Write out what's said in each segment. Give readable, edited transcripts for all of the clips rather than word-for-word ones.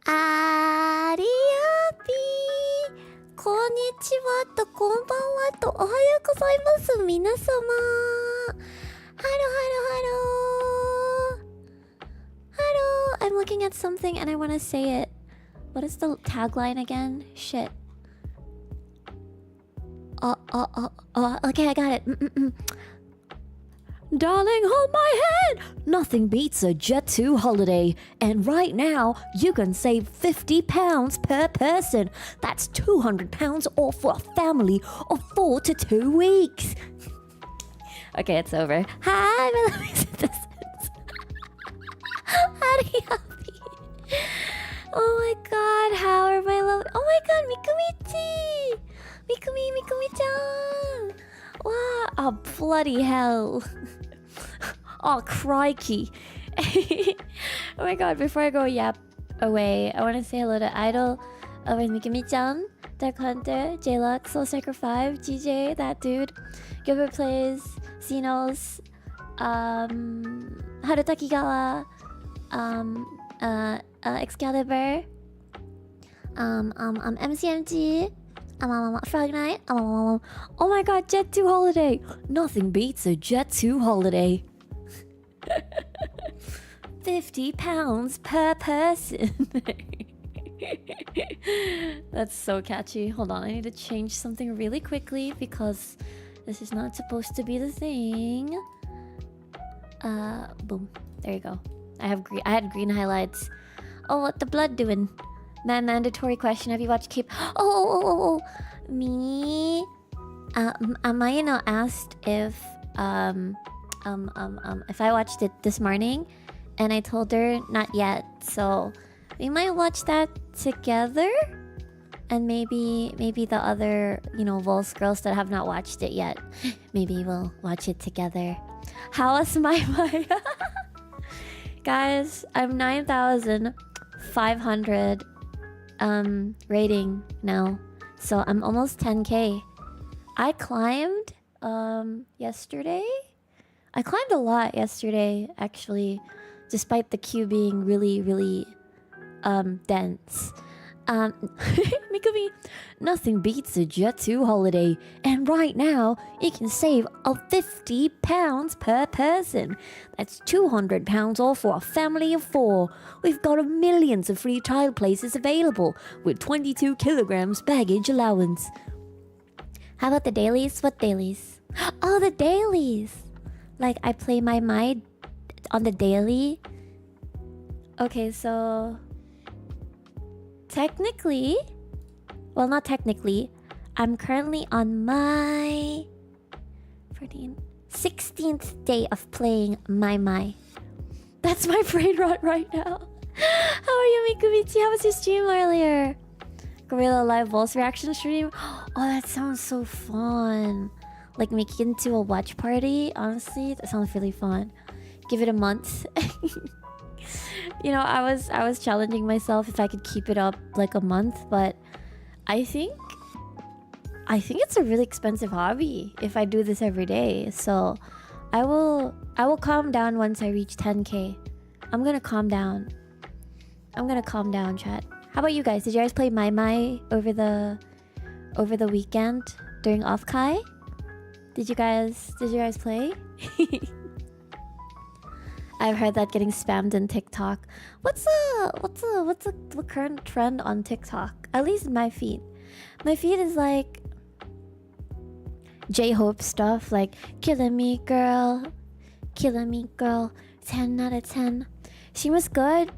ありやぴー。こんにちはとこんばんはとおはようございます。皆様。ハロハロハロ。Hello, I'm looking at something and I want to say it. What is the tagline again? Shit. Okay, I got it. Darling, hold my hand! Nothing beats a Jet2 holiday. And right now, you can save £50 per person. That's £200 off for a family of 4 to 2 weeks. Okay, it's over. Hi, my lovely citizens. Aria. Oh my god, how are my love? Oh my god, Mikumi-chi! Mikumi-chan! Wow, oh bloody hell. Oh crikey. Oh my god, before I go yap away, I want to say hello to Idol over Mikumi-chan, Dark Hunter, J-Lux, Soul Striker 5, GJ, that dude, Gilbert Plays, Xenos, Harutakigawa, Excalibur, MCMG, Frog Knight, oh my god, Jet2 holiday! Nothing beats a Jet2 holiday. £50 per person. That's so catchy. Hold on, I need to change something really quickly because this is not supposed to be the thing. Boom. There you go. I had green highlights. Oh, what the blood doing? Mandatory question. Have you watched Cape? Oh. Me. Mayano asked if I watched it this morning, and I told her not yet. So we might watch that together, and maybe the other VOLs girls that have not watched it yet, maybe we'll watch it together. How was my guys? I'm 9,500 rating now, so I'm almost 10k. I climbed yesterday. I climbed a lot yesterday, actually, despite the queue being really dense. Mikumi, nothing beats a Jet2 holiday, and right now you can save £50 per person. That's £200 off for a family of 4. We've got millions of free child places available with 22 kilograms baggage allowance. How about the dailies? What dailies? Oh, the dailies! Like, I play my Mai on the daily. Okay, so technically, well, not technically, I'm currently on my 16th day of playing my. That's my brain rot right now. How are you, Mikumichi? How was your stream earlier? Gorilla Live VOLs reaction stream? Oh, that sounds so fun. Like making it into a watch party. Honestly, that sounds really fun. Give it a month. I was challenging myself if I could keep it up like a month, but I think it's a really expensive hobby if I do this every day. So I will calm down once I reach 10k. I'm gonna calm down, chat. How about you guys? Did you guys play My over the weekend during OffKai? Did you guys play? I've heard that getting spammed in TikTok. What's the current trend on TikTok? At least my feed. My feed is like J-Hope stuff, like killing me girl, 10 out of 10. She was good.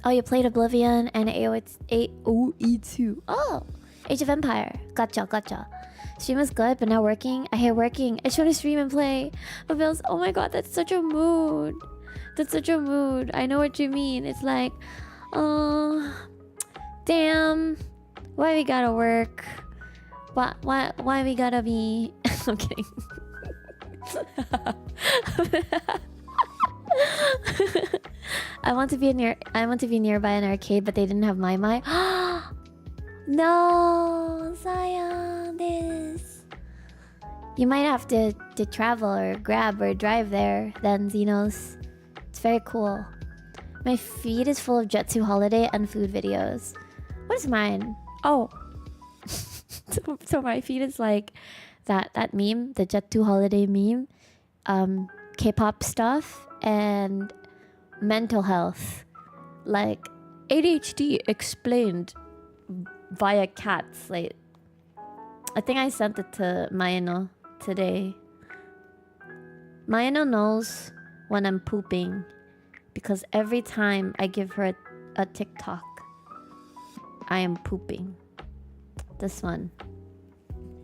Oh, you played Oblivion and AOE2. Oh, Age of Empire. Gotcha. Stream is good, but not working. I hate working. I just want to stream and play. But Bills, oh my god, that's such a mood. I know what you mean. It's like, oh, damn. Why we gotta work? Why we gotta be? I'm kidding. I want to be nearby an arcade, but they didn't have my. No, Zion, this. You might have to travel or grab or drive there then, Xenos. It's very cool. My feed is full of Zatsu holiday and food videos. What is mine? Oh. So my feed is like that meme, the Zatsu holiday meme, K-pop stuff, and mental health. Like ADHD explained via cats. Like, I think I sent it to Mayano today. Mayano knows when I'm pooping because every time I give her a TikTok, I am pooping. This one.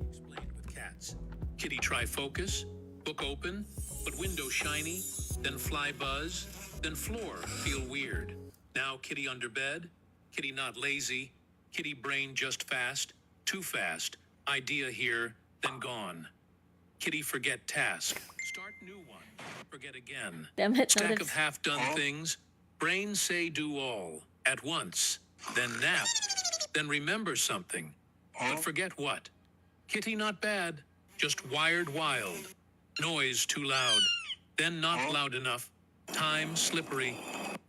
Explained with cats. Kitty try focus, book open, but window shiny, then fly buzz, then floor feel weird. Now kitty under bed, kitty not lazy, kitty brain just fast, too fast, idea here, then gone. Kitty forget task, start new one, forget again. Damn it, Stack of half-done things, brain say do all, at once, then nap, then remember something, but forget what. Kitty not bad, just wired wild. Noise too loud, then not loud enough. Time slippery.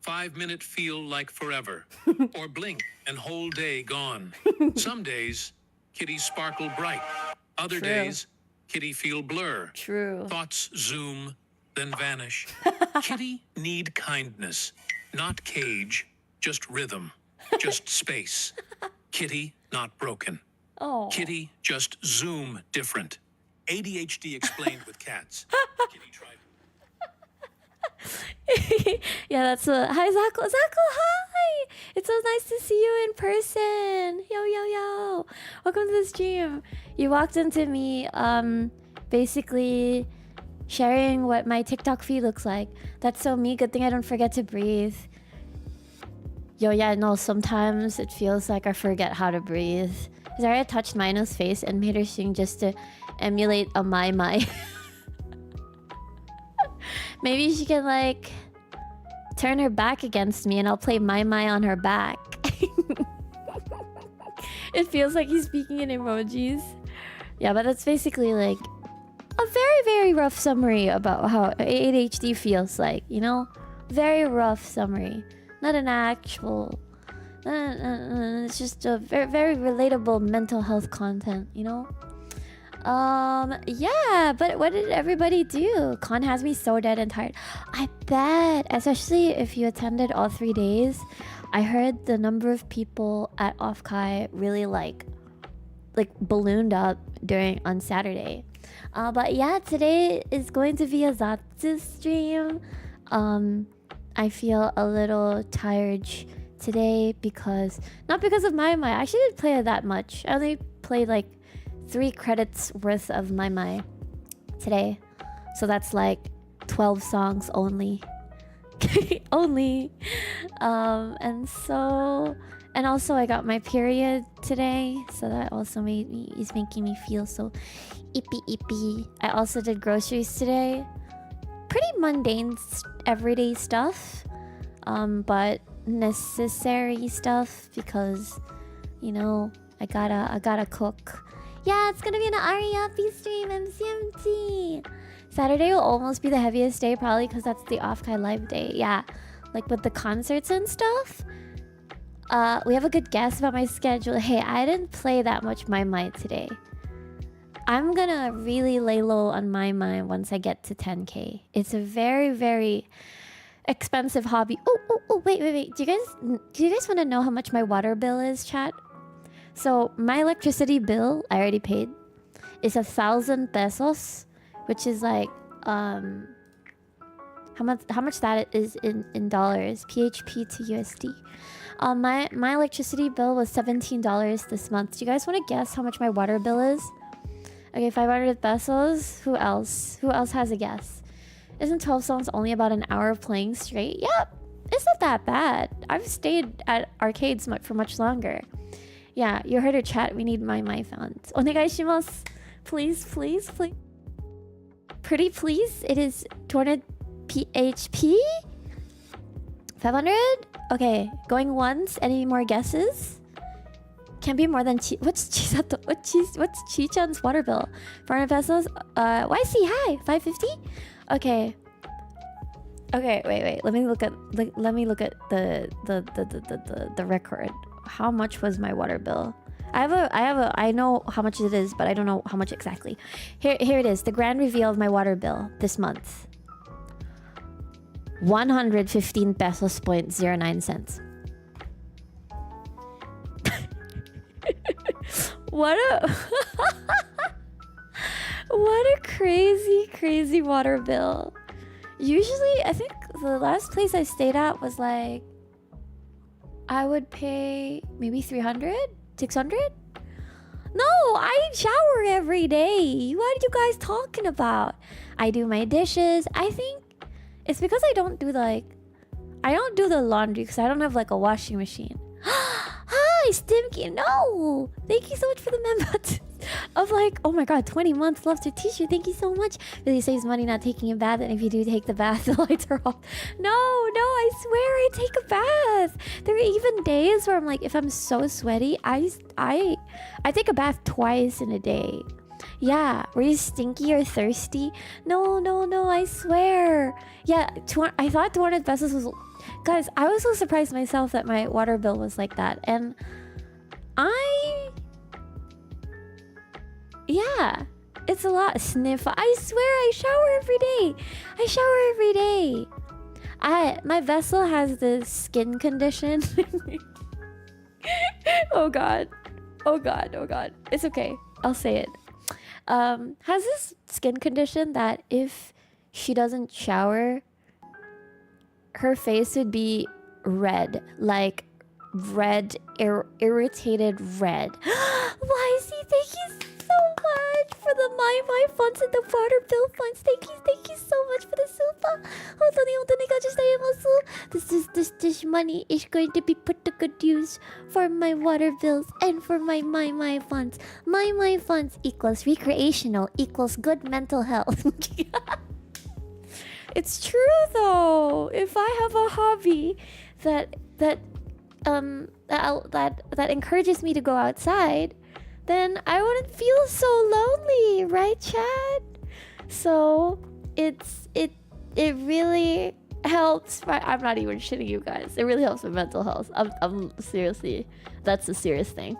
5-minute feel like forever. Or blink and whole day gone. Some days, kitty sparkle bright. Other True. days, kitty feel blur. True. Thoughts zoom, then vanish. Kitty need kindness, not cage, just rhythm, just space. Kitty not broken. Oh. Kitty just zoom different. ADHD explained with cats. Kitty tried. Yeah, that's a hi Zako. Zako, hi! It's so nice to see you in person. Yo yo yo. Welcome to the stream. You walked into me basically sharing what my TikTok feed looks like. That's so me. Good thing I don't forget to breathe. Yo, yeah, no, sometimes it feels like I forget how to breathe. Zaria touched Mino's face and made her sing just to emulate a my. Maybe she can like turn her back against me and I'll play my on her back. It feels like he's speaking in emojis. Yeah, but that's basically like a very, very rough summary about how ADHD feels like, you know? Very rough summary. Not an actual... it's just a very, very relatable mental health content, you know? Yeah, but what did everybody do? Con has me so dead and tired. I bet, especially if you attended all 3 days. I heard the number of people at OffKai really like ballooned up on Saturday. But yeah, today is going to be a Zatsu stream. I feel a little tired today because not because of my I actually didn't play it that much. I only played like 3 credits worth of my today, so that's like 12 songs only. Only. And also I got my period today, so that also is making me feel so ippy. I also did groceries today. Pretty mundane everyday stuff, but necessary stuff because, you know, I gotta cook. Yeah, it's gonna be an Aria stream, MCMT. Saturday will almost be the heaviest day, probably because that's the OffKai live day. Yeah, like with the concerts and stuff. We have a good guess about my schedule. Hey, I didn't play that much my today. I'm gonna really lay low on my once I get to 10K. It's a very, very expensive hobby. Oh, wait. Do you guys want to know how much my water bill is, chat? So my electricity bill, I already paid, is 1,000 pesos, which is like how much that is in dollars, PHP to USD. My electricity bill was $17 this month. Do you guys want to guess how much my water bill is? Okay, 500 pesos. Who else has a guess? Isn't 12 songs only about an hour of playing straight? Yep, it's not that bad. I've stayed at arcades for much longer. Yeah, you heard her, chat. We need my funds. Onegaishimasu. Please. Pretty please. It is 200 PHP? 500? Okay, going once. Any more guesses? Can't be more than what's Chisato? What's Chi-chan's water bill? 400 pesos? YC, hi! 550? Okay. Okay, wait. Let me look at the record. How much was my water bill? I know how much it is, but I don't know how much exactly. Here it is. The grand reveal of my water bill this month. 115 pesos point 09 cents. What a crazy water bill. Usually, I think the last place I stayed at was like, I would pay maybe 300, 600. No, I shower every day. What are you guys talking about? I do my dishes. I think it's because I don't do the laundry because I don't have like a washing machine. Hi, Stimky. No, thank you so much for the member of like, oh my god, 20 months loves your t-shirt. Thank you so much. Really saves money not taking a bath, and if you do take the bath, the lights are off. No, I swear I take a bath. There are even days where I'm like, if I'm so sweaty, I take a bath twice in a day. Yeah, were you stinky or thirsty? No, I swear. Yeah, I thought 200 pesos was... Guys, I was so surprised myself that my water bill was like that. And yeah, it's a lot. Sniff. I swear I shower every day. My vessel has this skin condition. Oh god. It's okay. I'll say it. Has this skin condition that if she doesn't shower, her face would be red, like red, irritated red. Why is he? Thank you so much for the my funds and the water bill funds. Thank you so much for the super. This money is going to be put to good use for my water bills and for my funds. My funds equals recreational equals good mental health. It's true though. If I have a hobby that encourages me to go outside, then I wouldn't feel so lonely, right, Chad? So it really helps. I'm not even shitting you guys. It really helps my mental health. I'm seriously, that's a serious thing.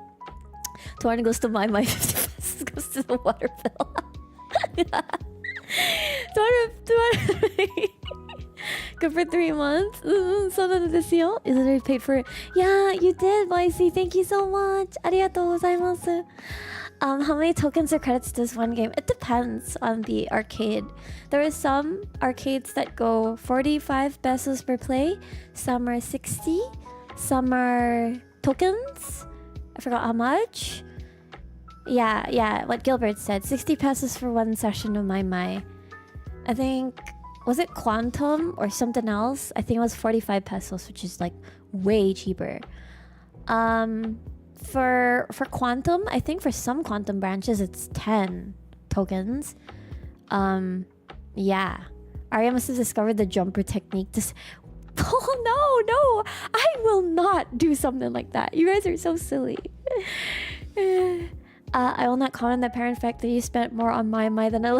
200 goes to my 50 pesos goes to the water bill. 200 good for 3 months. So this deal is already paid for it. Yeah, you did, YC. Thank you so much. Arigatou gozaimasu. How many tokens or credits does one game? It depends on the arcade. There are some arcades that go 45 pesos per play. Some are 60. Some are tokens. I forgot how much. Yeah, what Gilbert said. 60 pesos for one session of my. I think, was it Quantum or something else? I think it was 45 pesos, which is like way cheaper. For Quantum, I think for some Quantum branches it's 10 tokens. Yeah. Aria must have discovered the jumper technique to... Oh no, I will not do something like that. You guys are so silly. I will not comment the parent fact that you spent more on my than a...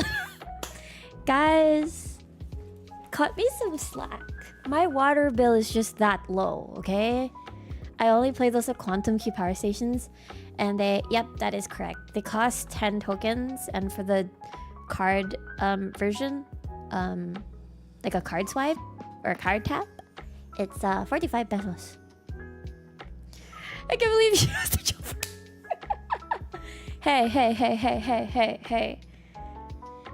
Guys, cut me some slack. My water bill is just that low, okay? I only play those at Quantum Key power stations, and yep, that is correct. They cost 10 tokens, and for the card version, like a card swipe or a card tap, it's 45 pesos. I can't believe she used the jumper.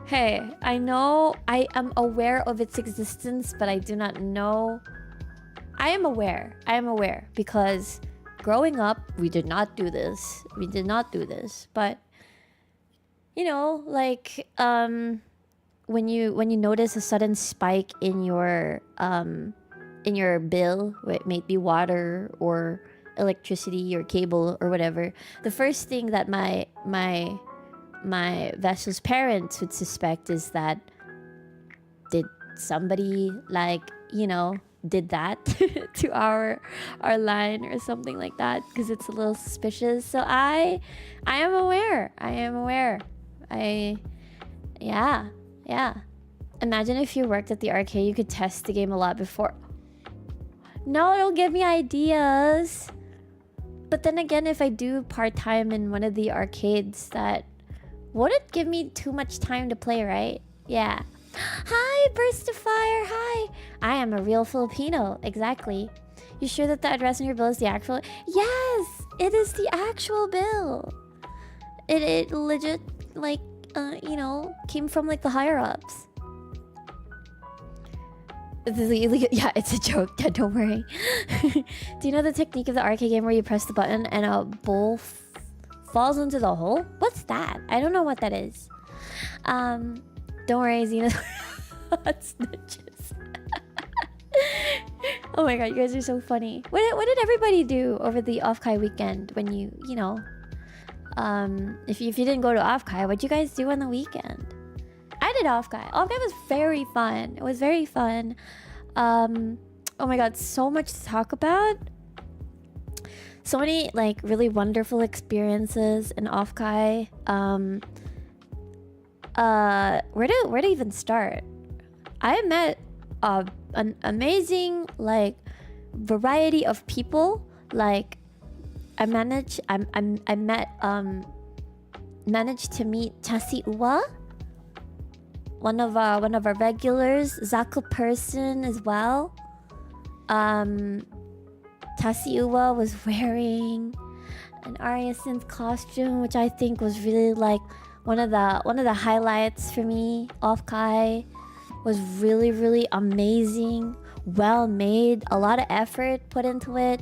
Hey, I know I am aware of its existence, but I do not know. I am aware because growing up, we did not do this. But you know, like when you notice a sudden spike in your bill, it may be water or electricity or cable or whatever, the first thing that my vessel's parents would suspect is that did somebody did that to our line or something like that, because it's a little suspicious. So I am aware. Yeah. Imagine if you worked at the arcade, you could test the game a lot before. No, it'll give me ideas. But then again, if I do part-time in one of the arcades, that wouldn't give me too much time to play, right? Yeah. Hi, Burst of Fire. Hi. I am a real Filipino. Exactly. You sure that the address on your bill is the actual? Yes, it is the actual bill. It legit, like, you know, came from like the higher ups. Yeah, it's a joke. Yeah, don't worry. Do you know the technique of the arcade game where you press the button and a bowl falls into the hole? What's that? I don't know what that is. Don't worry, Xena. Snitches. Oh my god, you guys are so funny. What did everybody do over the OffKai weekend when you know, if you didn't go to OffKai, what'd you guys do on the weekend? I did OffKai. OffKai was very fun. It was very fun. Oh my god, so much to talk about. So many like really wonderful experiences in OffKai. Where to even start? I met an amazing like variety of people. Like I managed to meet Chasi Uwa, one of our regulars, Zatsu person as well. Chasi Uwa was wearing an Aria Synth costume, which I think was really like one of the highlights for me. OffKai was really, really amazing, well made, a lot of effort put into it.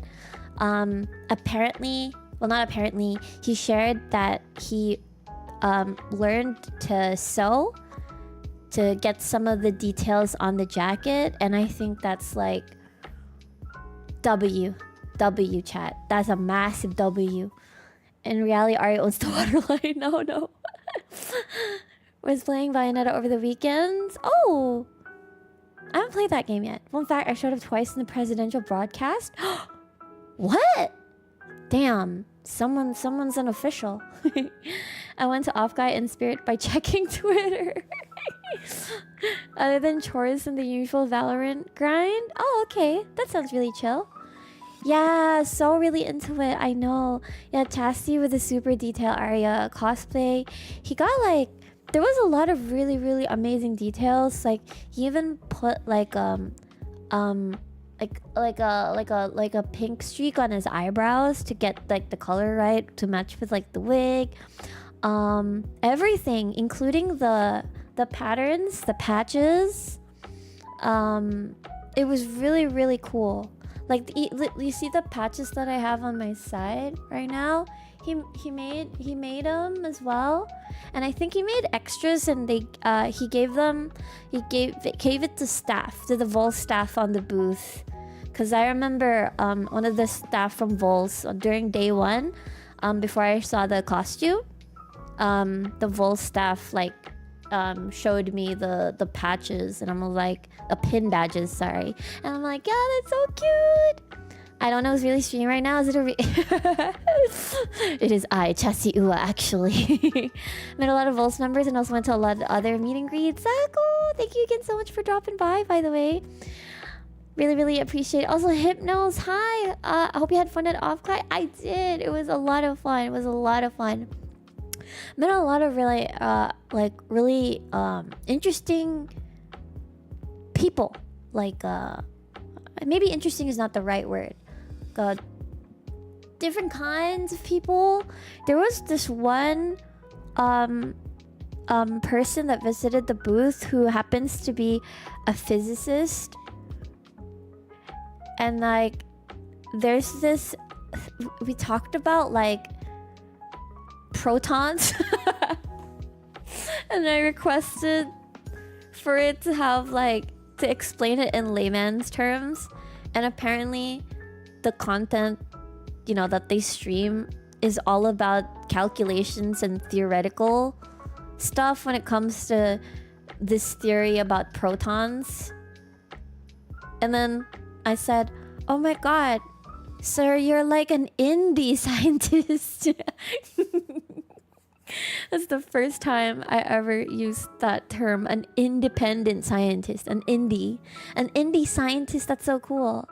Apparently, well, not apparently, he shared that he learned to sew to get some of the details on the jacket, and I think that's like W chat. That's a massive W. In reality, Aria owns the waterline. No. Was playing Bayonetta over the weekends. Oh, I haven't played that game yet. Well, in fact, I showed up twice in the presidential broadcast. What? Damn, someone's an official. I went to OffKai in spirit by checking Twitter. Other than chores and the usual Valorant grind. Oh, okay, that sounds really chill. Yeah, so really into it. I know. Yeah, Chastity with a super detailed Aria cosplay. He got like, there was a lot of really, really amazing details. Like he even put like a pink streak on his eyebrows to get like the color right to match with like the wig. Everything, including the patterns, the patches. It was really, really cool. Like you see the patches that I have on my side right now. He made them as well, and I think he made extras, and he gave it to staff, to the VOLs staff on the booth, because I remember one of the staff from VOLs during day one, before I saw the costume, the VOLs staff like showed me the patches, and I'm like pin badges, sorry, and I'm like, yeah, that's so cute. I don't know, it's really streaming right now. Is it it is I, Chasi Uwa, actually. Met a lot of VOLs members and also went to a lot of other meet and greets. Cool. Thank you again so much for dropping by the way. Really, really appreciate it. Also, Hypnos, hi. I hope you had fun at OffKai. I did. It was a lot of fun. Met a lot of really, really interesting people. Like, maybe interesting is not the right word. Different kinds of people. There was this one person that visited the booth who happens to be a physicist, and like there's this, we talked about like protons and I requested for it to have like to explain it in layman's terms, and apparently the content, you know, that they stream is all about calculations and theoretical stuff when it comes to this theory about protons. And then I said, oh my god, sir, you're like an indie scientist. That's the first time I ever used that term. An independent scientist, an indie scientist. That's so cool.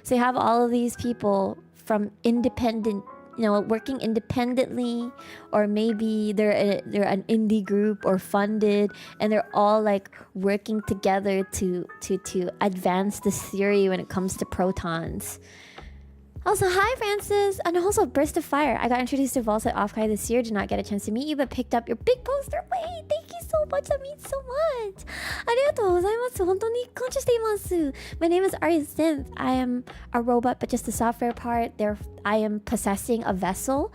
So you have all of these people from independent, working independently, or maybe they're an indie group or funded, and they're all like working together to advance this theory when it comes to protons. Also, hi Francis, and also Burst of Fire. I got introduced to VOLs at OffKai this year. Did not get a chance to meet you, but picked up your big poster. Wait, thank you so much. That means so much. ありがとうございます。本当に感謝しています。My name is Aria Synth. I am a robot, but just the software part. There, I am possessing a vessel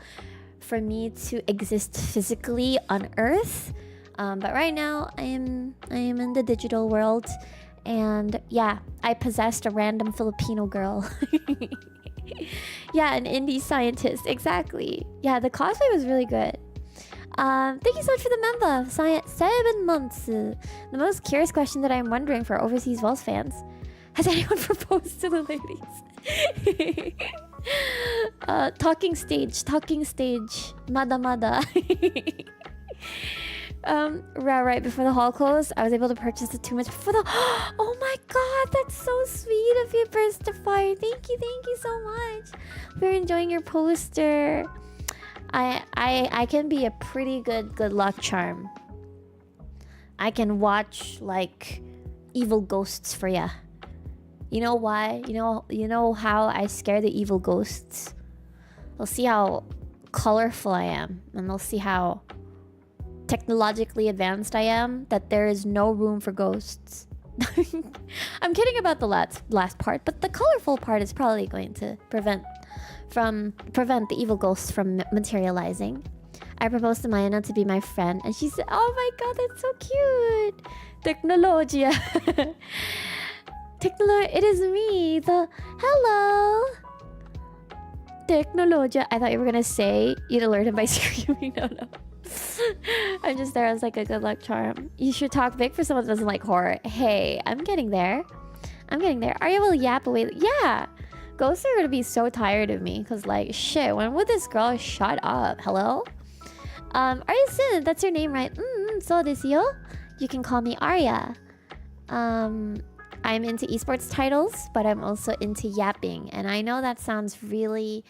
for me to exist physically on Earth. But right now, I am in the digital world, and yeah, I possessed a random Filipino girl. Yeah, an indie scientist, exactly. Yeah, the cosplay was really good. Thank you so much for the member. 7 months. The most curious question that I'm wondering for overseas VOLs fans: has anyone proposed to the ladies? Talking stage. Mada mada. Right before the hall closed, I was able to purchase the 2 months before the. Oh my god, that's so sweet of you, Burst of Fire. Thank you so much for enjoying your poster. I can be a pretty good luck charm. I can watch like evil ghosts for ya. You know why? You know how I scare the evil ghosts? They'll see how colorful I am, and they'll see how technologically advanced I am, that there is no room for ghosts. I'm kidding about the last part, but the colorful part is probably going to prevent the evil ghosts from materializing. I proposed to Mayana to be my friend, and she said, "Oh my god, that's so cute." Technologia. It is me. Hello. Technologia. I thought you were gonna say you'd alert him by screaming. No. I'm just there as like a good luck charm. You should talk big for someone that doesn't like horror. Hey, I'm getting there. Aria will yap away. Yeah. Ghosts are gonna be so tired of me, because like, shit, when would this girl shut up? Hello? Aria Sin, that's your name, right? So this yo. You can call me Aria. I'm into esports titles, but I'm also into yapping. And I know that sounds really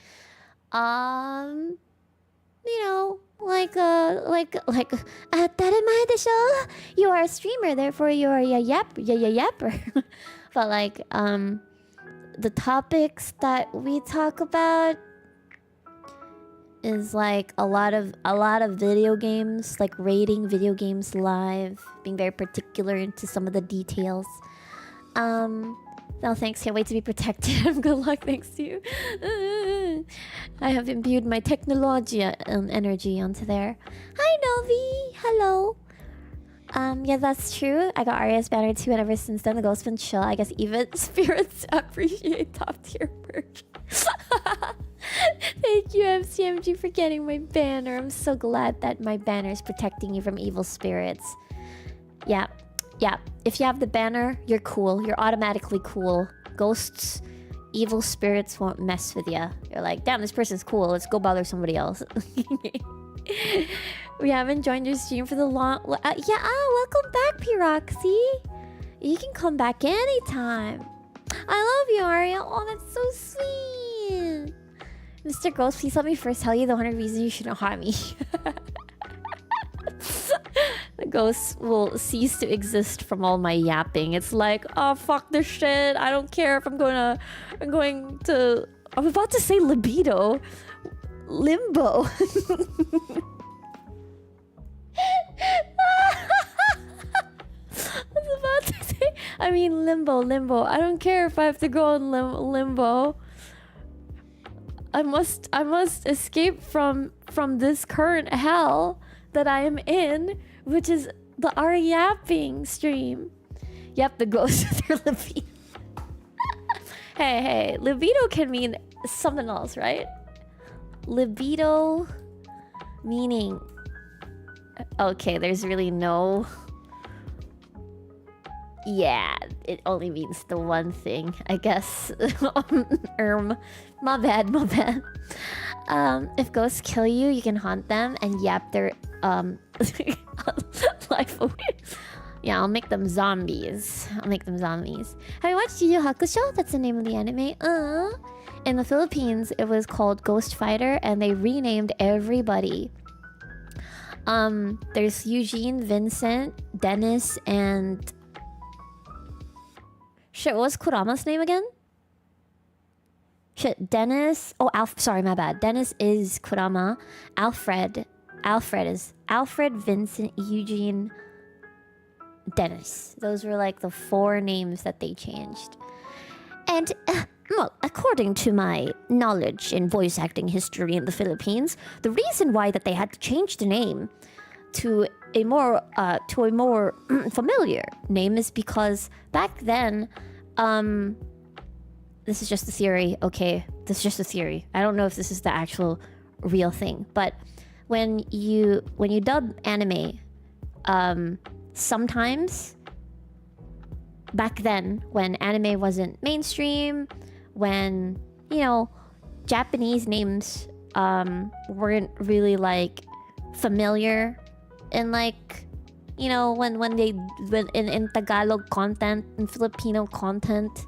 like 当たり前でしょ? You are a streamer, therefore you are a yapper. But like the topics that we talk about is like a lot of video games, like rating video games live, being very particular into some of the details. No thanks, can't wait to be protected. Good luck, thanks to you. I have imbued my technologia energy onto there. Hi Novi, hello. Yeah, that's true. I got Aria's banner too, and ever since then the ghost's been chill. I guess even spirits appreciate top tier merch. Thank you, MCMG, for getting my banner. I'm so glad that my banner is protecting you from evil spirits. Yeah. If you have the banner, you're cool. You're automatically cool. Ghosts, evil spirits won't mess with you. You're like, damn, this person's cool. Let's go bother somebody else. We haven't joined your stream for the long... welcome back, Piroxy. You can come back anytime. I love you, Aria. Oh, that's so sweet. Mr. Ghost, please let me first tell you the 100 reasons you shouldn't harm me. The ghosts will cease to exist from all my yapping. It's like, oh, fuck this shit. I don't care if I'm about to say libido. Limbo. I mean limbo. I don't care if I have to go in limbo. I must escape from this current hell that I am in, which is the yapping stream. Yep, the ghost of their libido. Hey, libido can mean something else, right? Libido meaning... Okay, there's really no... Yeah, it only means the one thing, I guess. My bad. If ghosts kill you, you can haunt them and yap their life away. Yeah, I'll make them zombies. Have you watched Yu Yu Hakusho? That's the name of the anime. In the Philippines, it was called Ghost Fighter, and they renamed everybody. There's Eugene, Vincent, Dennis, and... Shit, what was Kurama's name again? Shit, Dennis... Oh, sorry, my bad. Dennis is Kurama. Alfred is... Alfred, Vincent, Eugene, Dennis. Those were like the 4 names that they changed. And... well, according to my knowledge in voice acting history in the Philippines, the reason why that they had to change the name to a more familiar name is because back then, this is just a theory, okay? This is just a theory. I don't know if this is the actual real thing, but when you dub anime, sometimes back then when anime wasn't mainstream, when, you know, Japanese names weren't really like familiar in like, you know, when in Tagalog content and Filipino content,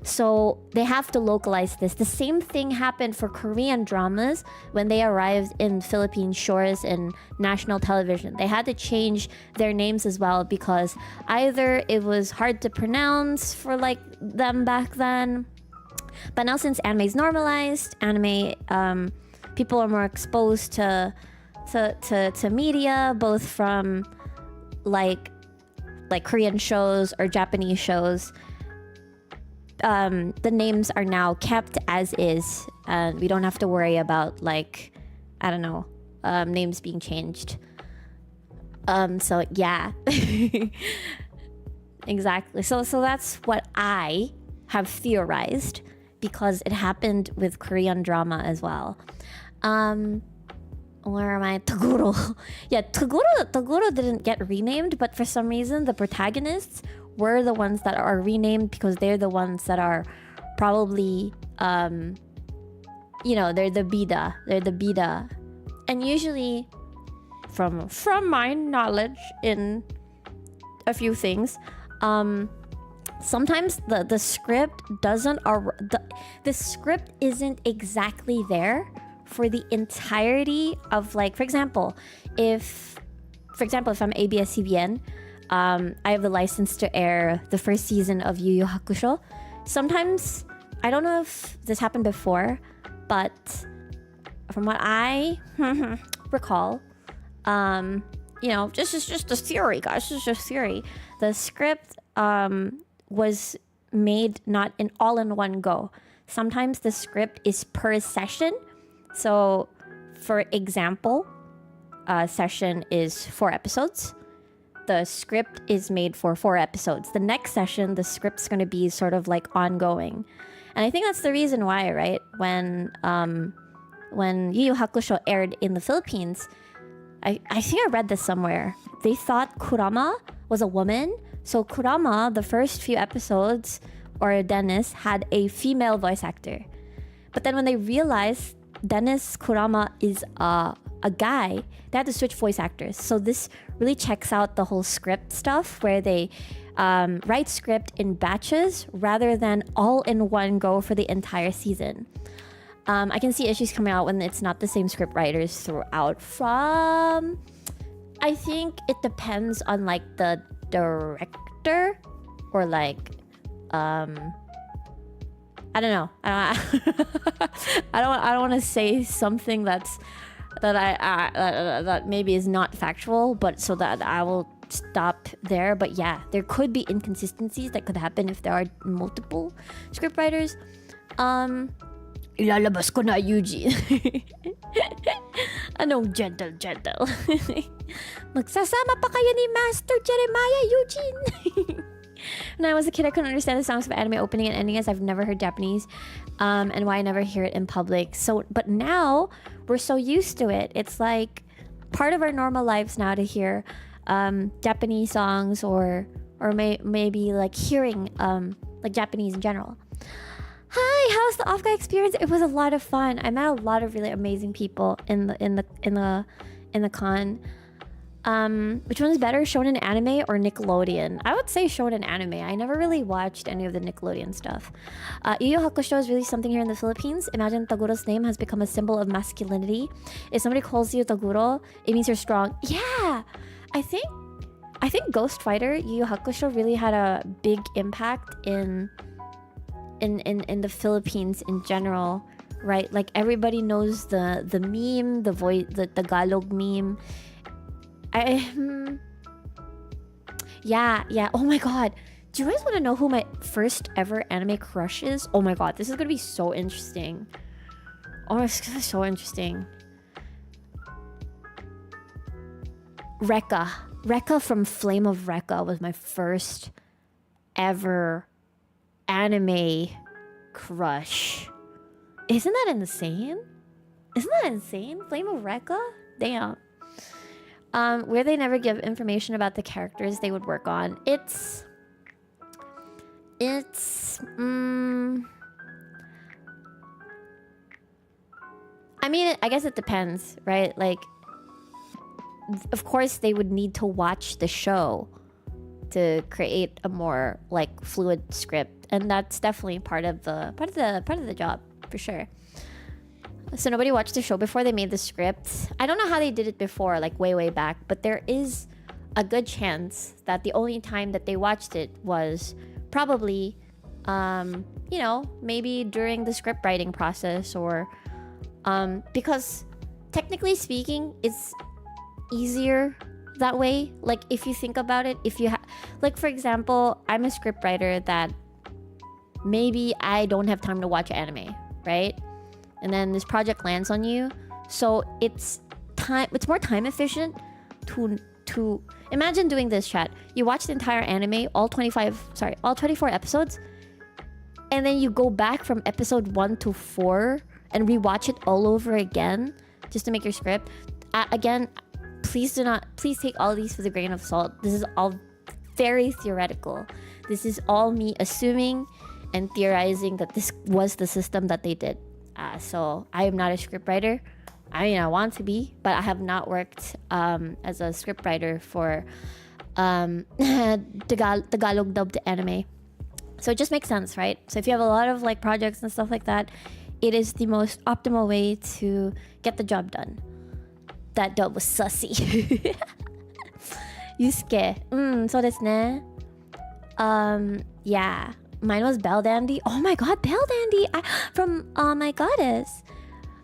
so they have to localize this. The same thing happened for Korean dramas when they arrived in Philippine shores and national television. They had to change their names as well because either it was hard to pronounce for like them back then. But now since anime is normalized, people are more exposed to media, both from like Korean shows or Japanese shows. The names are now kept as is, and we don't have to worry about like, I don't know, names being changed. So yeah, exactly. So that's what I have theorized, because it happened with Korean drama as well. Where am I? Toguro. Yeah, Toguro didn't get renamed, but for some reason the protagonists were the ones that are renamed because they're the ones that are probably, you know, they're the bida. And usually, from my knowledge in a few things, sometimes the script doesn't, the script isn't exactly there for the entirety of, like, for example, if I'm ABS-CBN, I have the license to air the first season of Yu Yu Hakusho. Sometimes, I don't know if this happened before, but from what I recall, you know, this is just a theory, guys. This is just theory. The script was made not in all in one go. Sometimes the script is per session. So, for example, a session is 4 episodes. The script is made for 4 episodes. The next session, the script's going to be sort of like ongoing. And I think that's the reason why, right? When Yu Yu Hakusho aired in the Philippines, I think I read this somewhere. They thought Kurama was a woman. So Kurama, the first few episodes, or Dennis, had a female voice actor. But then when they realized Dennis Kurama is a guy, they had to switch voice actors. So this really checks out the whole script stuff where they write script in batches rather than all in one go for the entire season. I can see issues coming out when it's not the same script writers throughout. From, I think it depends on like the director or like I don't know. I don't want to say something that maybe is not factual, but so that I will stop there. But yeah, there could be inconsistencies that could happen if there are multiple scriptwriters. Ilalabas ko na, Eugene. Anong gentle. Magsasama pa kayo ni Master Jeremiah, Eugene. When I was a kid, I couldn't understand the songs of anime opening and ending as I've never heard Japanese, and why I never hear it in public. So, but now we're so used to it. It's like part of our normal lives now to hear Japanese songs or maybe like hearing like Japanese in general. Hi, how's the OffKai experience? It was a lot of fun. I met a lot of really amazing people in the con. Which one's better, shonen anime or Nickelodeon? I would say shonen anime. I never really watched any of the Nickelodeon stuff. Yu Yu Hakusho is really something here in the Philippines. Imagine Taguro's name has become a symbol of masculinity. If somebody calls you Taguro, it means you're strong. Yeah, I think Ghost Fighter Yu Yu Hakusho really had a big impact in the Philippines in general, right? Like everybody knows the meme, the voice, the Tagalog meme. Yeah. Oh my god. Do you guys want to know who my first ever anime crush is? Oh my god, this is gonna be so interesting. Oh, it's gonna be so interesting. Rekka from Flame of Rekka was my first ever anime crush. Isn't that insane? Flame of Rekka? Damn. Where they never give information about the characters they would work on. I mean, I guess it depends, right? Like, of course they would need to watch the show to create a more like fluid script, and that's definitely part of the job for sure. So nobody watched the show before they made the script. I don't know how they did it before, like way back, but there is a good chance that the only time that they watched it was probably, maybe during the script writing process, or because technically speaking, it's easier that way. Like if you think about it, if you like for example, I'm a script writer that maybe I don't have time to watch anime, right? And then this project lands on you, so it's more time efficient to imagine doing this, chat. You watch the entire anime, all 24 episodes, and then you go back from episode 1 to 4 and rewatch it all over again just to make your script. Again, please take all of these with a grain of salt. This is all very theoretical. This is all me assuming and theorizing that this was the system that they did. So I am not a scriptwriter. I mean, I want to be, but I have not worked as a scriptwriter for Tagalog dubbed anime. So it just makes sense, right? So if you have a lot of like projects and stuff like that, it is the most optimal way to get the job done. That dub was sussy. Yusuke. So desu ne. Yeah. Mine was Bell Dandy. Oh my god, Bell Dandy! From My Goddess.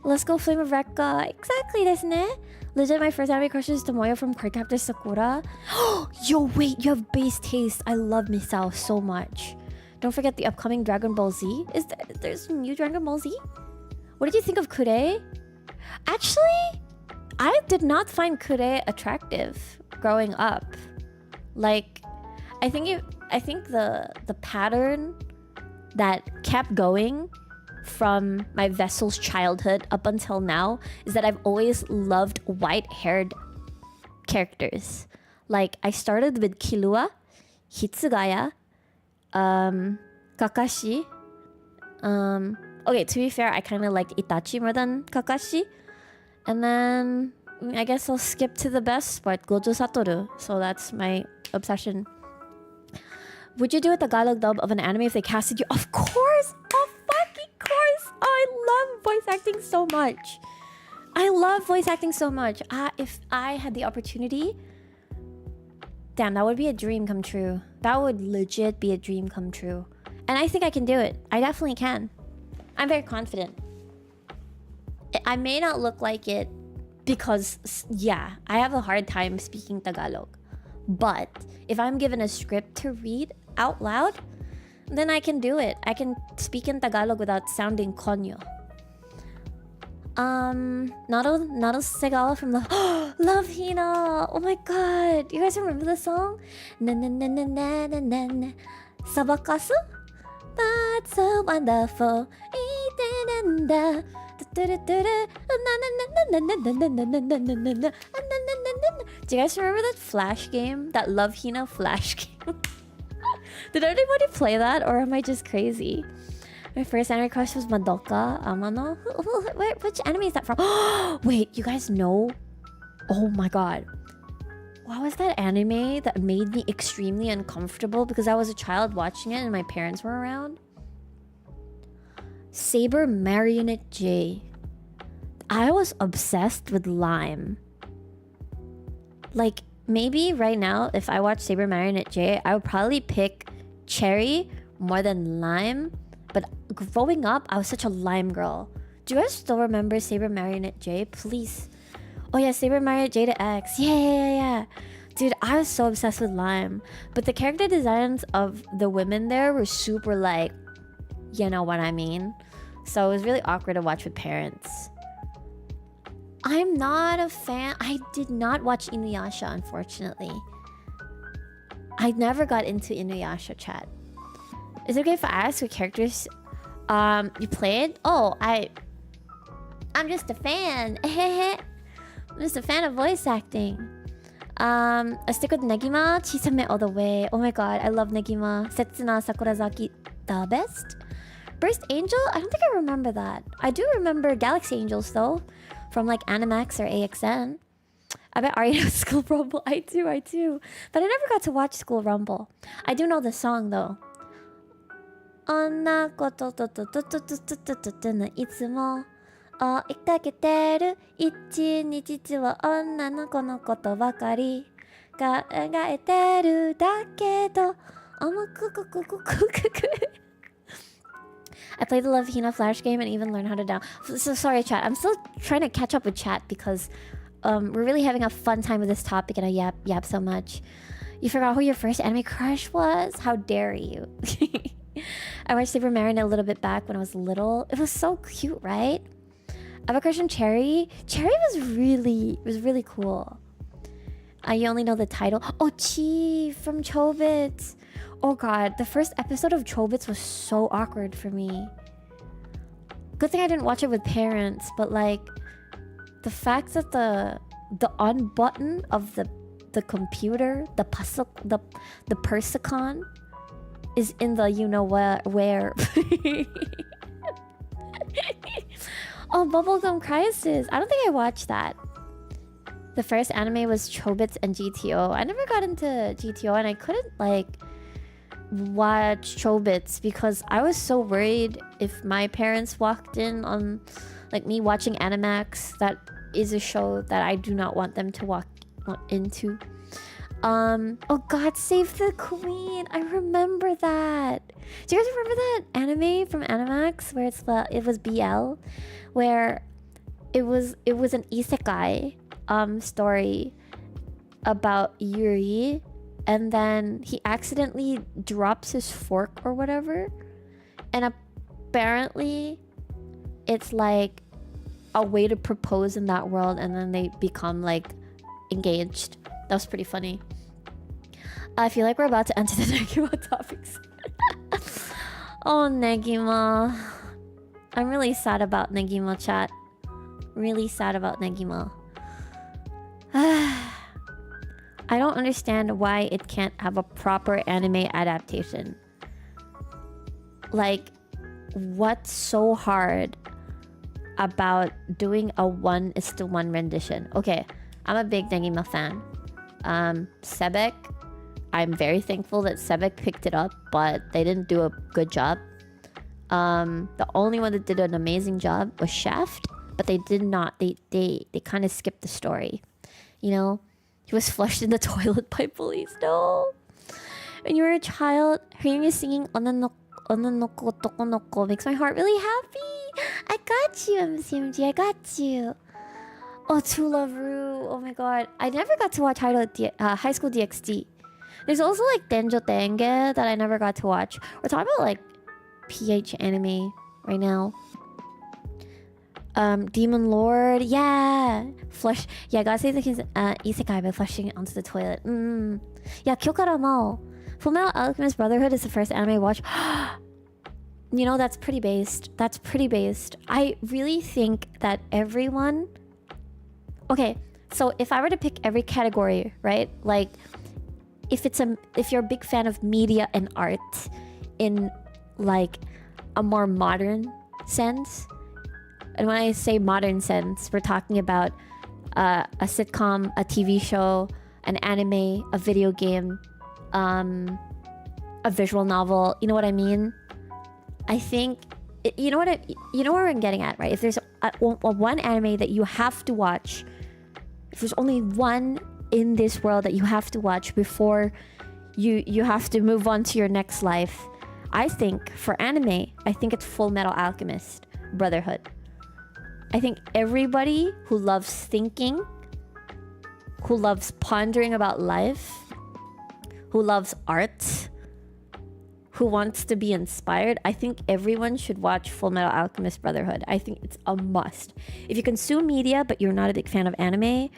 Let's go Flame of Rekka. Exactly desu ne. Legit, my first anime crush is Tomoyo from Cardcaptor Sakura. Yo, wait, you have base taste. I love Misao so much. Don't forget the upcoming Dragon Ball Z. There's a new Dragon Ball Z? What did you think of Kure? Actually, I did not find Kure attractive growing up. Like, I think the pattern that kept going from my vessel's childhood up until now is that I've always loved white-haired characters. Like, I started with Killua, Hitsugaya, Kakashi. Okay, to be fair, I kind of liked Itachi more than Kakashi. And then I guess I'll skip to the best part, Gojo Satoru. So that's my obsession. Would you do a Tagalog dub of an anime if they casted you? Of course! Of fucking course! I love voice acting so much. If I had the opportunity, damn, that would be a dream come true. That would legit be a dream come true. And I think I can do it. I definitely can. I'm very confident. I may not look like it because, yeah, I have a hard time speaking Tagalog. But if I'm given a script to read out loud, then I can do it. I can speak in Tagalog without sounding konyo. Nato Segal from the Love Hina. Oh my god. You guys remember the song? Na na na na na na na na. Sabakasu? That's so wonderful. Do you guys remember that Flash game? That Love Hina Flash game? Did anybody play that, or am I just crazy? My first anime crush was Madoka Amano. Which anime is that from? Wait, you guys know? Oh my god. What was that anime that made me extremely uncomfortable because I was a child watching it and my parents were around? Saber Marionette J. I was obsessed with Lime. Like, maybe right now, if I watch Saber Marionette J, I would probably pick Cherry more than Lime. But growing up, I was such a Lime girl. Do you guys still remember Saber Marionette J? Please. Oh yeah, Saber Marionette J to X. Yeah. Dude, I was so obsessed with Lime. But the character designs of the women there were super like, you know what I mean? So it was really awkward to watch with parents. I'm not a fan. I did not watch Inuyasha, unfortunately. I never got into Inuyasha, chat. Is it okay if I ask what characters you played? Oh, I'm just a fan. I'm just a fan of voice acting. I stick with Negima, Chisame all the way. Oh my god, I love Negima. Setsuna Sakurazaki, the best. Burst Angel? I don't think I remember that. I do remember Galaxy Angels though, from like Animax or AXN. I bet Aria knows School Rumble. I do. But I never got to watch School Rumble. I do know the song though. 女こととととととととととのいつも追いかけてる一日実は女の子のことばかり考えてるだけどI played the Love Hina Flash game and even learned how to down. So sorry, chat. I'm still trying to catch up with chat because we're really having a fun time with this topic and I yap so much. You forgot who your first anime crush was? How dare you? I watched Saber Marionette a little bit back when I was little. It was so cute, right? I have a crush on Cherry. Cherry was really cool. You only know the title. Oh, Chi from Chobits. Oh god, the first episode of Chobits was so awkward for me. Good thing I didn't watch it with parents, but like the fact that the on button of the computer, the Persicon is in the you know where. Oh, Bubblegum Crisis. I don't think I watched that. The first anime was Chobits and GTO. I never got into GTO and I couldn't like watch Chobits because I was so worried if my parents walked in on like me watching Animax. That is a show that I do not want them to walk into. Oh god, Save the Queen. I remember that. Do you guys remember that anime from Animax where it was BL, where it was an isekai story about Yuri, and then he accidentally drops his fork or whatever, and apparently it's like a way to propose in that world, and then they become like engaged. That was pretty funny. I feel like we're about to enter the Negima topics. Oh, Negima. I'm really sad about Negima, chat. Really sad about Negima. I don't understand why it can't have a proper anime adaptation. Like, what's so hard about doing a 1:1 rendition? Okay, I'm a big Negima fan. Sebek, I'm very thankful that Sebek picked it up, but they didn't do a good job. The only one that did an amazing job was Shaft, but they did not. They kind of skipped the story. You know, he was flushed in the toilet by police. No. When you were a child, hearing you singing "Onanoko Tokonoko" makes my heart really happy. I got you, MCMG. I got you. Oh, To Love Ru. Oh my god. I never got to watch High School DxD. There's also like Denjo Tenge that I never got to watch. We're talking about like PH anime right now. Demon Lord. Yeah. Flush. Yeah, gotta say the isekai by flushing it onto the toilet. Yeah, Kyokara Mao. Fullmetal Alchemist Brotherhood is the first anime I watched. You know, that's pretty based. I really think that everyone... Okay, so if I were to pick every category, right? Like, if you're a big fan of media and art in like a more modern sense. And when I say modern sense, we're talking about a sitcom, a TV show, an anime, a video game, a visual novel. You know what I mean? I think you know where I'm getting at, right? If there's one anime that you have to watch, if there's only one in this world that you have to watch before you have to move on to your next life, I think for anime, I think it's Full Metal Alchemist Brotherhood. I think everybody who loves thinking, who loves pondering about life, who loves art, who wants to be inspired, I think everyone should watch Full Metal Alchemist Brotherhood. I think it's a must. If you consume media but you're not a big fan of anime,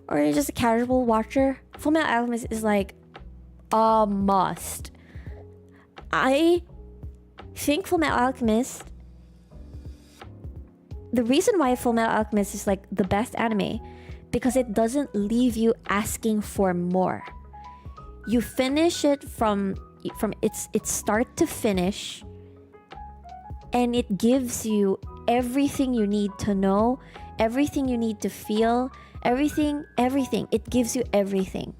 or you're just a casual watcher, Full Metal Alchemist is like a must. I think Full Metal Alchemist, the reason why Full Metal Alchemist is like the best anime, because it doesn't leave you asking for more. You finish it from its start to finish, and it gives you everything you need to know, everything you need to feel, everything. It gives you everything.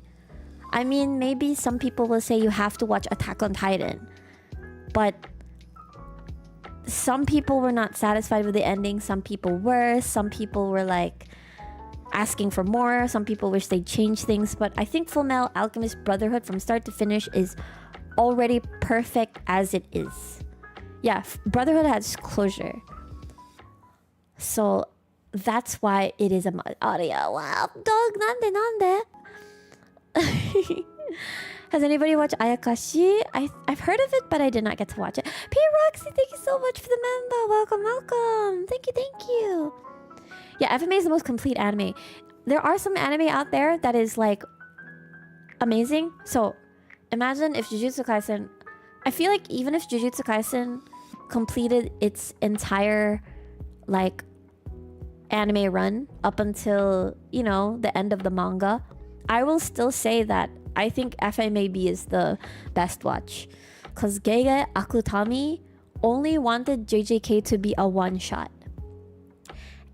I mean, maybe some people will say you have to watch Attack on Titan, but some people were not satisfied with the ending. Some people were. Some people were like asking for more. Some people wish they changed things. But I think Full Metal Alchemist Brotherhood from start to finish is already perfect as it is. Yeah, Brotherhood has closure. So that's why it is a Aria. Wow, dog, nande. Has anybody watched Ayakashi? I've heard of it, but I did not get to watch it. P. Roxy, thank you so much for the member. Welcome. Thank you. Yeah, FMA is the most complete anime. There are some anime out there that is like amazing. So imagine if Jujutsu Kaisen, I feel like even if Jujutsu Kaisen completed its entire like anime run up until, the end of the manga, I will still say that I think FMAB is the best watch. Because Gege Akutami only wanted JJK to be a one-shot.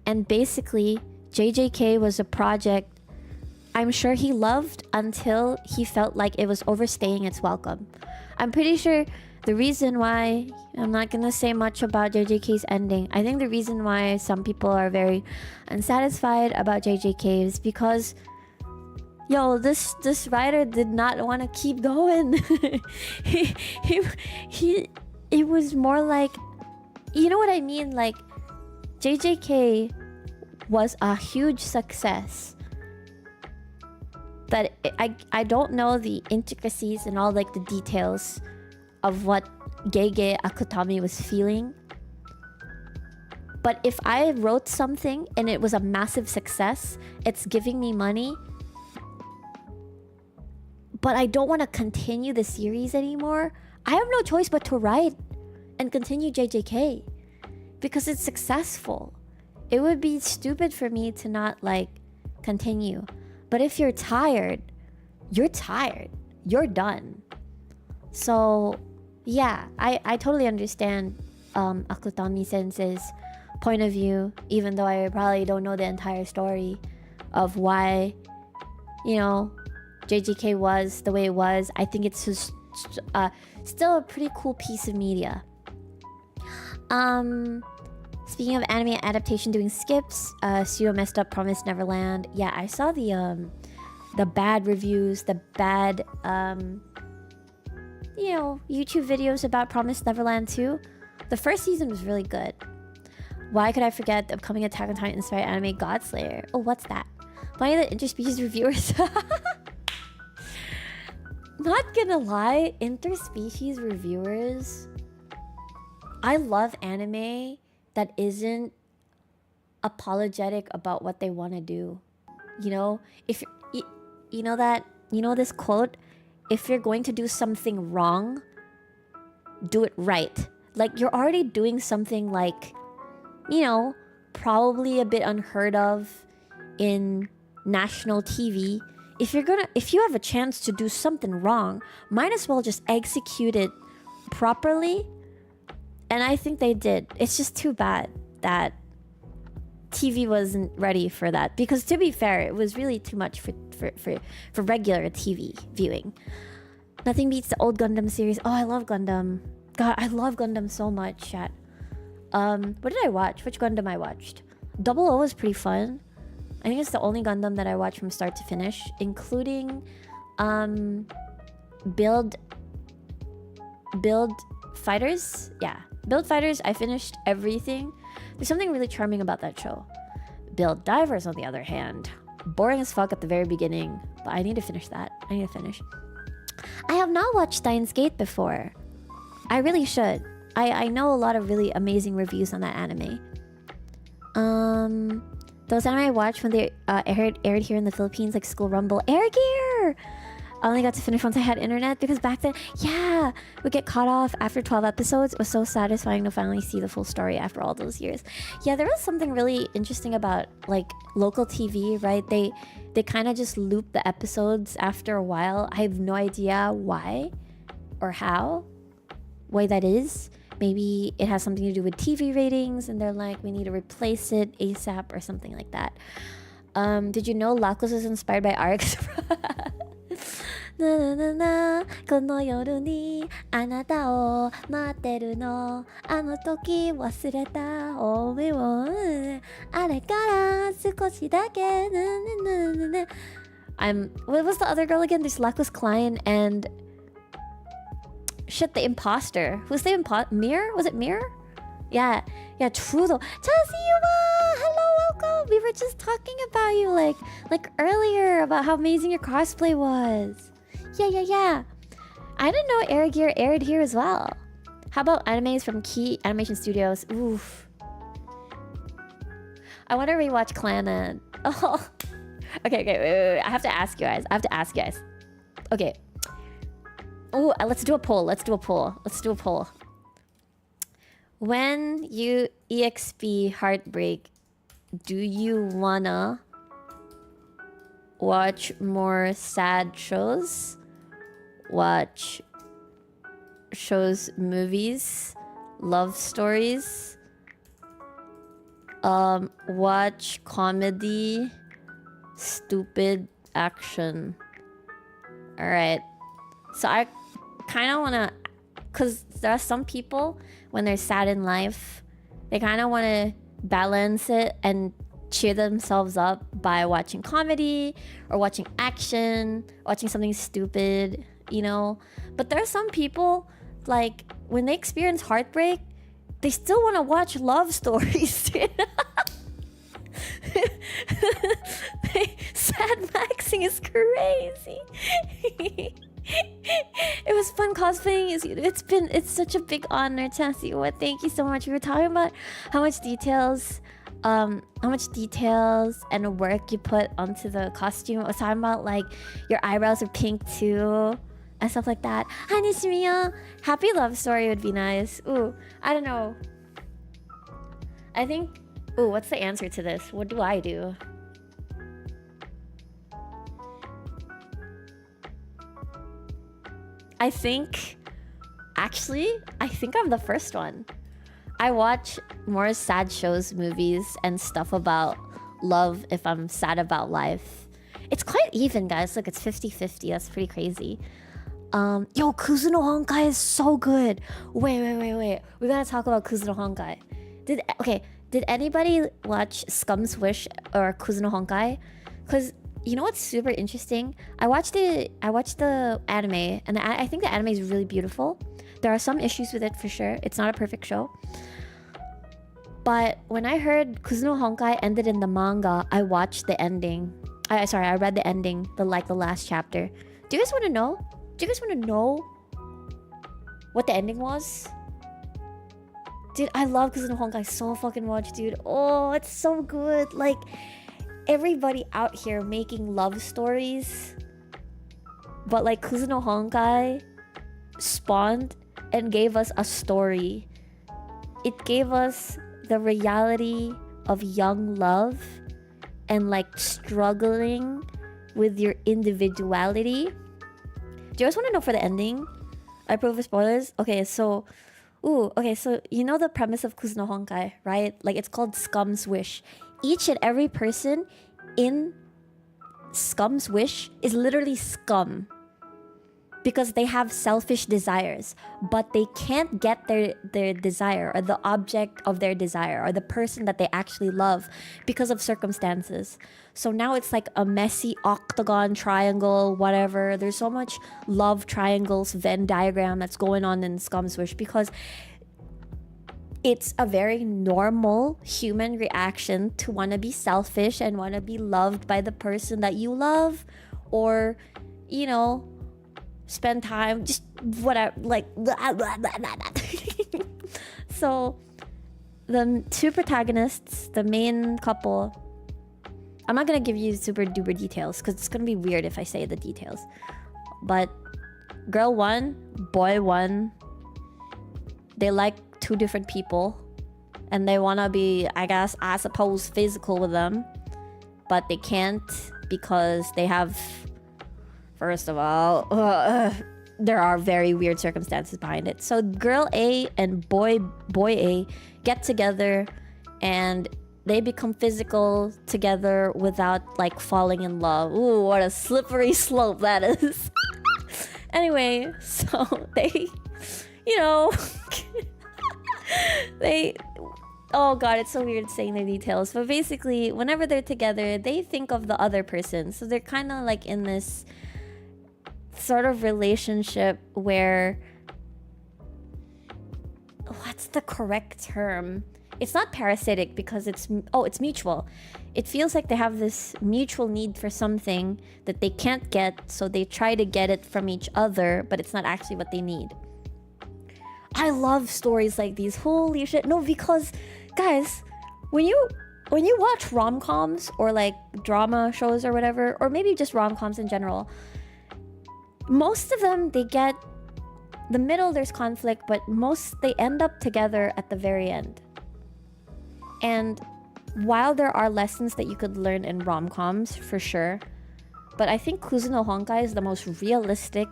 And basically, JJK was a project I'm sure he loved until he felt like it was overstaying its welcome. I'm pretty sure the reason why, I'm not gonna say much about JJK's ending. I think the reason why some people are very unsatisfied about JJK is because this writer did not want to keep going. It was more like, you know what I mean? Like, JJK was a huge success. But I don't know the intricacies and all like the details of what Gege Akutami was feeling. But if I wrote something and it was a massive success, it's giving me money, but I don't want to continue the series anymore, I have no choice but to write and continue JJK because it's successful. It would be stupid for me to not like continue. But if you're tired, you're tired. You're done. So yeah, I totally understand Akutami Sensei's point of view, even though I probably don't know the entire story of why, JJK was the way it was. I think it's just, still a pretty cool piece of media. Speaking of anime adaptation doing skips, Suyo messed up Promised Neverland. Yeah, I saw the bad reviews, the bad YouTube videos about Promised Neverland too. The first season was really good. Why could I forget the upcoming Attack on Titan inspired anime Godslayer? Oh, what's that? Funny that interspecies reviewers. Not gonna lie, interspecies reviewers, I love anime that isn't apologetic about what they want to do. If this quote, if you're going to do something wrong, do it right. Like, you're already doing something like, probably a bit unheard of in national TV. If you have a chance to do something wrong, might as well just execute it properly And I think they did. It's just too bad that TV wasn't ready for that, because to be fair, it was really too much for regular TV viewing. Nothing beats the old Gundam series. Oh, I love Gundam. God, I love Gundam so much, chat. What did I watch? Which Gundam I watched? Double O was pretty fun. I think it's the only Gundam that I watched from start to finish, including Build Fighters. Yeah, Build Fighters. I finished everything. There's something really charming about that show. Build Divers, on the other hand, boring as fuck at the very beginning, but I need to finish that. I need to finish. I have not watched Steins Gate before. I really should. I know a lot of really amazing reviews on that anime. Those anime I watched when they aired here in the Philippines, like School Rumble, Air Gear. I only got to finish once I had internet, because back then, yeah, we get caught off after 12 episodes. It was so satisfying to finally see the full story after all those years. Yeah, there was something really interesting about like local TV, right? They kind of just loop the episodes after a while. I have no idea why or how, why that is. Maybe it has something to do with TV ratings, and they're like, we need to replace it ASAP or something like that. Did you know Lacos is inspired by Aria? ななななこの夜にあなたを待ってるのあの時忘れた俺をあれから少しだけなななな What was the other girl again? There's Lacos Klein and shit, the imposter. Who's the imposter? Mir? Was it Mir? Yeah, true though. Chasiuma! Hello, welcome! We were just talking about you like earlier, about how amazing your cosplay was. Yeah. I didn't know Air Gear aired here as well. How about animes from Key Animation Studios? Oof. I want to rewatch Clannad. Oh. Okay, wait. I have to ask you guys. Okay. Oh, let's do a poll. When you EXP Heartbreak, do you wanna watch more sad shows? Watch shows, movies, love stories? Watch comedy, stupid action. Alright. So I kind of want to, because there are some people, when they're sad in life, they kind of want to balance it and cheer themselves up by watching comedy or watching action, watching something stupid, you know? But there are some people, like, when they experience heartbreak, they still want to watch love stories. Sad maxing is crazy. It was fun cosplaying. It's such a big honor, Chassie. What? Thank you so much. We were talking about how much details and work you put onto the costume. I was talking about like your eyebrows are pink too and stuff like that. Hi Nishimiya. Happy love story would be nice. Ooh, I don't know. I think. Ooh, what's the answer to this? What do I do? I think I'm the first one. I watch more sad shows, movies, and stuff about love if I'm sad about life. It's quite even, guys. Look, it's 50-50. That's pretty crazy. Yo, Kuzu no Honkai is so good. Wait. We gotta talk about Kuzu no Honkai. Did anybody watch Scum's Wish or Kuzu no Honkai? Because you know what's super interesting? I watched the anime, and I think the anime is really beautiful. There are some issues with it for sure. It's not a perfect show. But when I heard Kuzu no Honkai ended in the manga, I watched the ending. I read the ending, the last chapter. Do you guys want to know? Do you guys want to know what the ending was? Dude, I love Kuzu no Honkai so fucking much, dude. Oh, it's so good. Like, everybody out here making love stories, but like Kuzu no Honkai spawned and gave us a story. It gave us the reality of young love and like struggling with your individuality. Do you guys want to know for the ending? I approve of spoilers. Okay, so Ooh, okay, so you know the premise of Kuzuno Honkai, right? Like it's called Scum's Wish. Each and every person in Scum's Wish is literally scum. Because they have selfish desires, but they can't get their desire or the object of their desire or the person that they actually love because of circumstances. So now it's like a messy octagon, triangle, whatever. There's so much love triangles, Venn diagram that's going on in Scum's Wish because it's a very normal human reaction to want to be selfish and want to be loved by the person that you love, or, you know, spend time, just whatever, like blah, blah, blah, blah, blah. So the two protagonists, the main couple, I'm not gonna give you super duper details because it's gonna be weird if I say the details, but girl one, boy one, they like two different people and they wanna be, I suppose physical with them, but they can't because they have, first of all, there are very weird circumstances behind it. So girl A and boy A get together and they become physical together without like falling in love. Ooh, what a slippery slope that is. Anyway, so they, you know, oh god, it's so weird saying the details, but basically whenever they're together they think of the other person, so they're kind of like in this sort of relationship where, what's the correct term? It's not parasitic because it's mutual. It feels like they have this mutual need for something that they can't get, so they try to get it from each other, but it's not actually what they need. I love stories like these. Holy shit. No, because guys, when you watch rom-coms or like drama shows or whatever, or maybe just rom-coms in general, most of them, they get the middle, there's conflict, but they end up together at the very end. And while there are lessons that you could learn in rom-coms for sure, but I think Kuzuno Honkai is the most realistic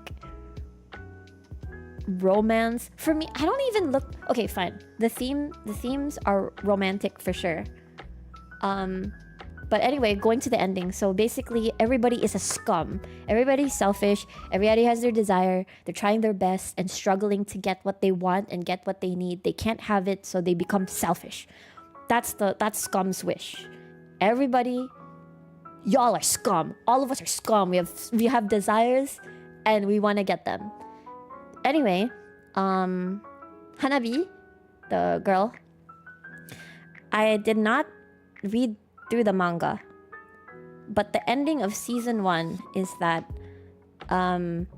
romance for me. I don't even look, okay, fine, the themes are romantic for sure, but anyway, going to the ending. So basically everybody is a scum, everybody's selfish, everybody has their desire, they're trying their best and struggling to get what they want and get what they need. They can't have it, so they become selfish. That's Scum's Wish. Everybody, y'all are scum, all of us are scum. We have desires and we want to get them. Anyway, Hanabi, the girl, I did not read through the manga, but the ending of season 1 is that Mugi,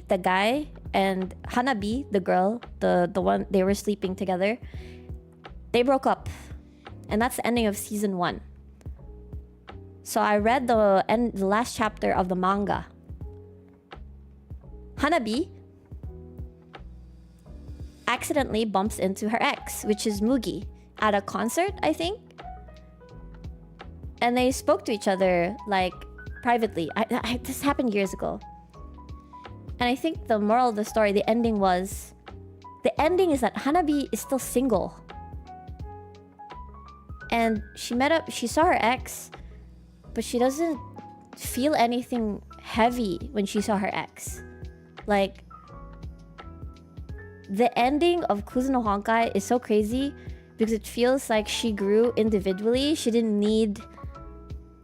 the guy, and Hanabi, the girl, the one they were sleeping together, they broke up, and that's the ending of season 1. So I read the last chapter of the manga. Hanabi accidentally bumps into her ex, which is Mugi, at a concert, I think. And they spoke to each other like privately. This happened years ago. And I think the moral of the story, the ending is that Hanabi is still single. And she saw her ex, but she doesn't feel anything heavy when she saw her ex. Like, the ending of Kuzuno Honkai is so crazy because it feels like she grew individually. She didn't need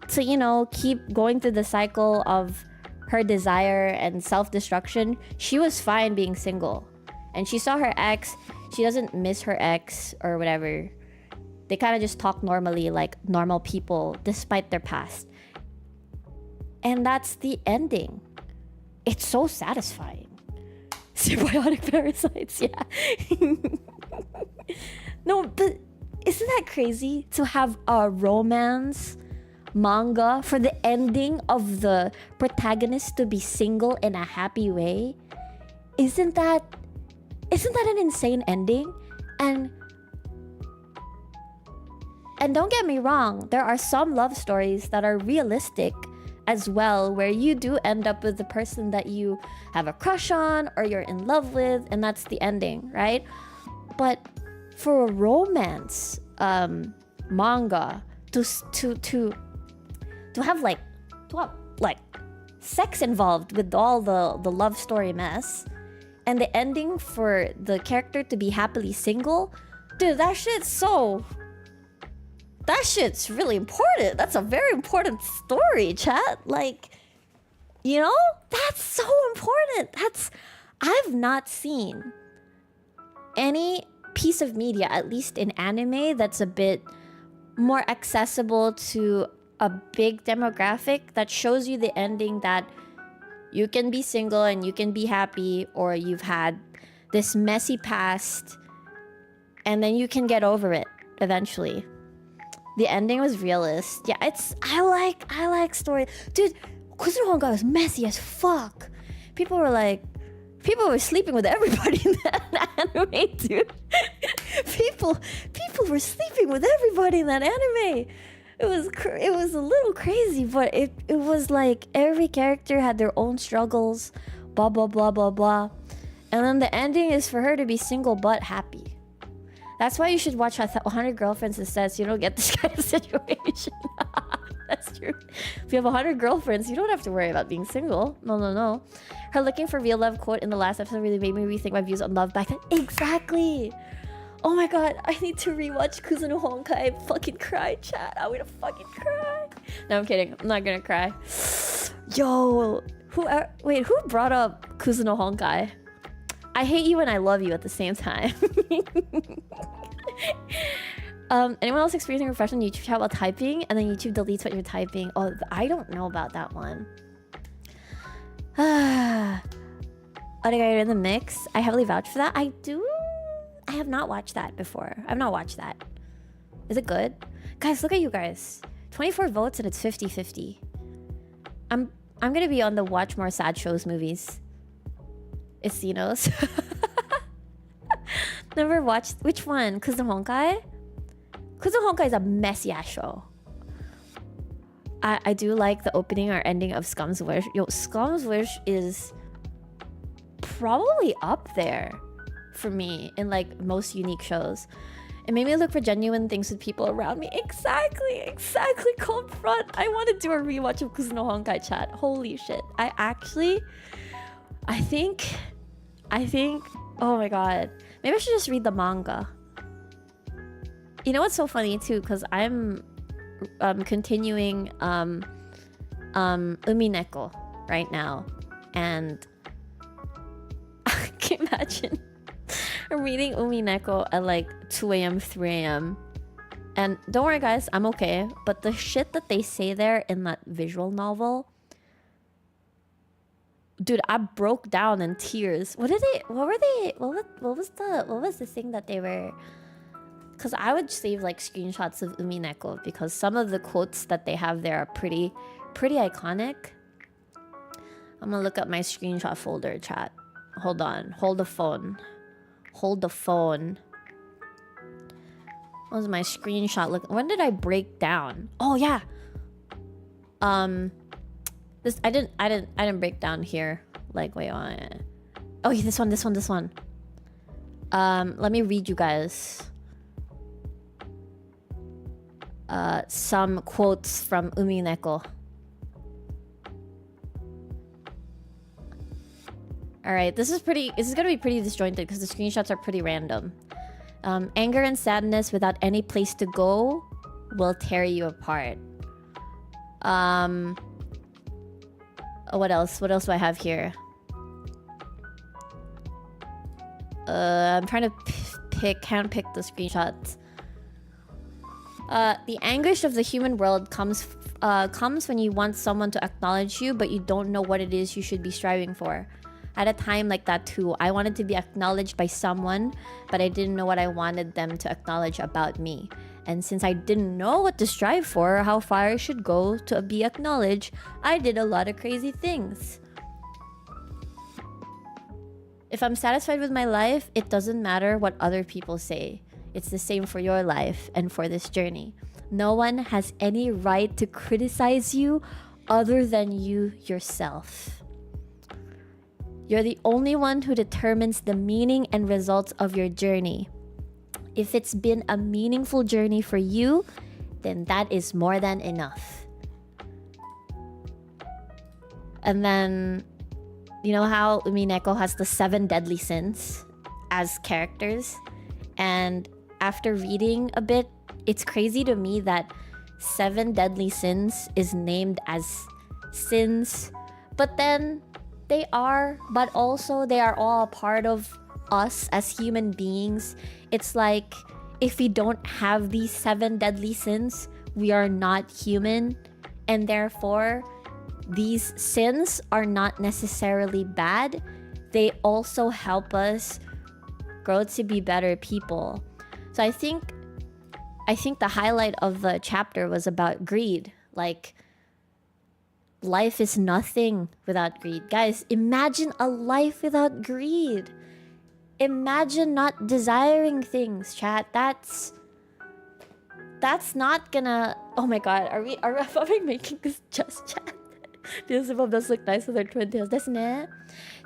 to, you know, keep going through the cycle of her desire and self-destruction. She was fine being single. And she saw her ex. She doesn't miss her ex or whatever. They kind of just talk normally like normal people despite their past. And that's the ending. It's so satisfying. Symbiotic parasites, yeah. No, but isn't that crazy to have a romance manga for the ending of the protagonist to be single in a happy way? Isn't that an insane ending? And don't get me wrong, there are some love stories that are realistic as well, where you do end up with the person that you have a crush on or you're in love with, and that's the ending, right? But for a romance manga to have like sex involved with all the love story mess, and the ending for the character to be happily single, dude, that shit's really important. That's a very important story, chat. Like, you know, that's so important. I've not seen any piece of media, at least in anime, that's a bit more accessible to a big demographic, that shows you the ending that you can be single and you can be happy, or you've had this messy past and then you can get over it eventually. The ending was realist. Yeah, I like story. Dude, Kuzuno Honkai was messy as fuck. People were sleeping with everybody in that anime, dude. People were sleeping with everybody in that anime. It was a little crazy, but it was like every character had their own struggles, blah blah blah blah blah. And then the ending is for her to be single but happy. That's why you should watch 100 Girlfriends instead, so you don't get this kind of situation. That's true. If you have 100 girlfriends, you don't have to worry about being single. No. Her looking for real love quote in the last episode really made me rethink my views on love back then. Exactly. Oh my god, I need to rewatch Kuzuno Honkai. Fucking cry, chat. I'm gonna fucking cry. No, I'm kidding. I'm not gonna cry. Yo, who brought up Kuzuno Honkai? I hate you and I love you at the same time. Anyone else experiencing a refresh on YouTube chat while typing and then YouTube deletes what you're typing? Oh, I don't know about that one. Aria, you're in the mix. I heavily vouch for that. I have not watched that before. I've not watched that. Is it good? Guys, look at you guys. 24 votes and it's 50-50. I'm gonna be on the watch more sad shows movies. Isinos. Never watched. Which one? Kuzuno Honkai? Kuzuno Honkai is a messy ass show. I do like the opening or ending of Scum's Wish. Yo, Scum's Wish is probably up there for me in like most unique shows. It made me look for genuine things with people around me. Exactly. Cold front. I want to do a rewatch of Kuzuno Honkai, chat. Holy shit. I think, oh my god. Maybe I should just read the manga. You know what's so funny too? Because I'm continuing Umineko right now. And I can imagine I'm reading Umineko at like 2 a.m., 3 a.m. And don't worry guys, I'm okay. But the shit that they say there in that visual novel, dude, I broke down in tears. What was the thing that they were? Because I would save like screenshots of Umineko because some of the quotes that they have there are pretty iconic. I'm gonna look up my screenshot folder, chat. Hold on, hold the phone. What was my screenshot look? When did I break down? Oh yeah. This I didn't break down here. Like wait on. Oh yeah, this one. Let me read you guys some quotes from Umineko. Alright, this is gonna be pretty disjointed because the screenshots are pretty random. Anger and sadness without any place to go will tear you apart. What else do I have here? I'm trying to handpick the screenshots. The anguish of the human world comes when you want someone to acknowledge you, but you don't know what it is you should be striving for. At a time like that too, I wanted to be acknowledged by someone, but I didn't know what I wanted them to acknowledge about me. And since I didn't know what to strive for or how far I should go to be acknowledged, I did a lot of crazy things. If I'm satisfied with my life, it doesn't matter what other people say. It's the same for your life and for this journey. No one has any right to criticize you other than you yourself. You're the only one who determines the meaning and results of your journey. If it's been a meaningful journey for you, then that is more than enough. And then, you know how Umineko has the 7 deadly sins as characters? And after reading a bit, it's crazy to me that 7 deadly sins is named as sins. But then they are all a part of us as human beings. It's like if we don't have these 7 deadly sins, we are not human. And therefore, these sins are not necessarily bad. They also help us grow to be better people. So I think the highlight of the chapter was about greed. Like, life is nothing without greed. Guys, imagine a life without greed. Imagine not desiring things, chat. That's not gonna... Oh my god, are we making this just chat? These people does look nice with their twin tails. Desu ne.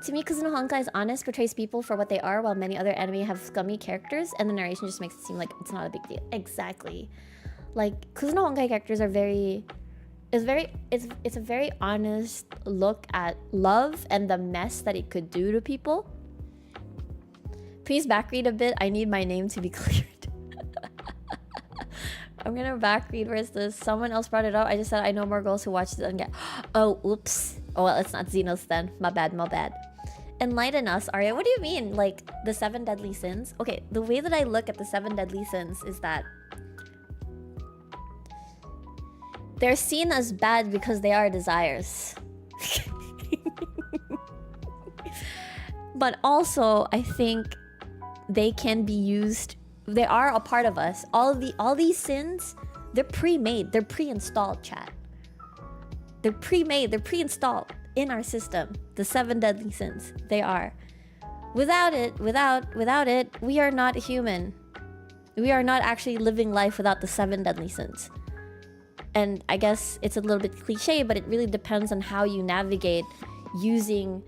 To me, Kazuno Honkai is honest, portrays people for what they are, while many other anime have scummy characters, and the narration just makes it seem like it's not a big deal. Exactly. Like, Kazuno Honkai characters are it's a very honest look at love and the mess that it could do to people. Please backread a bit. I need my name to be cleared. I'm gonna backread. Where's this? Someone else brought it up. I just said I know more girls who watch this and get... Oh, oops. Oh, well, it's not Xenos then. My bad. Enlighten us, Aria. What do you mean? Like, the 7 deadly sins? Okay, the way that I look at the 7 deadly sins is that they're seen as bad because they are desires. But also, I think they can be used... They are a part of us. All these sins, they're pre-made. They're pre-installed, chat. They're pre-made. They're pre-installed in our system. The 7 deadly sins. They are. Without it, we are not human. We are not actually living life without the 7 deadly sins. And I guess it's a little bit cliche, but it really depends on how you navigate using,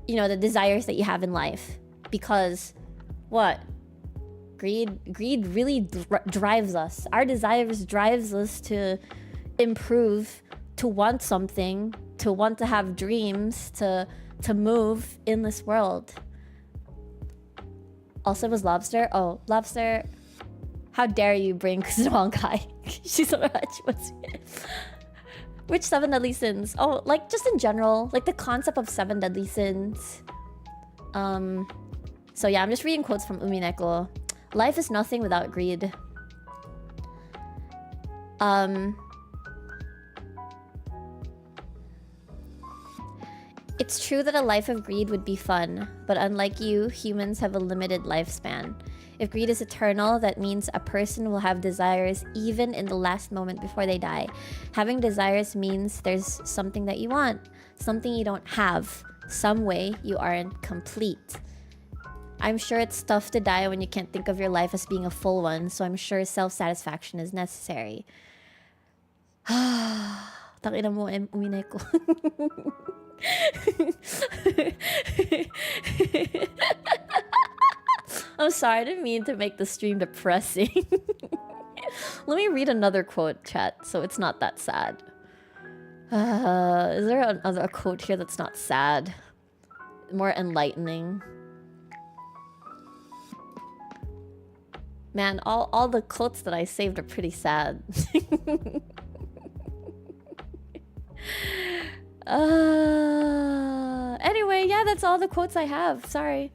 you know, the desires that you have in life. Because what? Greed really drives us. Our desires drives us to improve, to want something, to want to have dreams, to move in this world. Also was Lobster. Oh, Lobster. How dare you bring Honkai? She's alright. Which 7 deadly sins? Oh, like just in general, like the concept of 7 deadly sins. So yeah, I'm just reading quotes from Umineko. Life is nothing without greed. It's true that a life of greed would be fun, but unlike you, humans have a limited lifespan. If greed is eternal, that means a person will have desires even in the last moment before they die. Having desires means there's something that you want, something you don't have, some way you aren't complete. I'm sure it's tough to die when you can't think of your life as being a full one, so I'm sure self-satisfaction is necessary. Takina mo, Umineko. I'm sorry, I didn't mean to make the stream depressing. Let me read another quote, chat, so it's not that sad. Is there another quote here that's not sad? More enlightening. Man, all the quotes that I saved are pretty sad. Anyway, yeah, that's all the quotes I have. Sorry.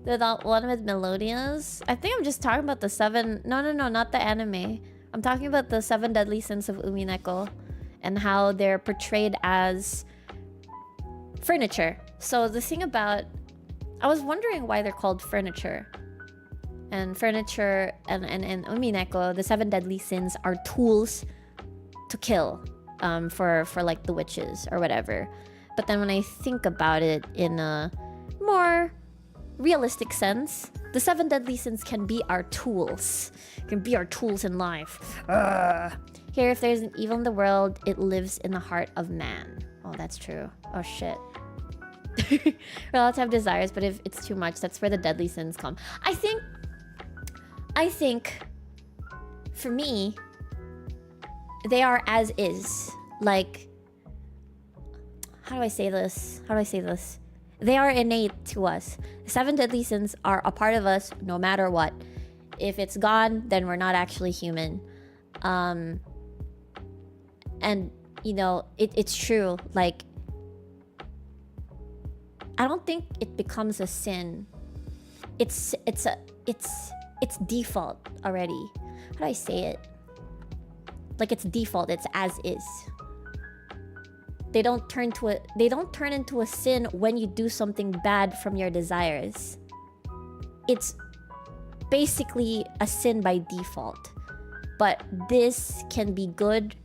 The one with Melodias? I think I'm just talking about the 7... No, not the anime. I'm talking about the 7 deadly sins of Umineko and how they're portrayed as furniture. So the thing about... I was wondering why they're called furniture. And furniture and Umineko, the 7 deadly sins are tools to kill for like the witches or whatever. But then when I think about it in a more realistic sense, the 7 deadly sins can be our tools. Can be our tools in life. Here, if there's an evil in the world, it lives in the heart of man. Oh, that's true. Oh, shit. We're allowed to have desires, but if it's too much, that's where the deadly sins come. I think, for me, they are as is. Like, how do I say this? They are innate to us. The 7 deadly sins are a part of us no matter what. If it's gone, then we're not actually human. And you know, it's true. Like, I don't think it becomes a sin. It's default already. How do I say it? Like, it's default. It's as is. They don't turn into a sin when you do something bad from your desires. It's basically a sin by default. But this can be good,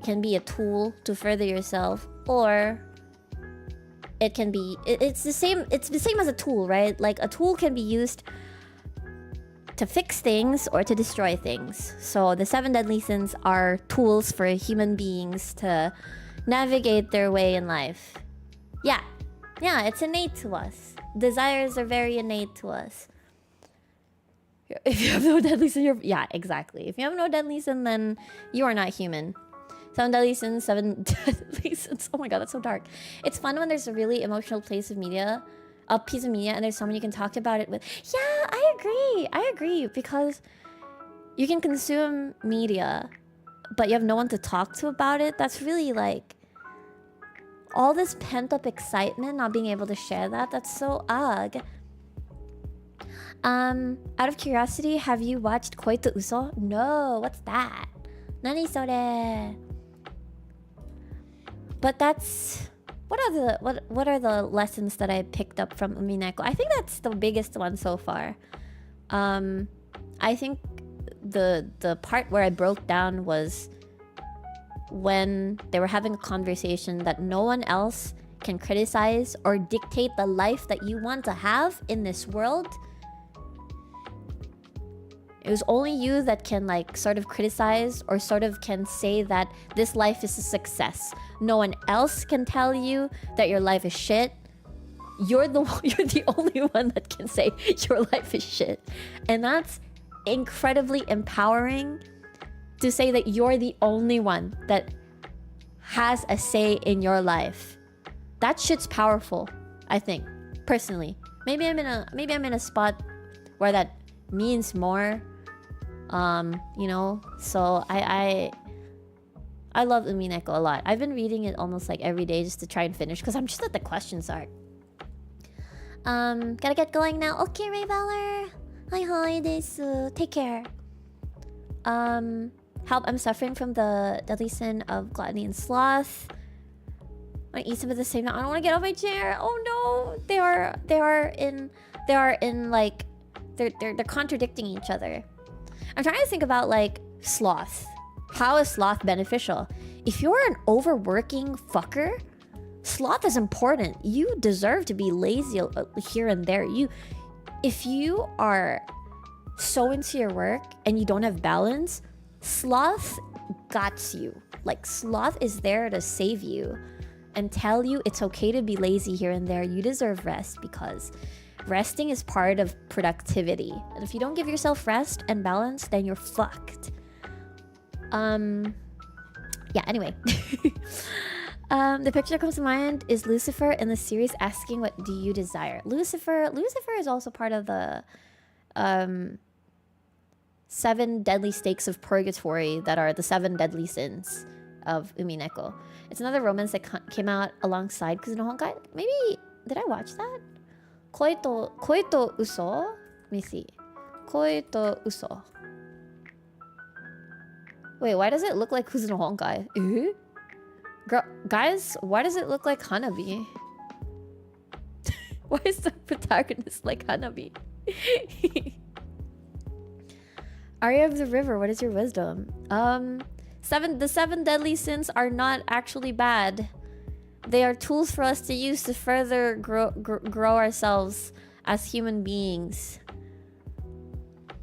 can be a tool to further yourself, or it can be it's the same as a tool, right? Like, a tool can be used to fix things or to destroy things. So the 7 deadly sins are tools for human beings to navigate their way in life. Yeah, it's innate to us. Desires are very innate to us. If you have no deadly sin, yeah, exactly. If you have no deadly sin, then you are not human. 7 deadly sins, 7 deadly sins. Oh my god, that's so dark. It's fun when there's a really emotional piece of media, and there's someone you can talk about it with. Yeah, I agree, because you can consume media, but you have no one to talk to about it. That's really like all this pent-up excitement, not being able to share that's so ugh. Out of curiosity, have you watched Koi to Uso? No, what's that? Nani sore? But that's what are the lessons that I picked up from Umineko? I think that's the biggest one so far. I think the part where I broke down was when they were having a conversation that no one else can criticize or dictate the life that you want to have in this world. It was only you that can like sort of criticize or sort of can say that this life is a success. No one else can tell you that your life is shit. You're the only one that can say your life is shit. And that's incredibly empowering to say that you're the only one that has a say in your life. That shit's powerful, I think, personally. Maybe I'm in a spot where that means more. You know, so I love Umineko a lot. I've been reading it almost like every day just to try and finish because I'm just at the questions arc. Gotta get going now. Okay, Ray Valor. Hi desu. Take care. Help, I'm suffering from the deadly sin of gluttony and sloth. I eat some of the same. I don't want to get off my chair. Oh no, they are in like they're contradicting each other. I'm trying to think about like sloth. How is sloth beneficial? If you're an overworking fucker, sloth is important. You deserve to be lazy here and there. If you are so into your work and you don't have balance, sloth got you. Like, sloth is there to save you and tell you it's okay to be lazy here and there. You deserve rest because resting is part of productivity. And if you don't give yourself rest and balance, then you're fucked. Yeah, anyway. The picture that comes to mind is Lucifer in the series asking, what do you desire? Lucifer is also part of the 7 deadly stakes of purgatory that are the 7 deadly sins of Umineko. It's another romance that came out alongside Kuzuno Honkai. Maybe, did I watch that? Koi to Uso? Let me see. Koi to Uso. Wait, why does it look like Kuzuno Honkai? Guys, why does it look like Hanabi? Why is the protagonist like Hanabi? Aria of the River, what is your wisdom? The 7 deadly sins are not actually bad. They are tools for us to use to further grow ourselves as human beings.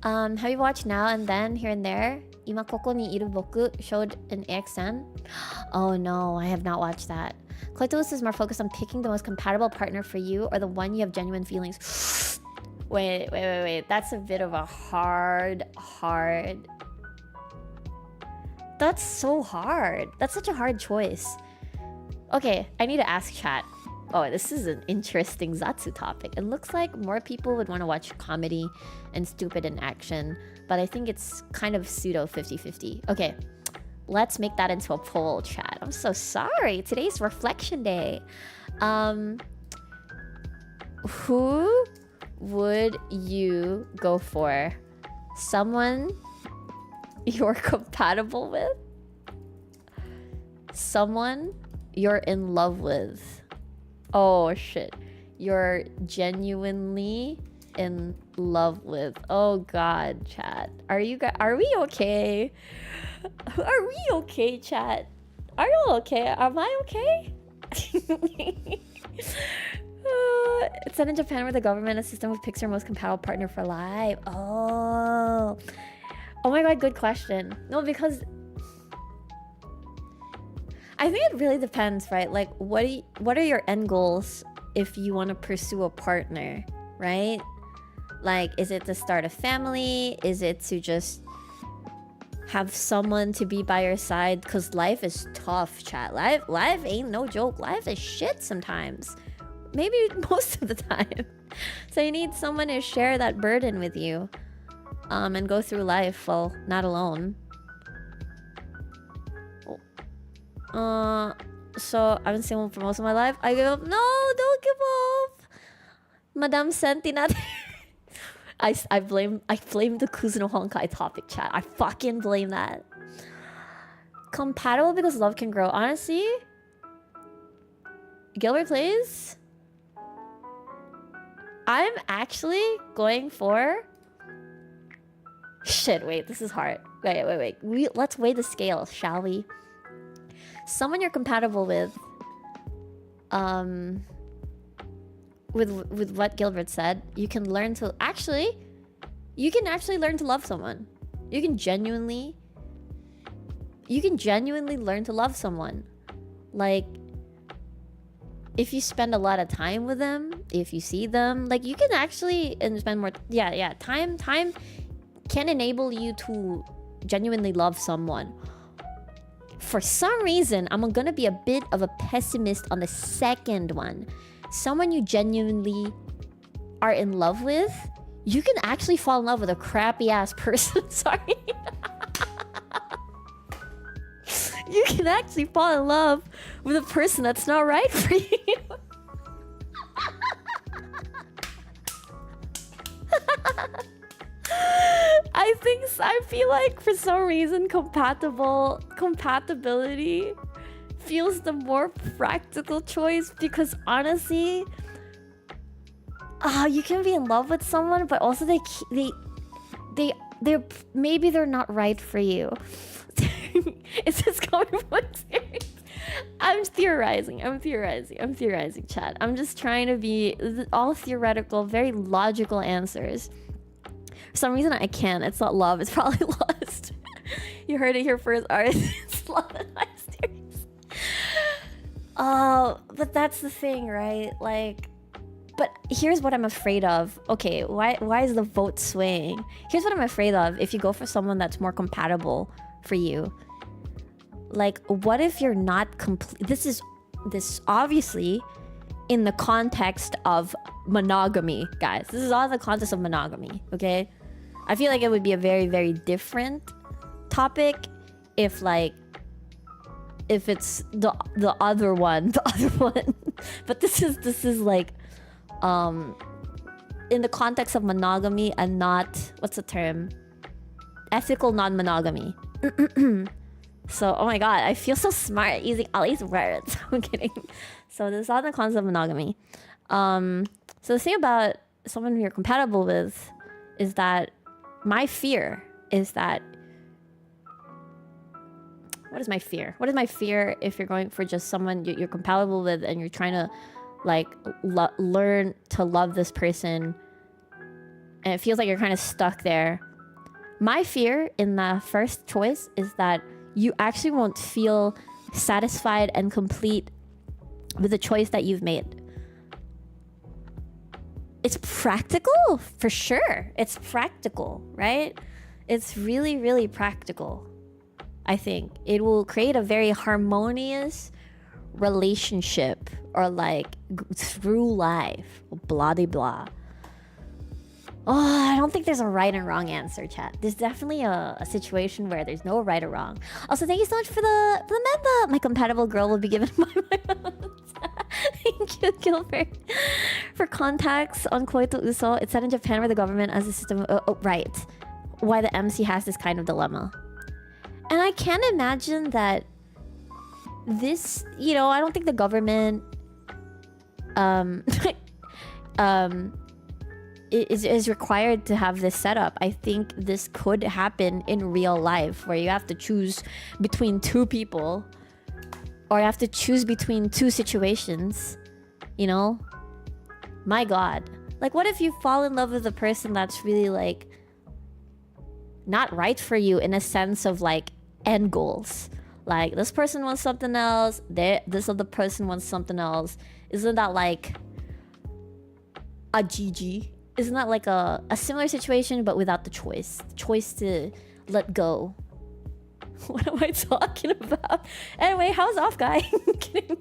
Have you watched Now and Then, Here and There? 今ここにいる僕 showed an accent. Oh no, I have not watched that. Collectibles is more focused on picking the most compatible partner for you or the one you have genuine feelings. Wait. That's a bit of a hard. That's so hard. That's such a hard choice. Okay, I need to ask chat. Oh, this is an interesting Zatsu topic. It looks like more people would want to watch comedy and stupid in action, but I think it's kind of pseudo 50-50. Okay, let's make that into a poll, chat. I'm so sorry. Today's reflection day. Who would you go for? Someone you're compatible with? Someone you're in love with? Oh shit. You're genuinely in love with. Oh god, chat. Are we okay? Are we okay, chat? Are you okay? Am I okay? It's set in Japan where the government and system picks their most compatible partner for life. Oh my god, good question. No, because I think it really depends, right? Like, what are your end goals if you want to pursue a partner, right? Like, is it to start a family? Is it to just have someone to be by your side? Because life is tough, chat. Life ain't no joke. Life is shit sometimes. Maybe most of the time. So you need someone to share that burden with you. And go through life, well, not alone. So I've been single for most of my life. I give up. No, don't give up. Madame Sentinat. I blame the Kuzuno Honkai topic, chat. I fucking blame that. Compatible because love can grow. Honestly, Gilbert plays. I'm actually going for. Shit, wait, this is hard. Wait. Let's weigh the scale, shall we? Someone you're compatible with what Gilbert said, you can actually learn to love someone. You can genuinely learn to love someone. Like, if you spend a lot of time with them, if you see them, like, you can actually spend more time can enable you to genuinely love someone. For some reason, I'm gonna be a bit of a pessimist on the second one. Someone you genuinely are in love with, you can actually fall in love with a crappy ass person. Sorry. You can actually fall in love with a person that's not right for you. I feel like for some reason compatibility feels the more practical choice, because honestly, you can be in love with someone, but also they're maybe they're not right for you. Is this coming from experience? I'm theorizing, chat. I'm just trying to be all theoretical, very logical answers. For some reason I can't. It's not love, it's probably lust. You heard it here first, artist. It's love and mysterious. But that's the thing, right? Like, but here's what I'm afraid of. Okay, why is the vote swaying? Here's what I'm afraid of if you go for someone that's more compatible for you. Like, what if you're not complete? This obviously in the context of monogamy, guys. This is all in the context of monogamy, okay? I feel like it would be a very, very different topic if it's the other one. But this is like in the context of monogamy and not, what's the term? Ethical non-monogamy. So, oh my god, I feel so smart using all these words. I'm kidding. So this is all the concept of monogamy. So the thing about someone you're compatible with is that my fear is that... What is my fear? What is my fear if you're going for just someone you're compatible with and you're trying to like learn to love this person and it feels like you're kind of stuck there? My fear in the first choice is that you actually won't feel satisfied and complete with the choice that you've made. It's practical, for sure. It's practical, right? It's really, really practical. I think it will create a very harmonious relationship, or like through life, blah de blah. Oh, I don't think there's a right and wrong answer, chat. There's definitely a situation where there's no right or wrong. Also, thank you so much for the member. My compatible girl will be given my Thank you, Gilbert. For contacts on Koi to Uso, it's set in Japan where the government as a system. Right. Why the MC has this kind of dilemma. And I can't imagine that this, you know, I don't think the government is required to have this setup. I think this could happen in real life where you have to choose between two people, or you have to choose between two situations, you know? My God. Like, what if you fall in love with a person that's really like not right for you in a sense of like end goals? Like, this person wants something else, this other person wants something else. Isn't that like a GG? Isn't that like a similar situation but without the choice? The choice to let go. What am I talking about? Anyway, how's OffKai? Kidding.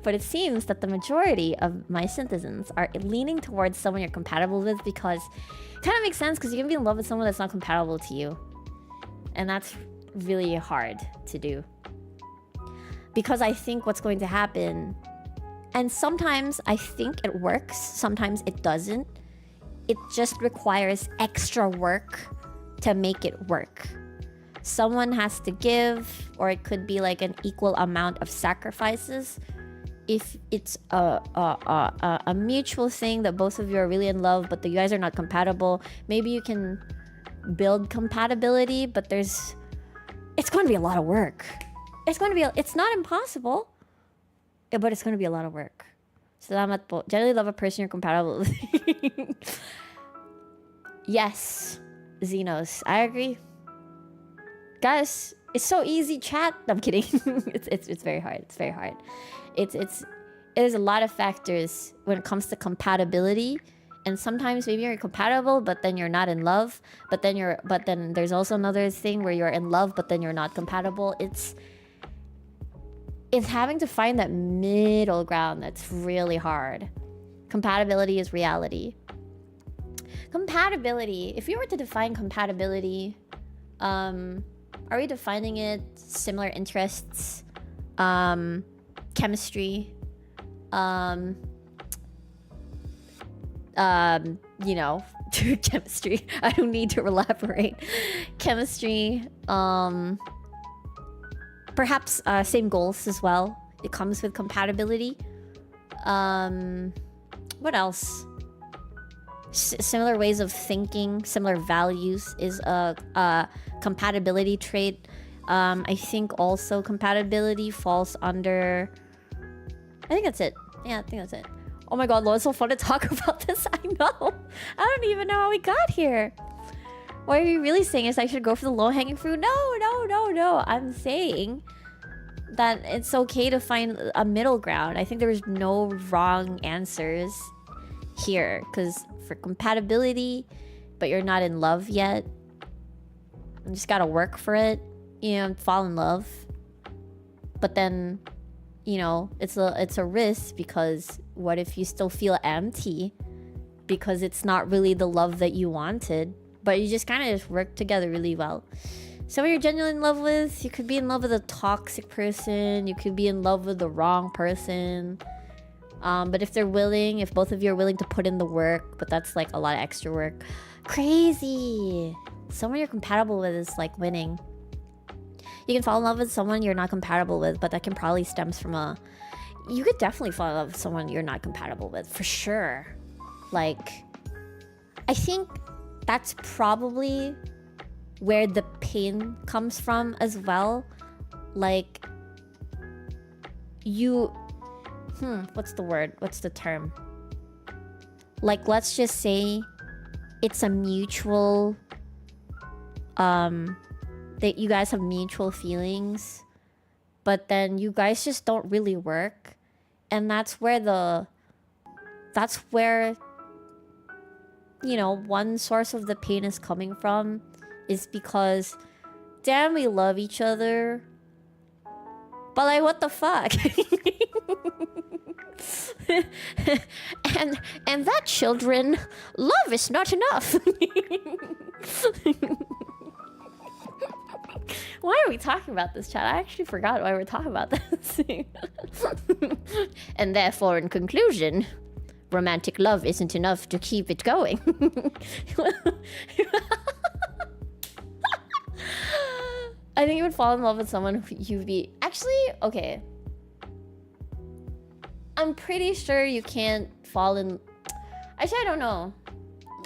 But it seems that the majority of my citizens are leaning towards someone you're compatible with, because it kind of makes sense, because you can be in love with someone that's not compatible to you. And that's really hard to do. Because I think what's going to happen, and sometimes I think it works, sometimes it doesn't. It just requires extra work to make it work. Someone has to give, or it could be like an equal amount of sacrifices. If it's a mutual thing that both of you are really in love, but you guys are not compatible, maybe you can build compatibility, but it's going to be a lot of work. It's not impossible, but it's going to be a lot of work. Salamat po. Generally love a person you're compatible with. Yes, Xenos. I agree. Guys, it's so easy, chat. I'm kidding. It's very hard. It's very hard. There's a lot of factors when it comes to compatibility. And sometimes maybe you're compatible, but then you're not in love. But then there's also another thing where you're in love, but then you're not compatible. It's having to find that middle ground that's really hard. Compatibility is reality. Compatibility. If you were to define compatibility, are we defining it similar interests, chemistry, you know, chemistry. I don't need to elaborate. Chemistry, perhaps same goals as well. It comes with compatibility. What else? Similar ways of thinking, similar values is a compatibility trait. I think also compatibility falls under... I think that's it. Yeah, I think that's it. Oh my god, Lord, it's so fun to talk about this. I know. I don't even know how we got here. What are you really saying is I should go for the low-hanging fruit? No. I'm saying that it's okay to find a middle ground. I think there's no wrong answers here, because for compatibility, but you're not in love yet, you just gotta work for it, you know, fall in love. But then, you know, it's a risk, because what if you still feel empty because it's not really the love that you wanted, but you just kind of just work together really well. Someone you're genuinely in love with, you could be in love with a toxic person, you could be in love with the wrong person. But if both of you are willing to put in the work, but that's like a lot of extra work. Crazy! Someone you're compatible with is like winning. You can fall in love with someone you're not compatible with, but that can probably stems from you could definitely fall in love with someone you're not compatible with, for sure. Like, I think that's probably where the pain comes from as well. Like, what's the word? What's the term? Like, let's just say it's a mutual that you guys have mutual feelings, but then you guys just don't really work. And that's where you know, one source of the pain is coming from, is because damn, we love each other, but like, what the fuck? and that, children, love is not enough. Why are we talking about this, chat? I actually forgot why we're talking about this. And therefore, in conclusion, romantic love isn't enough to keep it going. I think you would fall in love with someone who you'd be... Actually, okay. I'm pretty sure you can't fall in... Actually, I don't know.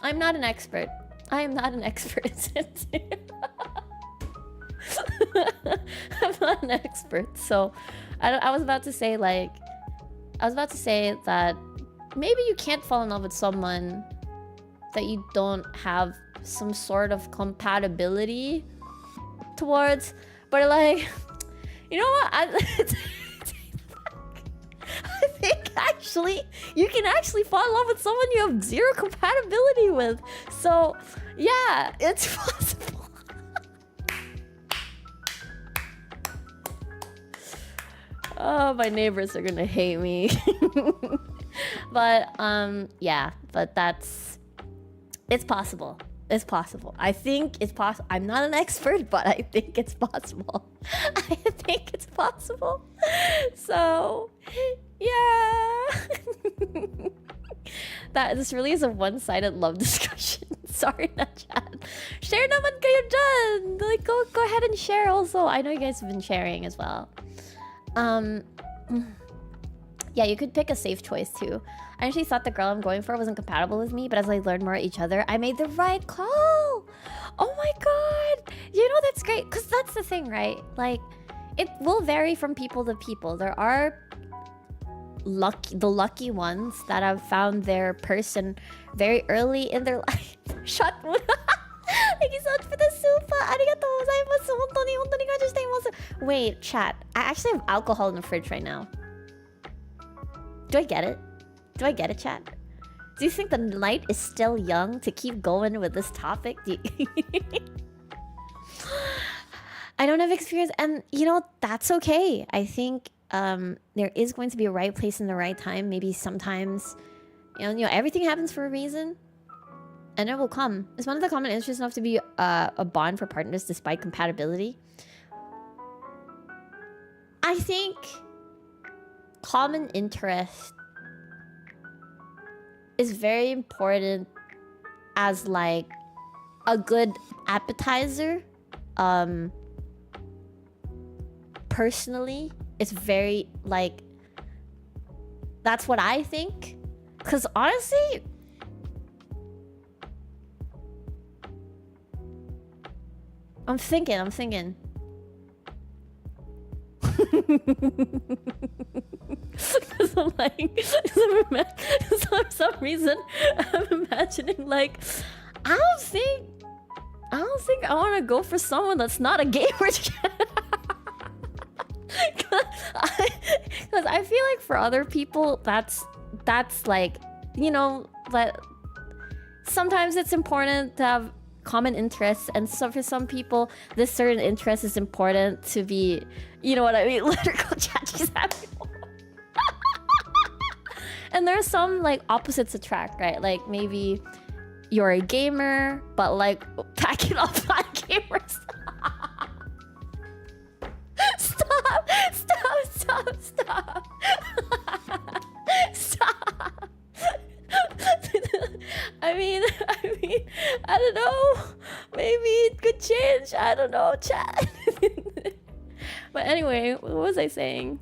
I'm not an expert. I am not an expert. I'm not an expert. So, I was about to say, like... I was about to say that maybe you can't fall in love with someone that you don't have some sort of compatibility towards, but like, you know what, I think actually you can actually fall in love with someone you have zero compatibility with. So yeah, it's possible. Oh, my neighbors are gonna hate me. But yeah, but it's possible. It's possible. I think it's possible. I'm not an expert, but I think it's possible. I think it's possible. So, yeah. This really is a one-sided love discussion. Sorry, na chat. Share naman kayo dyan. Like, go ahead and share also. I know you guys have been sharing as well. Yeah, you could pick a safe choice too. I actually thought the girl I'm going for wasn't compatible with me, but as I learned more at each other, I made the right call. Oh my god. You know, that's great, because that's the thing, right? Like, it will vary from people to people. There are the lucky ones that have found their person very early in their life. Shut up. Thank you so much for the super. Arigatou gozaimasu. Hontoni gansha shiteimasu. Wait, chat. I actually have alcohol in the fridge right now. Do I get it? Do I get it, chat? Do you think the night is still young to keep going with this topic? I don't have experience, and you know, that's okay. I think there is going to be a right place in the right time. Maybe sometimes, you know, everything happens for a reason, and it will come. Is one of the common interests enough to be a bond for partners despite compatibility? I think common interest is very important as like a good appetizer. Personally, it's very like, that's what I think, because honestly, I'm thinking. Because I'm like, for some reason, I'm imagining like, I don't think I want to go for someone that's not a gamer. Because I feel like for other people, that's like, you know, that sometimes it's important to have common interests, and so for some people, this certain interest is important to be, you know what I mean, lyrical chatties happy. And there are some like opposites attract, right? Like maybe you're a gamer, but like packing off on gamers. Stop. I mean, I don't know. Maybe it could change. I don't know, chat. But anyway, what was I saying?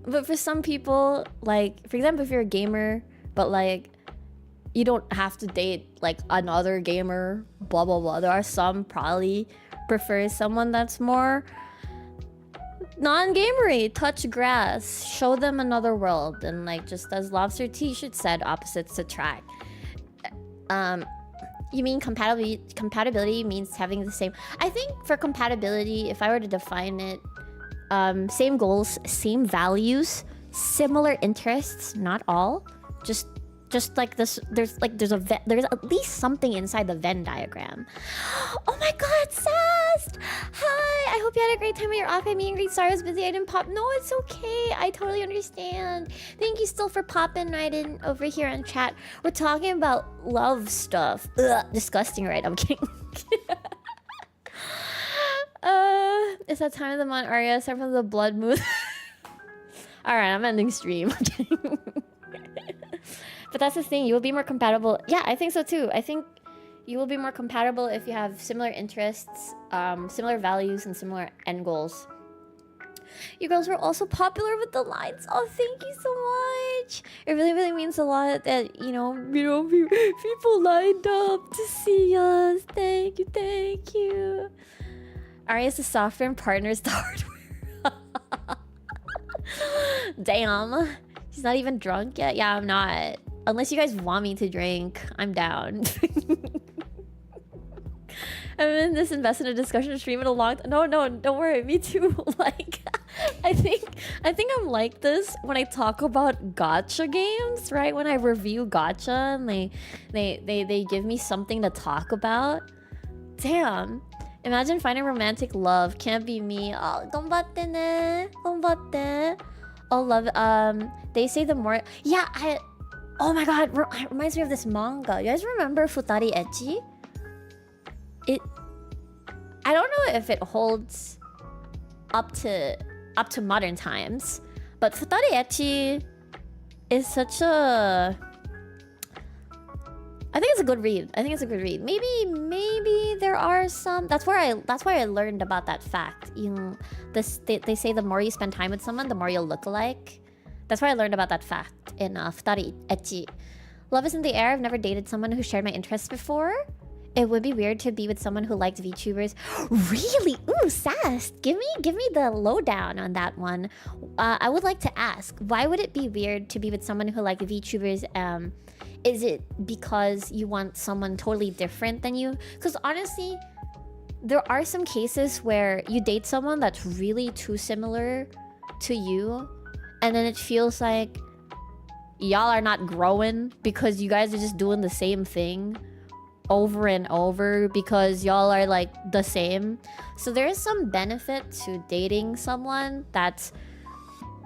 But for some people, like, for example, if you're a gamer, but like, you don't have to date like another gamer, blah, blah, blah. There are some probably prefer someone that's more non-gamery, touch grass, show them another world, and like, just as Lobster T-shirt said, opposites attract. You mean compatibility means having the same. I think for compatibility, if I were to define it, same goals, same values, similar interests, not all. Just like this, there's at least something inside the Venn diagram. Oh my god, Sast! Hi! I hope you had a great time at your OffKai meet and greet. Sorry I was busy, I didn't pop. No, it's okay. I totally understand. Thank you still for popping right in over here on chat. We're talking about love stuff. Ugh, disgusting, right? I'm kidding. It's that time of the month, Aria. Aside from the blood moon. Alright, I'm ending stream. I'm kidding. But that's the thing, you will be more compatible. Yeah, I think so too. I think you will be more compatible if you have similar interests, similar values, and similar end goals. You girls were also popular with the lines. Oh, thank you so much. It really, really means a lot that, people lined up to see us. Thank you, thank you. Aria is the software and partner is the hardware. Damn. She's not even drunk yet? Yeah, I'm not. Unless you guys want me to drink, I'm down. I'm in this invested in a discussion stream in a long time. No, don't worry, me too. Like, I think I'm like this when I talk about gacha games, right? When I review gacha and they give me something to talk about. Damn. Imagine finding romantic love. Can't be me. Oh, ganbatte ne. Ganbatte. Oh, love. They say the more. Yeah, oh my god, it reminds me of this manga. You guys remember Futari Ecchi? I don't know if it holds up to modern times, but Futari Ecchi is such a. I think it's a good read. Maybe there are some. That's where I learned about that fact. They say the more you spend time with someone, the more you'll look alike. That's where I learned about that fact in Futari Ecchi. Love is in the air. I've never dated someone who shared my interests before. It would be weird to be with someone who liked VTubers. Really? Ooh, Sass. Give me the lowdown on that one. I would like to ask, why would it be weird to be with someone who liked VTubers? Is it because you want someone totally different than you? Because honestly, there are some cases where you date someone that's really too similar to you, and then it feels like y'all are not growing because you guys are just doing the same thing over and over because y'all are like the same. So there is some benefit to dating someone that's,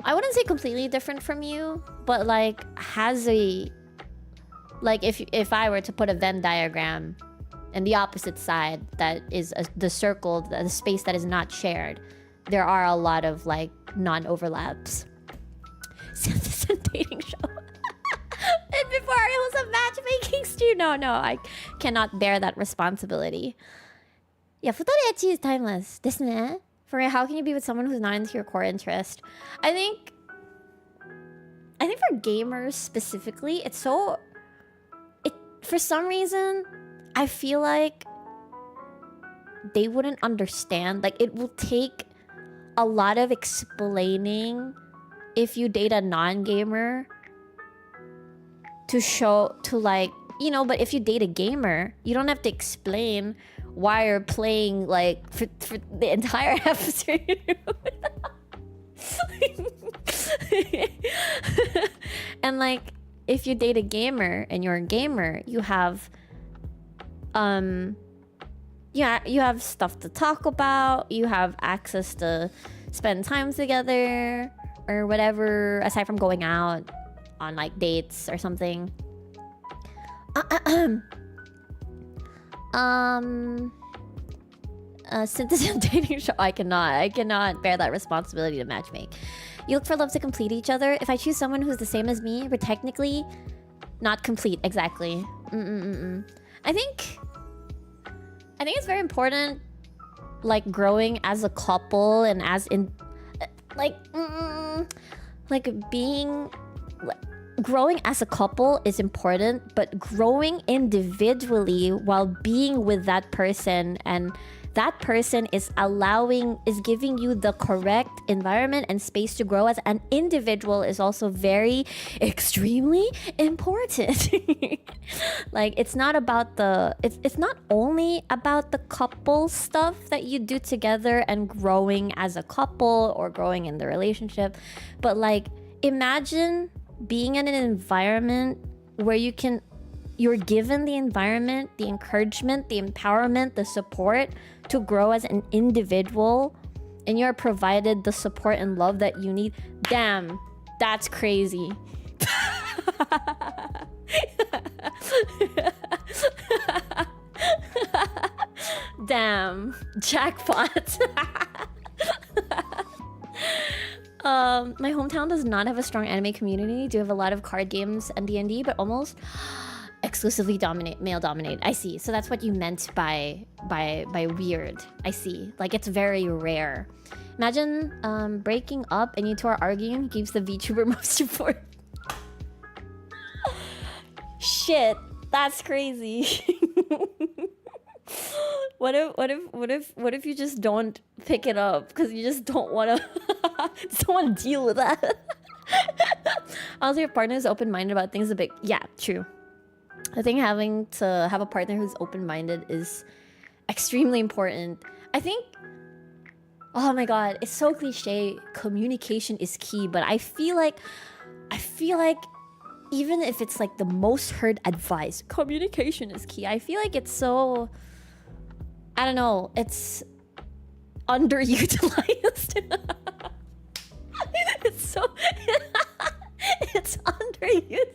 I wouldn't say completely different from you, but like has a, like if I were to put a Venn diagram and the opposite side that is the circle, the space that is not shared, there are a lot of like non-overlaps. Synth is a dating show. And before it was a matchmaking stream. No, I cannot bear that responsibility. Yeah, Futari Ecchi is timeless. Desu ne? For me, how can you be with someone who's not into your core interest? I think for gamers specifically, for some reason, I feel like they wouldn't understand. Like, it will take a lot of explaining if you date a non-gamer but if you date a gamer, you don't have to explain why you're playing like for the entire episode. And like if you date a gamer and you're a gamer, you have you have stuff to talk about, you have access to spend time together or whatever, aside from going out on like dates or something. Synth dating show. I cannot bear that responsibility to matchmake. You look for love to complete each other. If I choose someone who's the same as me, we're technically not complete. Exactly. I think it's very important, like growing as a couple and as in, growing as a couple is important, but growing individually while being with that person and that person is giving you the correct environment and space to grow as an individual is also very extremely important. Like it's not only about the couple stuff that you do together and growing as a couple or growing in the relationship, but like imagine being in an environment where you're given the environment, the encouragement, the empowerment, the support to grow as an individual, and you're provided the support and love that you need. Damn, that's crazy. Damn, jackpot. My hometown does not have a strong anime community. Do have a lot of card games and D&D, but almost exclusively male dominate. I see. So that's what you meant by weird. I see. Like it's very rare. Imagine breaking up and you two are arguing gives the VTuber most support. Shit, that's crazy. What if you just don't pick it up because you just don't want to deal with that? Also, your partner is open-minded about things a bit. Yeah, true. I think having to have a partner who's open-minded is extremely important. I think, oh my god, it's so cliche. Communication is key, but I feel like even if it's like the most heard advice, communication is key. I feel like it's so, I don't know, it's underutilized. It's underutilized.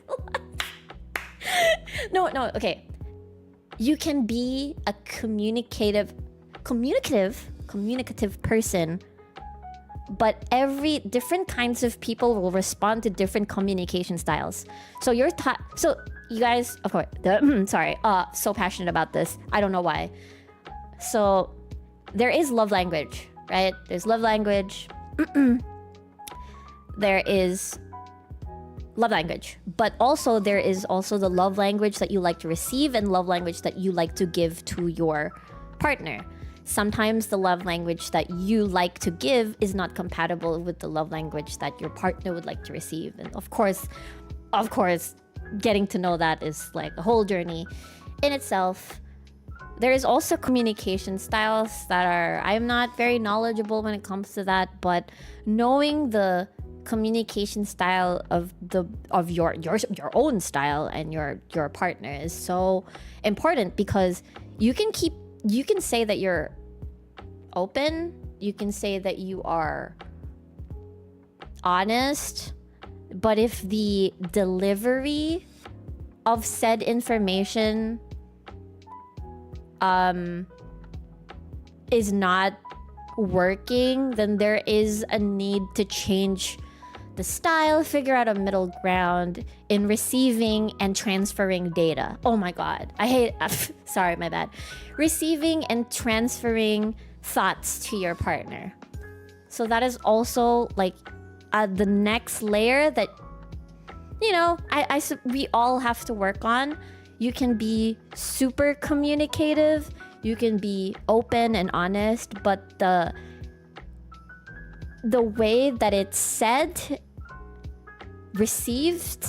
No, okay. You can be a communicative person, but every different kinds of people will respond to different communication styles. So you guys, of course, sorry, so passionate about this. I don't know why. So there is love language, right? There's love language. There is love language, but also there is also the love language that you like to receive and love language that you like to give to your partner. Sometimes the love language that you like to give is not compatible with the love language that your partner would like to receive. And of course, getting to know that is like a whole journey in itself. There is also communication styles that I'm not very knowledgeable when it comes to that, but knowing the communication style of your own style and your partner is so important, because you can say that you're open, you can say that you are honest, but if the delivery of said information is not working, then there is a need to change the style, figure out a middle ground in receiving and transferring data. Oh my god, I hate sorry, my bad. Receiving and transferring thoughts to your partner. So that is also like the next layer that, you know, we all have to work on. You can be super communicative, you can be open and honest, but the way that it's said, received,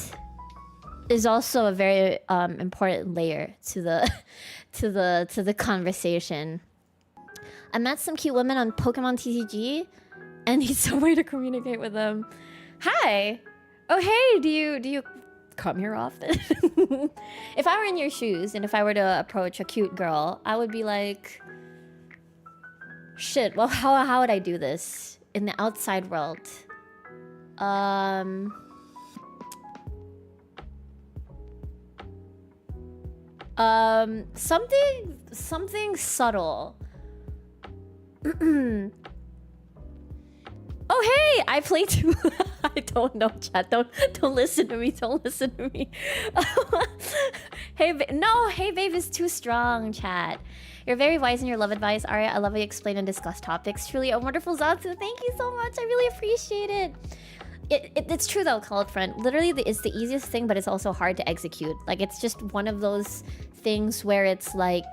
is also a very important layer to the conversation. I met some cute women on Pokemon TCG and need some way to communicate with them. Hi. Oh hey, do you come here often? If I were in your shoes and if I were to approach a cute girl, I would be like, shit, well, how would I do this in the outside world? Something subtle. Oh hey, I play too. I don't know, chat. Don't listen to me. Don't listen to me. Hey babe is too strong, chat. You're very wise in your love advice, Aria. I love how you explain and discuss topics. Truly a wonderful Zatsu. Thank you so much. I really appreciate it. It's true though, colored friend. Literally, it's the easiest thing, but it's also hard to execute. Like, it's just one of those things where it's like,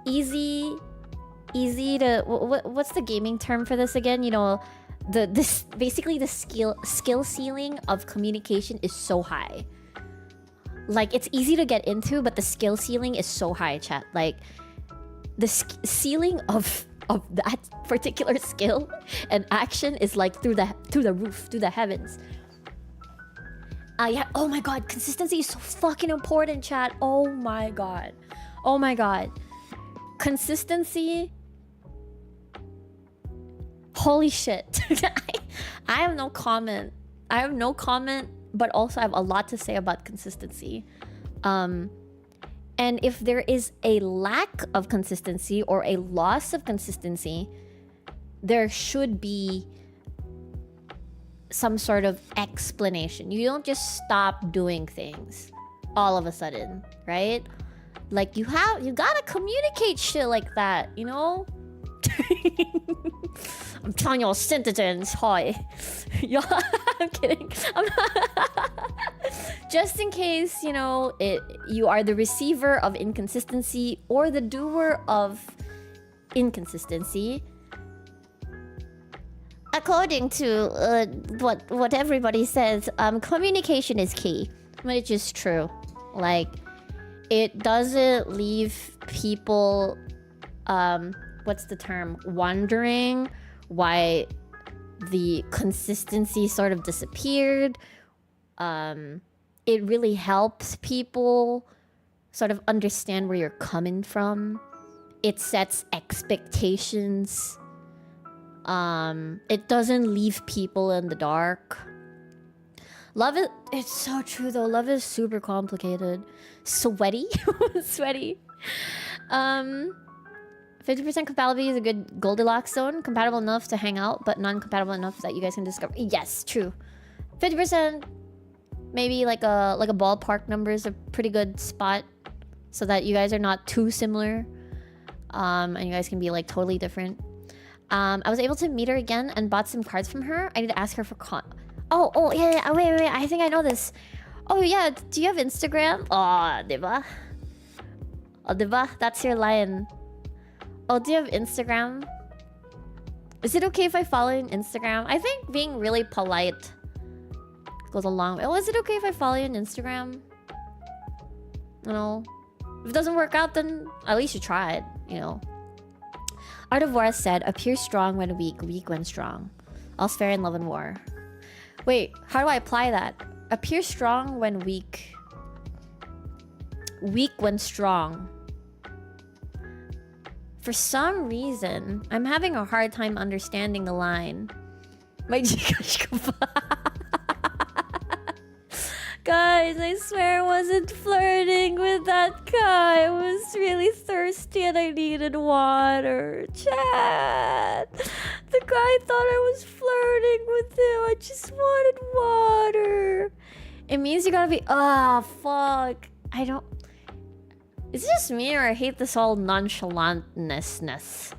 easy to what's the gaming term for this again? You know, this basically the skill ceiling of communication is so high. Like it's easy to get into, but the skill ceiling is so high, chat. Like the ceiling of that particular skill and action is like through the roof, through the heavens. Yeah. Oh my god, consistency is so fucking important, chat. Oh my god. Consistency. Holy shit. I have no comment. But also I have a lot to say about consistency. And if there is a lack of consistency or a loss of consistency, there should be some sort of explanation. You don't just stop doing things all of a sudden, right? Like you gotta communicate shit like that, you know? I'm telling you sentences. Hi. Yeah, I'm kidding. Just in case, you know, you are the receiver of inconsistency or the doer of inconsistency. According to what everybody says, communication is key, which is true. Like, it doesn't leave people, what's the term, wondering why the consistency sort of disappeared. It really helps people sort of understand where you're coming from. It sets expectations. It doesn't leave people in the dark. Love it. It's so true though. Love is super complicated. Sweaty. 50% compatibility is a good Goldilocks zone. Compatible enough to hang out, but non-compatible enough that you guys can discover. Yes, true. 50%, maybe like a ballpark number is a pretty good spot, so that you guys are not too similar, and you guys can be like totally different. I was able to meet her again and bought some cards from her. I need to ask her for Oh yeah. Wait. I think I know this. Oh yeah. Do you have Instagram? Oh, diba? That's your line. Oh, do you have Instagram? Is it okay if I follow you on Instagram? I think being really polite goes a long way. Oh, is it okay if I follow you on Instagram? You know, if it doesn't work out, then at least you tried, you know. Art of War said, appear strong when weak, weak when strong. All's fair in love and war. Wait, how do I apply that? Appear strong when weak. Weak when strong. For some reason, I'm having a hard time understanding the line. My Guys, I swear I wasn't flirting with that guy. I was really thirsty and I needed water. Chat. The guy thought I was flirting with him. I just wanted water. It means you gotta be... Oh, fuck. I don't... Is it just me or I hate this whole nonchalantness?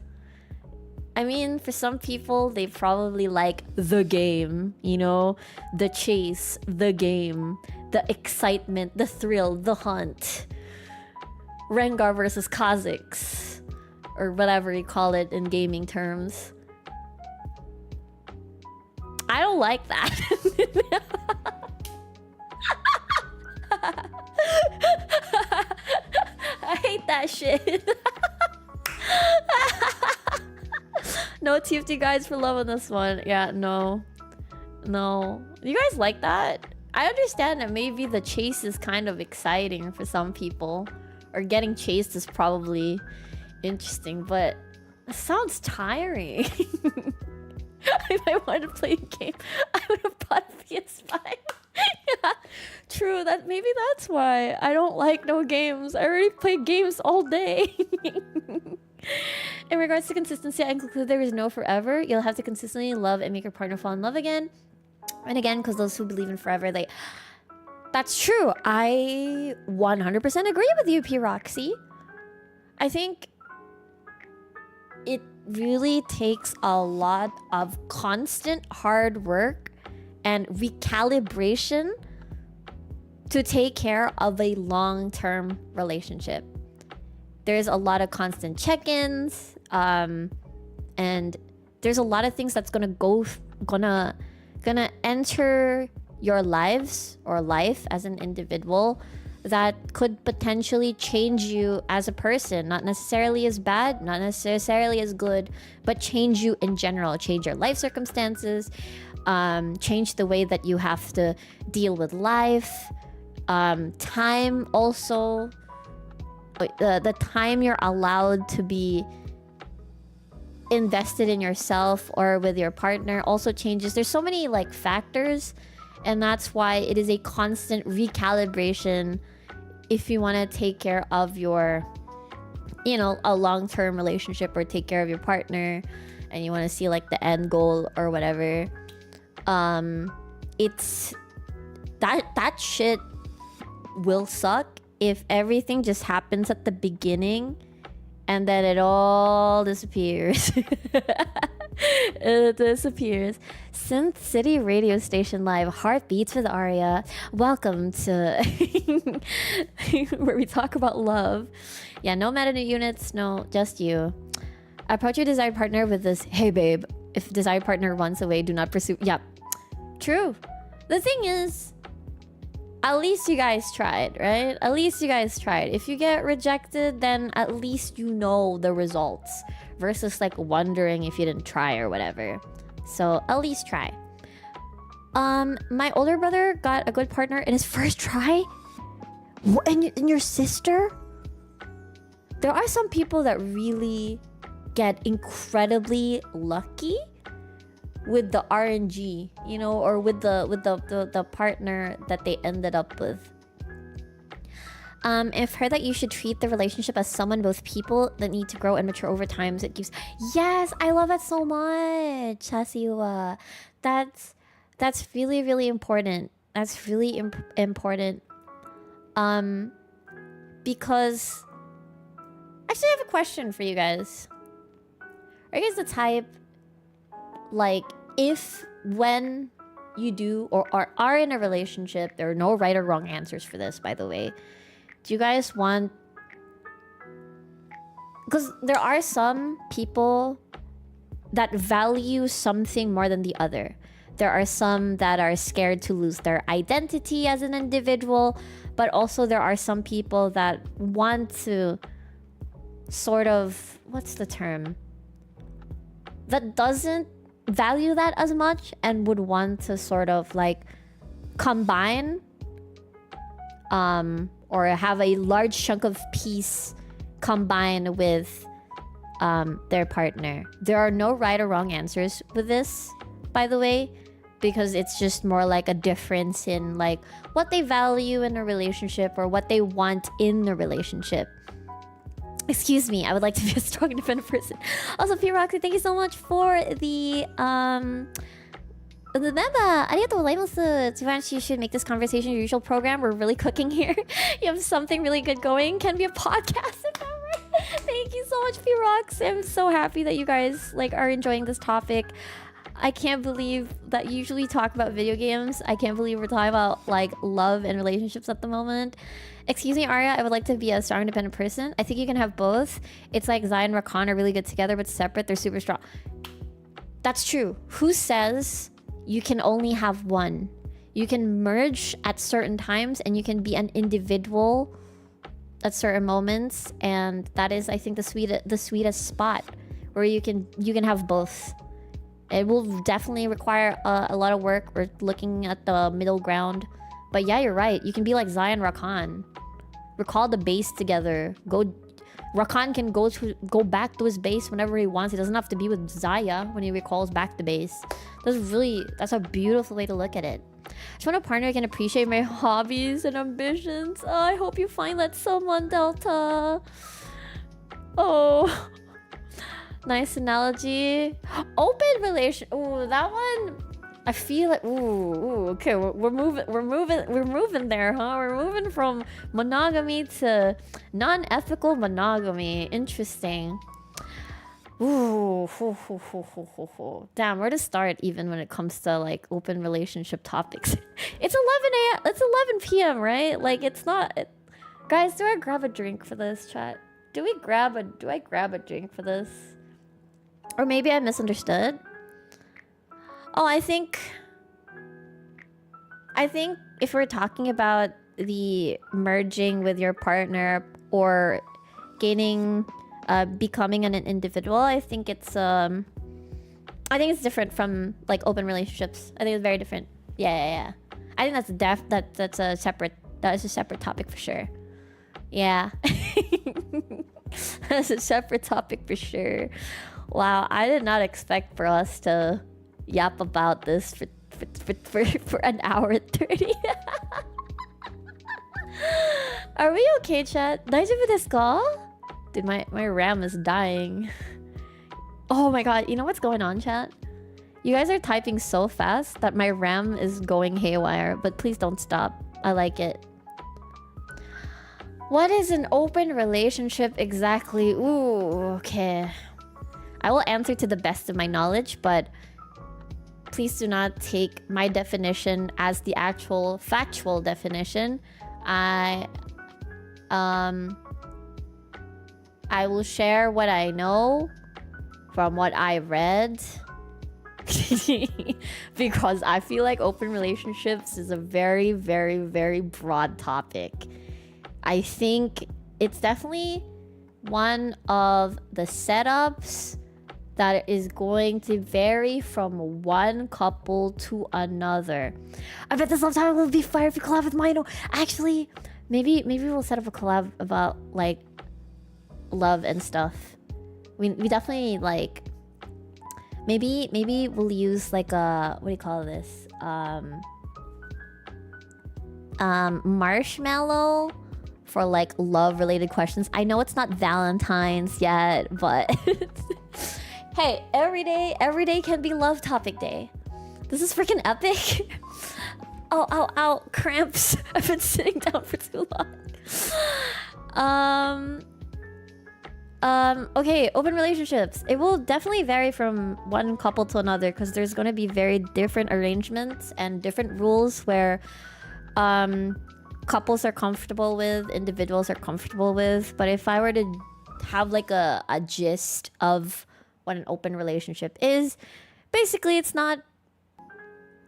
I mean, for some people, they probably like the game, you know? The chase, the game, the excitement, the thrill, the hunt. Rengar versus Kha'Zix. Or whatever you call it in gaming terms. I don't like that. I hate that shit. No TFT guys for loving this one. Yeah, no. You guys like that? I understand that maybe the chase is kind of exciting for some people. Or getting chased is probably interesting, but it sounds tiring. If I wanted to play a game, I would have bought a PS5. Yeah, true. Maybe that's why I don't like no games. I already play games all day. In regards to consistency, I conclude there is no forever. You'll have to consistently love and make your partner fall in love again and again, because those who believe in forever, that's true. I 100% agree with you, P. Roxy. I think it really takes a lot of constant hard work and recalibration to take care of a long-term relationship. there's a lot of constant check-ins, and there's a lot of things that's gonna enter your lives or life as an individual that could potentially change you as a person. Not necessarily as bad, not necessarily as good, but change you in general. Change your life circumstances, change the way that you have to deal with life. Time also, the time you're allowed to be invested in yourself or with your partner also changes. There's so many like factors, and that's why it is a constant recalibration if you want to take care of your, you know, a long-term relationship or take care of your partner and you want to see like the end goal or whatever. It's that shit will suck if everything just happens at the beginning and then it all disappears. It disappears. Synth City radio station live, Heartbeats with Aria. Welcome to where we talk about love. Yeah, no meta units, no, just you. Approach your desired partner with this, hey babe, if desired partner runs away, do not pursue. Yep, true. The thing is, at least you guys tried, right? At least you guys tried. If you get rejected, then at least you know the results versus like wondering if you didn't try or whatever. So at least try. My older brother got a good partner in his first try. And your sister? There are some people that really get incredibly lucky with the RNG, you know, or with the partner that they ended up with. I've heard that you should treat the relationship as someone, both people that need to grow and mature over time. So it gives. Yes, I love that so much, Hasiwa. That's really, really important. That's really important. Because actually, I have a question for you guys. Are you guys the type, like, if when you do or are in a relationship, there are no right or wrong answers for this, by the way. Do you guys want... Because there are some people that value something more than the other. There are some that are scared to lose their identity as an individual, but also there are some people that want to sort of... What's the term? That doesn't value that as much and would want to sort of like combine or have a large chunk of peace combined with their partner. There are no right or wrong answers with this, by the way, because it's just more like a difference in like what they value in a relationship or what they want in the relationship. Excuse me, I would like to be a strong, independent person. Also, P Roxy, thank you so much for the member. Arigatou gozaimasu. To be honest, you should make this conversation your usual program. We're really cooking here. You have something really good going. Can be a podcast. Thank you so much, P Roxy. I'm so happy that you guys like are enjoying this topic. I can't believe that you usually talk about video games. I can't believe we're talking about like love and relationships at the moment. Excuse me, Aria, I would like to be a strong, independent person. I think you can have both. It's like Zai and Rakan are really good together, but separate, they're super strong. That's true. Who says you can only have one? You can merge at certain times and you can be an individual at certain moments. And that is, I think, the sweetest spot where you can have both. It will definitely require a lot of work or looking at the middle ground. But yeah, you're right. You can be like Zai and Rakan. Recall the base together. Rakan can go back to his base whenever he wants. He doesn't have to be with Zaya when he recalls back the base. That's a beautiful way to look at it. I just want a partner who can appreciate my hobbies and ambitions. Oh, I hope you find that someone, Delta. Oh. Nice analogy. Open relation. Ooh, that one. I feel like. Ooh. Okay, we're moving there, huh? We're moving from monogamy to non-ethical monogamy. Interesting. Ooh. Damn, where to start even when it comes to like open relationship topics? It's 11 a.m. It's 11 p.m. right? Like it's not. Guys, do I grab a drink for this chat? do I grab a drink for this? Or maybe I misunderstood. Oh, I think if we're talking about the merging with your partner or gaining becoming an individual, I think it's different from like open relationships. I think it's very different. Yeah. I think that's a separate topic for sure. Yeah. That's a separate topic for sure. Wow, I did not expect for us to yap about this for an hour and 30. Are we okay, chat? 大丈夫ですか? Dude, my RAM is dying. Oh my god, you know what's going on, chat? You guys are typing so fast that my RAM is going haywire, but please don't stop. I like it. What is an open relationship exactly? Ooh, okay. I will answer to the best of my knowledge, but please do not take my definition as the actual factual definition. I will share what I know from what I read. Because I feel like open relationships is a very, very, very broad topic. I think it's definitely one of the setups that is going to vary from one couple to another. I bet this love time will be fire if you collab with Mino. Actually, maybe we'll set up a collab about like love and stuff. We definitely like maybe we'll use like a, what do you call this? Marshmallow for like love related questions. I know it's not Valentine's yet, but hey, every day can be love topic day. This is freaking epic. Ow, cramps. I've been sitting down for too long. Okay, open relationships. It will definitely vary from one couple to another because there's going to be very different arrangements and different rules where couples are comfortable with, individuals are comfortable with. But if I were to have like a gist of what an open relationship is, basically it's not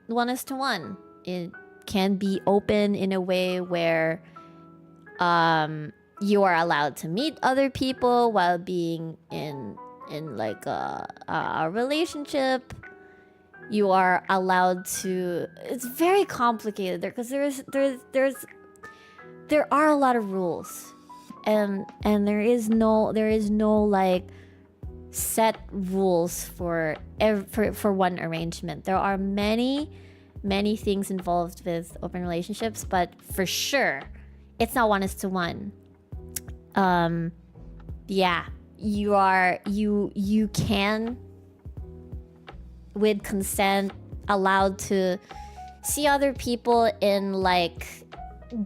1:1. It can be open in a way where you are allowed to meet other people while being in like a relationship. You are allowed to. It's very complicated there because there are a lot of rules, and there is no like set rules for one arrangement. There are many things involved with open relationships, but for sure it's not 1:1. Yeah, you can, with consent, allowed to see other people in like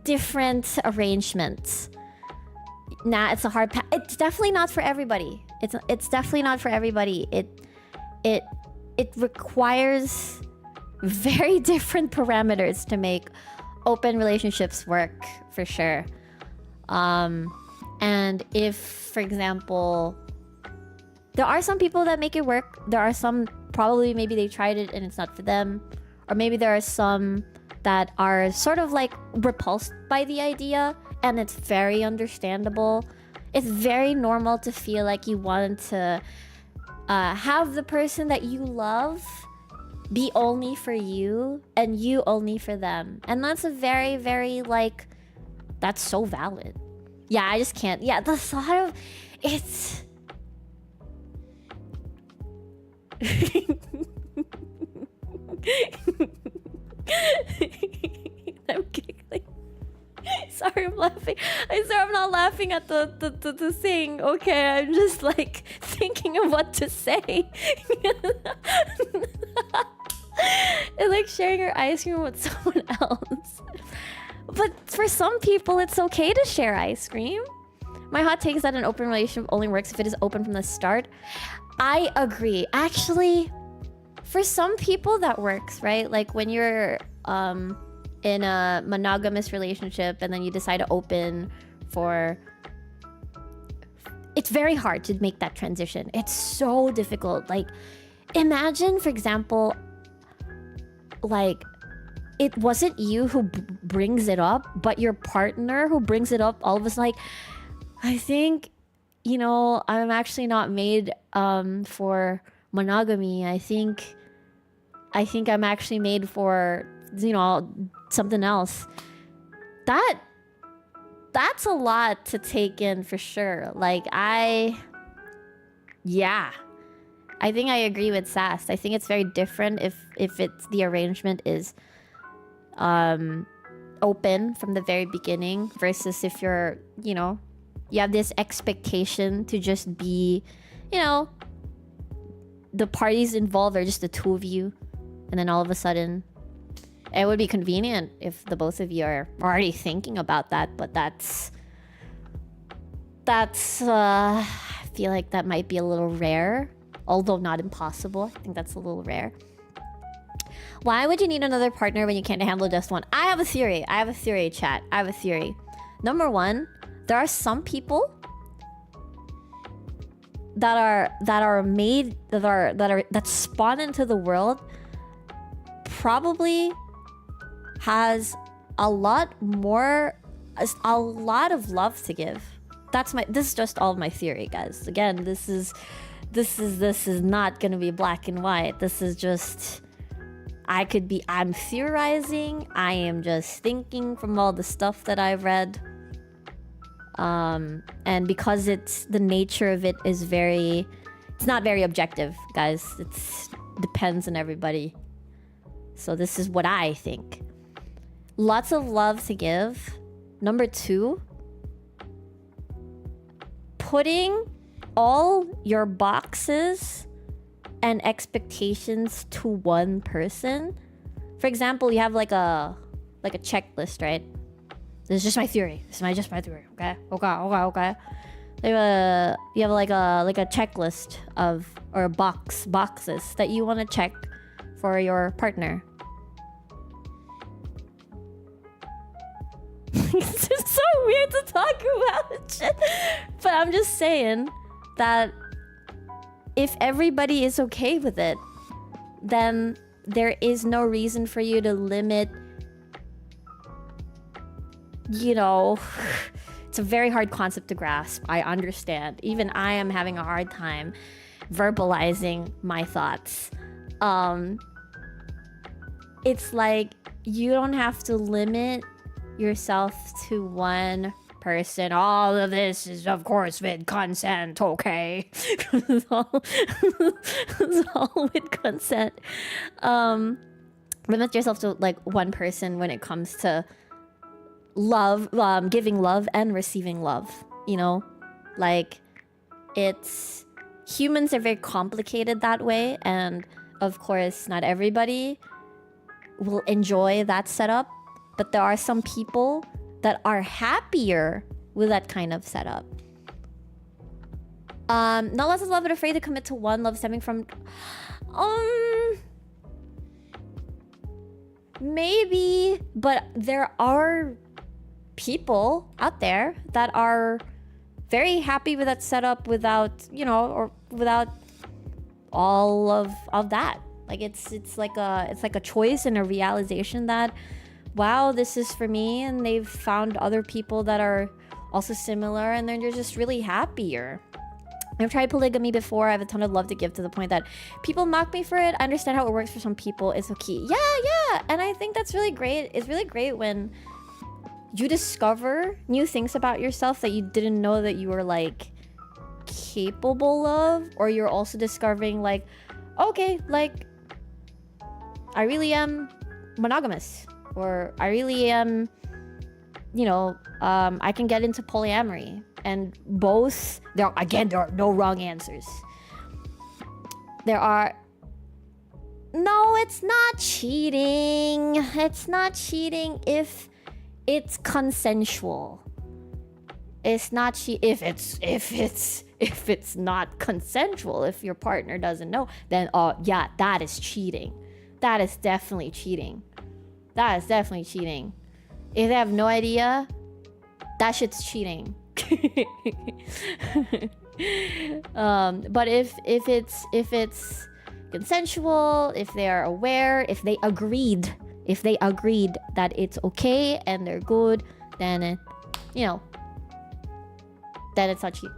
different arrangements. Nah, it's a hard path. It's definitely not for everybody. It's definitely not for everybody. It requires very different parameters to make open relationships work, for sure. And if, for example, there are some people that make it work. There are some, probably maybe they tried it and it's not for them. Or maybe there are some that are sort of like repulsed by the idea, and it's very understandable. It's very normal to feel like you want to have the person that you love be only for you and you only for them. And that's a very, very like, that's so valid. Yeah, I just can't. Yeah, the thought of it's I'm giggling. Sorry, I'm laughing. I swear I'm not laughing at the thing. Okay, I'm just like thinking of what to say. It's like sharing your ice cream with someone else. But for some people, it's okay to share ice cream. My hot take is that an open relationship only works if it is open from the start. I agree. Actually, for some people that works, right? Like when you're in a monogamous relationship and then you decide to open for it's very hard to make that transition. It's so difficult. Like, imagine, for example, like, it wasn't you who brings it up, but your partner who brings it up all of a sudden, like, I think, you know, I'm actually not made for monogamy. I think I'm actually made for, you know, something else. That's a lot to take in for sure. Like, I think I agree with Sass. I think it's very different if it's the arrangement is open from the very beginning versus if you're, you know, you have this expectation to just be, you know, the parties involved are just the two of you, and then all of a sudden it would be convenient if the both of you are already thinking about that, but that's I feel like that might be a little rare, although not impossible. I think that's a little rare. Why would you need another partner when you can't handle just one? I have a theory, chat. I have a theory. Number one, there are some people that spawn into the world probably has a lot of love to give. This is just all of my theory, guys. Again, this is not gonna be black and white. This is just, I'm theorizing. I am just thinking from all the stuff that I've read. And because the nature of it is it's not very objective, guys. It depends on everybody. So this is what I think. Lots of love to give. Number two, putting all your boxes and expectations to one person. For example, you have like a checklist, right? This is just my theory. Just my theory. Okay. You have like a checklist or boxes that you want to check for your partner. It's just so weird to talk about shit. But I'm just saying that if everybody is okay with it, then there is no reason for you to limit. You know, it's a very hard concept to grasp. I understand. Even I am having a hard time verbalizing my thoughts. It's like you don't have to limit yourself to one person. All of this is, of course, with consent, okay? It's all with consent. Limit yourself to like one person when it comes to love, giving love and receiving love, you know? Like, humans are very complicated that way, and of course not everybody will enjoy that setup, but there are some people that are happier with that kind of setup. Not lots of love but afraid to commit to one, love stemming from maybe, but there are people out there that are very happy with that setup without, you know, or without all of that. Like it's like a choice and a realization that, wow, this is for me, and they've found other people that are also similar, and then you're just really happier. I've tried polygamy before. I have a ton of love to give to the point that people mock me for it. I understand how it works for some people. It's okay. Yeah. And I think that's really great. It's really great when you discover new things about yourself that you didn't know that you were like capable of, or you're also discovering like, okay, like I really am monogamous, or I really am, you know, I can get into polyamory. And both, there are no wrong answers. No, it's not cheating. It's not cheating if it's consensual. It's not if it's not consensual, if your partner doesn't know, then yeah, that is cheating. That is definitely cheating. If they have no idea, that shit's cheating. But if it's consensual, if they are aware, if they agreed that it's okay and they're good, then then it's not cheap.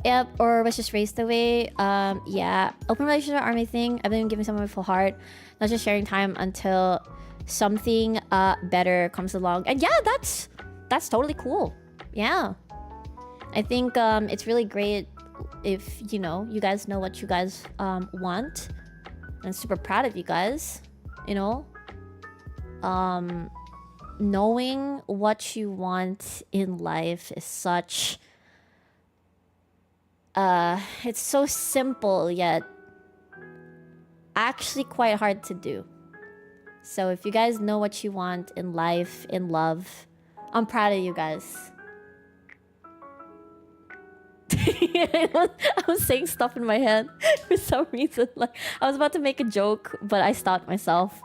Yep, or was just raised away. Yeah, open relationships are my thing. I've been giving someone my full heart, not just sharing time until something better comes along. And yeah, that's totally cool. Yeah, I think it's really great if you guys know what you guys want. I'm super proud of you guys. Knowing what you want in life is such it's so simple yet actually quite hard to do. So if you guys know what you want in life, in love, I'm proud of you guys. I was saying stuff in my head for some reason. Like I was about to make a joke, but I stopped myself.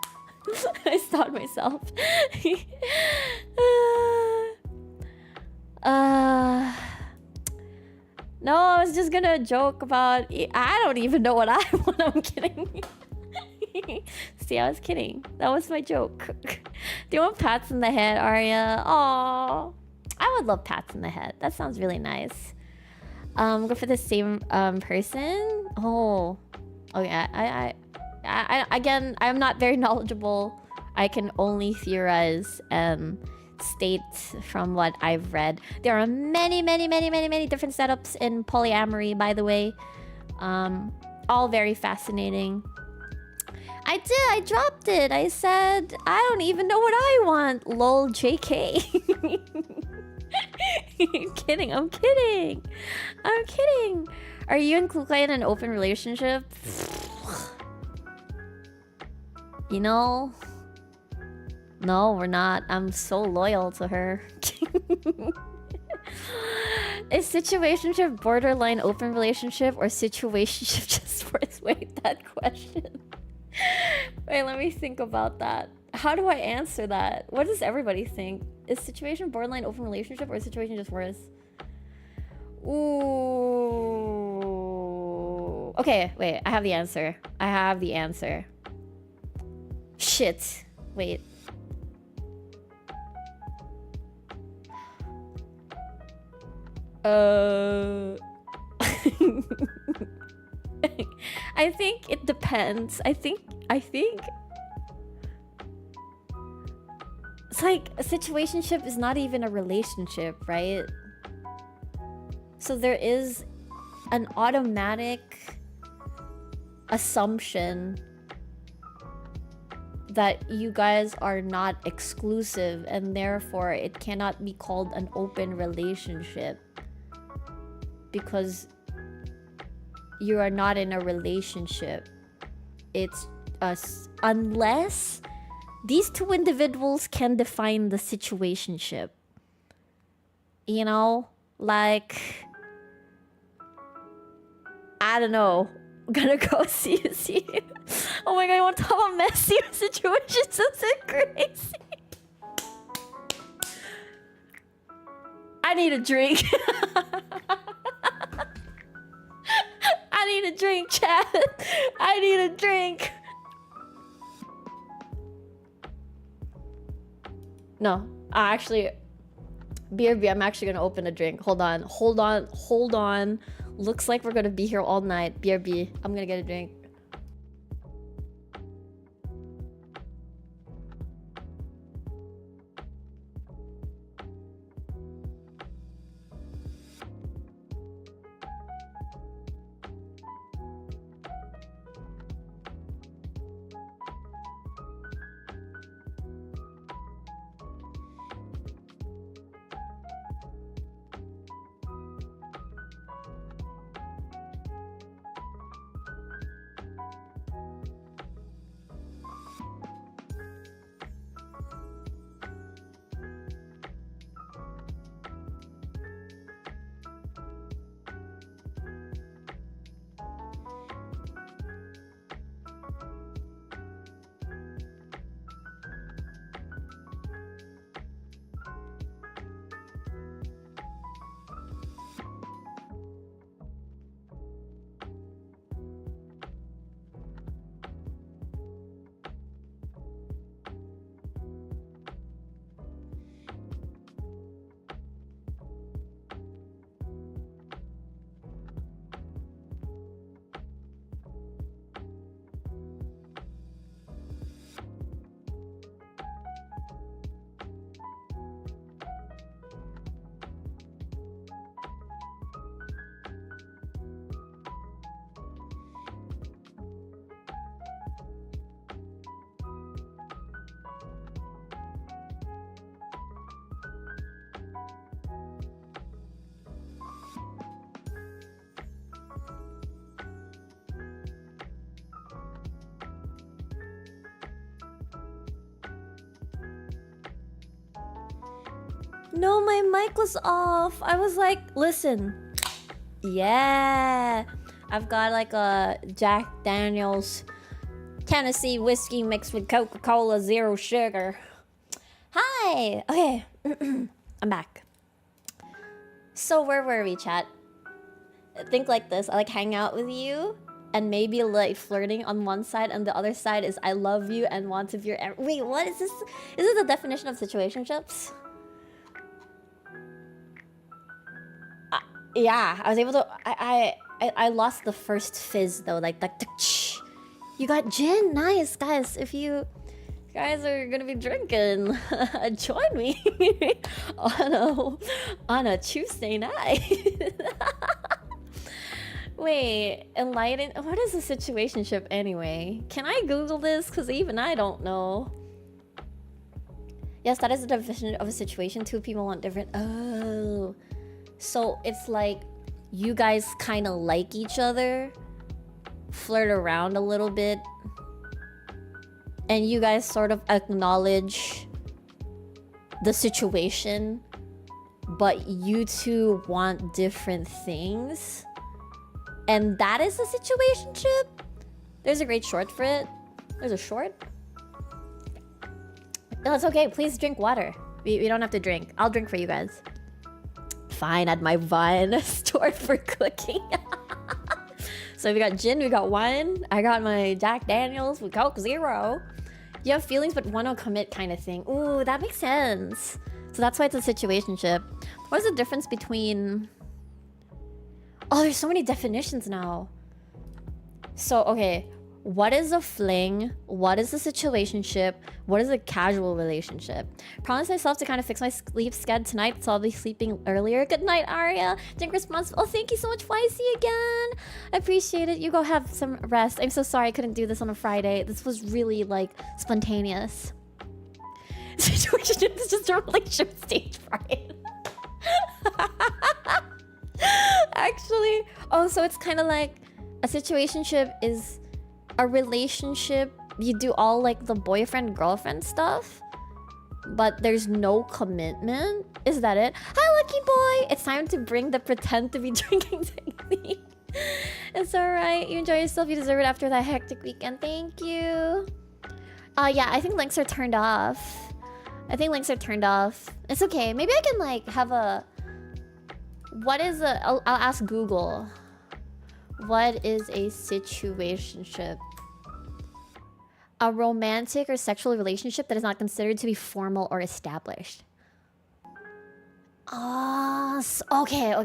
No, I was just gonna joke about. I don't even know what I want. I'm kidding. See, I was kidding. That was my joke. Do you want pats in the head, Aria? Aww. I would love pats in the head. That sounds really nice. Go for the same person. Oh yeah. I again, I'm not very knowledgeable. I can only theorize and state from what I've read. There are many different setups in polyamory, by the way. All very fascinating. I dropped it. I said, I don't even know what I want. Lol, JK. I'm kidding. Are you and Kukai in an open relationship? No, we're not. I'm so loyal to her. Is situationship borderline open relationship or situationship just worth wait that question? Wait, let me think about that. How do I answer that? What does everybody think? Is situation borderline open relationship or is situation just worse? Ooh. Okay, wait, I have the answer. Shit. Wait. I think it depends. I think it's like a situationship is not even a relationship, right? So there is an automatic assumption that you guys are not exclusive and therefore it cannot be called an open relationship because you are not in a relationship. It's us unless these two individuals can define the situationship. Like I don't know. I'm gonna go see. Oh my god, I want to talk about messy situations. This is crazy. I need a drink. I need a drink, chat. I need a drink. No, actually, BRB, I'm actually gonna open a drink. Hold on. Looks like we're gonna be here all night. BRB, I'm gonna get a drink. No, my mic was off. I was like, listen. Yeah. I've got like a Jack Daniels Tennessee whiskey mixed with Coca-Cola, zero sugar. Hi. Okay. I'm back. So where were we, chat? Think like this. I like hang out with you and maybe like flirting on one side and the other side is I love you and want to be your... Wait, what is this? Is this the definition of situationships? Yeah, I was able to... I lost the first fizz though, like the... You got gin? Nice, guys. If you guys are gonna be drinking, join me on a Tuesday night. Wait, enlighten... What is a situationship anyway? Can I Google this? Because even I don't know. Yes, that is the definition of a situation. Two people want different... Oh. So it's like you guys kind of like each other, flirt around a little bit, and you guys sort of acknowledge the situation, but you two want different things. And that is a situationship? There's a great short for it. There's a short? No, it's okay. Please drink water. We don't have to drink. I'll drink for you guys. Fine, at my wine store for cooking. So we got gin, we got wine. I got my Jack Daniels with Coke Zero. You have feelings but want to commit kind of thing. Ooh, that makes sense. So that's why it's a situationship. What is the difference between... Oh, there's so many definitions now. So, okay. What is a fling? What is a situationship? What is a casual relationship? Promise myself to kind of fix my sleep schedule tonight, so I'll be sleeping earlier. Good night, Aria. Drink responsible. Oh, thank you so much, Wisey, again. I appreciate it. You go have some rest. I'm so sorry I couldn't do this on a Friday. This was really, like, spontaneous. Situationship is just a relationship stage fright. Actually, oh, so it's kind of like a situationship is a relationship. You do all like the boyfriend girlfriend stuff, but there's no commitment. Is that it? Hi, lucky boy. It's time to bring the pretend to be drinking technique. It's all right. You enjoy yourself. You deserve it after that hectic weekend. Thank you. Yeah, I think links are turned off. It's okay. Maybe I can like have a... What is a... I'll ask Google. What is a situationship? A romantic or sexual relationship that is not considered to be formal or established. Oh, okay. I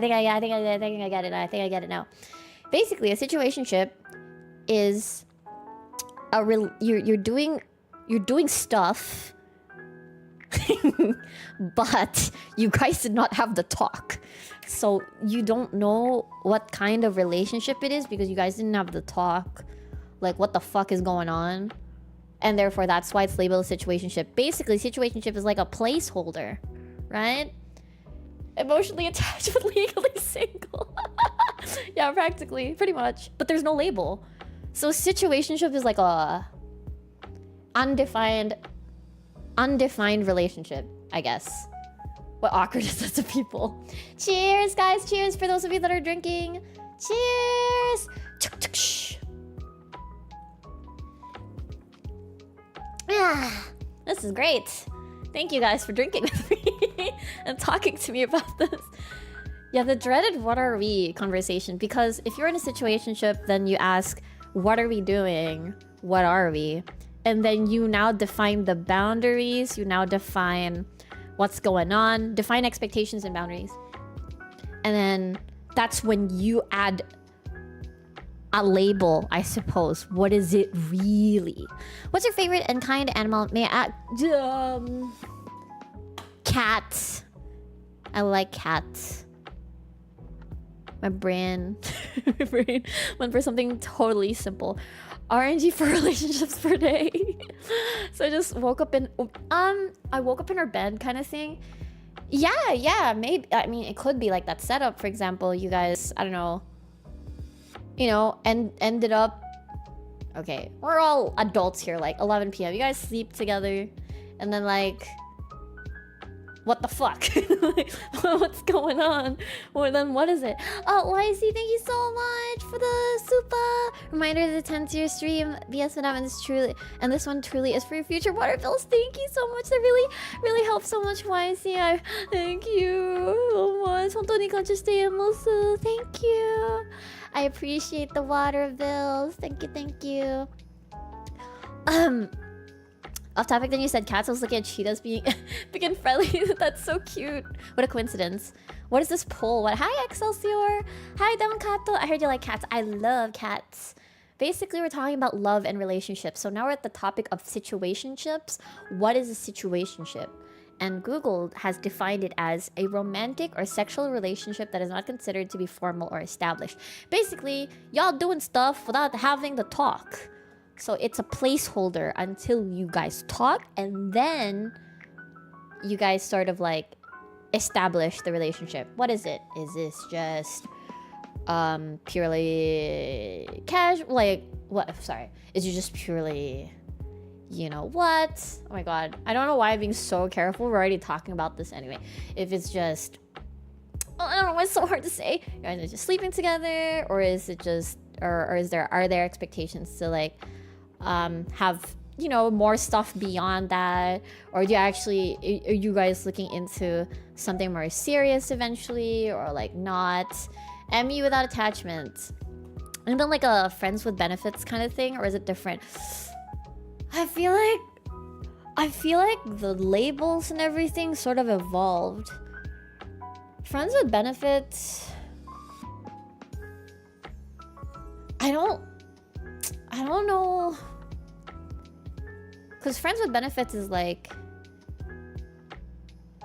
think I get it now. Basically, a situationship is a you're doing stuff, but you guys did not have the talk. So you don't know what kind of relationship it is because you guys didn't have the talk. Like, what the fuck is going on? And therefore, that's why it's labeled a situationship. Basically, situationship is like a placeholder, right? Emotionally attached but legally single. Yeah, practically, pretty much. But there's no label. So situationship is like a undefined relationship, I guess. What awkward is that to people? Cheers, guys. Cheers for those of you that are drinking. Cheers. Yeah, this is great. Thank you guys for drinking with me and talking to me about this. Yeah, the dreaded "what are we" conversation. Because if you're in a situationship, then you ask, "What are we doing? What are we?" And then you now define the boundaries. You now define what's going on, define expectations and boundaries. And then that's when you add a label, I suppose. What is it really? What's your favorite and kind animal? May I add? Cat. I like cats. My brain went for something totally simple. RNG for relationships per day. So I just woke up in I woke up in her bed kind of thing. Yeah, maybe. I mean, it could be like that setup. For example, you guys, I don't know, you know, and ended up, okay, we're all adults here, like 11 p.m. You guys sleep together, and then like what the fuck? Like, what's going on? Well, then what is it? Oh, YC, thank you so much for the super reminder. The 10th-year stream, BS Fanname, is truly, and this one truly is for your future water bills. Thank you so much. That really helps so much, YC. Thank you so much. 本当に感謝しています. Thank you. I appreciate the water bills. Thank you. Off topic, then you said cats. I was looking at cheetahs being friendly. That's so cute. What a coincidence. What is this poll? What? Hi, Excelsior. Hi, Kato. I heard you like cats. I love cats. Basically, we're talking about love and relationships. So now we're at the topic of situationships. What is a situationship? And Google has defined it as a romantic or sexual relationship that is not considered to be formal or established. Basically, y'all doing stuff without having to talk. So it's a placeholder until you guys talk, and then you guys sort of like establish the relationship. What is it? Is this just purely casual? Like, what? Sorry. Is it just purely, you know what? Oh my god. I don't know why I'm being so careful. We're already talking about this anyway. If it's just, I don't know, it's so hard to say. You guys are just sleeping together, or is it just, or are there expectations to like have, you know, more stuff beyond that? Or do you actually, are you guys looking into something more serious eventually, or like not? MU without attachment, and then like a friends with benefits kind of thing, or is it different? I feel like the labels and everything sort of evolved. Friends with benefits, I don't know, because friends with benefits is like,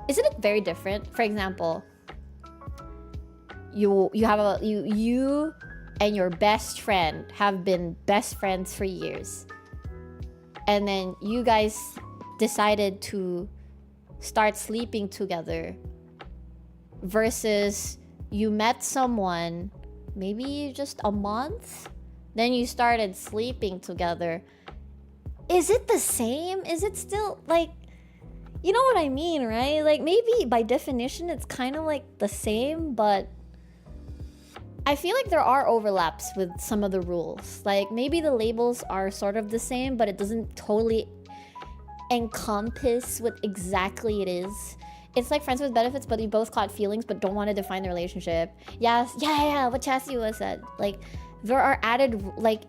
isn't it very different? For example, you and your best friend have been best friends for years, and then you guys decided to start sleeping together, versus you met someone maybe just a month, then you started sleeping together. Is it the same? Is it still like, you know what I mean, right? Like maybe by definition it's kind of like the same, but I feel like there are overlaps with some of the rules. Like maybe the labels are sort of the same, but it doesn't totally encompass what exactly it is. It's like friends with benefits, but you both caught feelings but don't want to define the relationship. Yeah, what Chassie was said. Like there are added, like,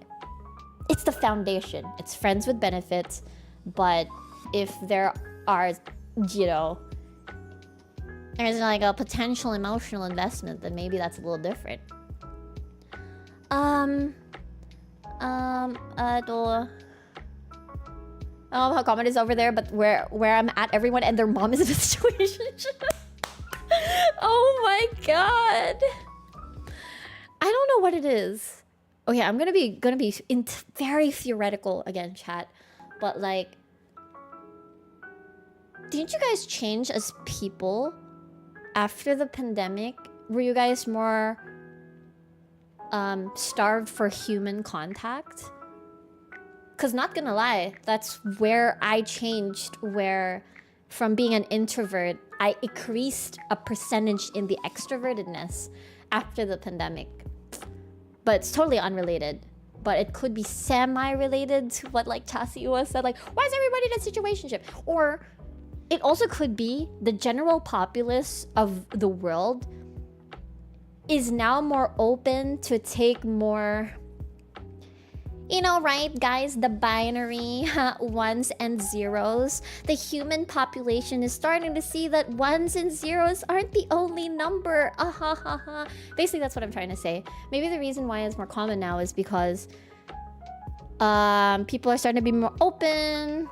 it's the foundation. It's friends with benefits, but if there are, you know, there's like a potential emotional investment, then maybe that's a little different. I don't know how common it is over there, but where I'm at, everyone and their mom is in a situation. Oh my god. I don't know what it is. Okay, I'm gonna be very theoretical again, chat. But like, didn't you guys change as people after the pandemic? Were you guys more starved for human contact? Because not gonna lie, that's where I changed, where from being an introvert, I increased a percentage in the extrovertedness after the pandemic. But it's totally unrelated. But it could be semi-related to what like Chassie was said, like, why is everybody in a situationship? Or it also could be the general populace of the world is now more open to take more, you know, right, guys? The binary ones and zeros. The human population is starting to see that ones and zeros aren't the only number. Basically, that's what I'm trying to say. Maybe the reason why it's more common now is because people are starting to be more open.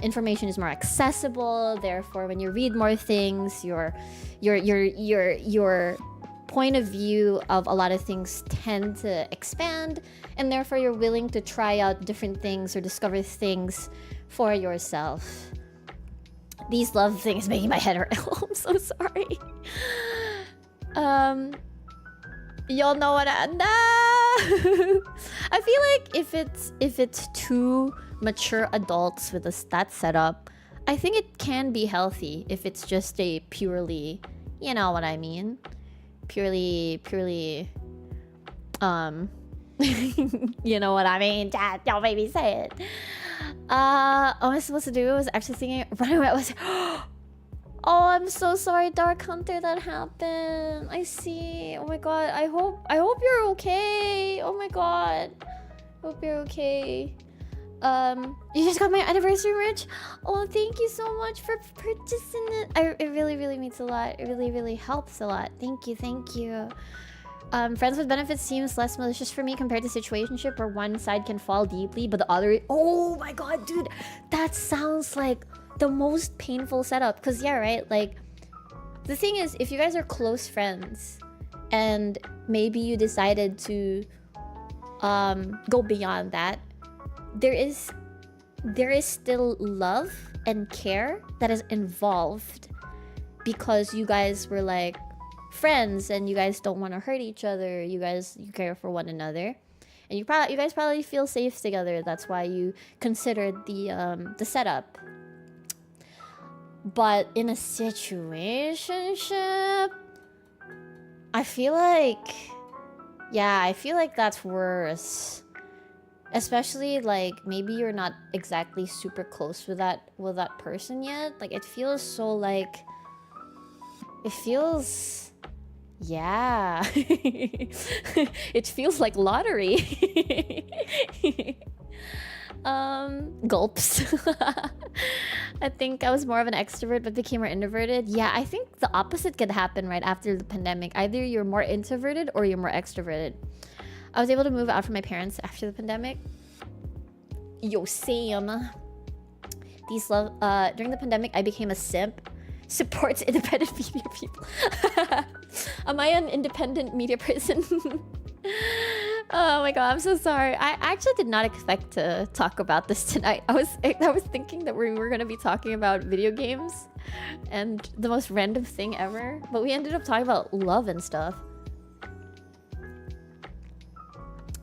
Information is more accessible. Therefore, when you read more things, your point of view of a lot of things tend to expand, and therefore you're willing to try out different things or discover things for yourself. These love things making my head hurt. I'm so sorry. Y'all know what I feel like if it's two mature adults with that setup, I think it can be healthy if it's just a purely, you know what I mean, purely you know what I mean. Dad, don't make me say it. What I was supposed to do was actually thinking running away. I was oh, I'm so sorry, Dark Hunter, that happened. I see. Oh my god. I hope you're okay. Oh my god. Hope you're okay. You just got my anniversary merch. Oh, thank you so much for purchasing it. It really means a lot. It really helps a lot. Thank you. Friends with benefits seems less malicious for me compared to situationship where one side can fall deeply but the other... Oh my god, dude, that sounds like the most painful setup. Because yeah, right, like the thing is, if you guys are close friends and maybe you decided to go beyond that, there is still love and care that is involved because you guys were like friends and you guys don't want to hurt each other. You care for one another, and you guys probably feel safe together. That's why you considered the setup. But in a situationship, I feel like that's worse. Especially like maybe you're not exactly super close with that person yet. Like it feels so like yeah. It feels like lottery. Gulps. I think I was more of an extrovert but became more introverted. Yeah, I think the opposite could happen right after the pandemic. Either you're more introverted or you're more extroverted. I was able to move out from my parents after the pandemic. Yo, same. During the pandemic, I became a simp. Supports independent media people. Am I an independent media person? Oh my god, I'm so sorry. I actually did not expect to talk about this tonight. I was thinking that we were gonna be talking about video games and the most random thing ever, but we ended up talking about love and stuff.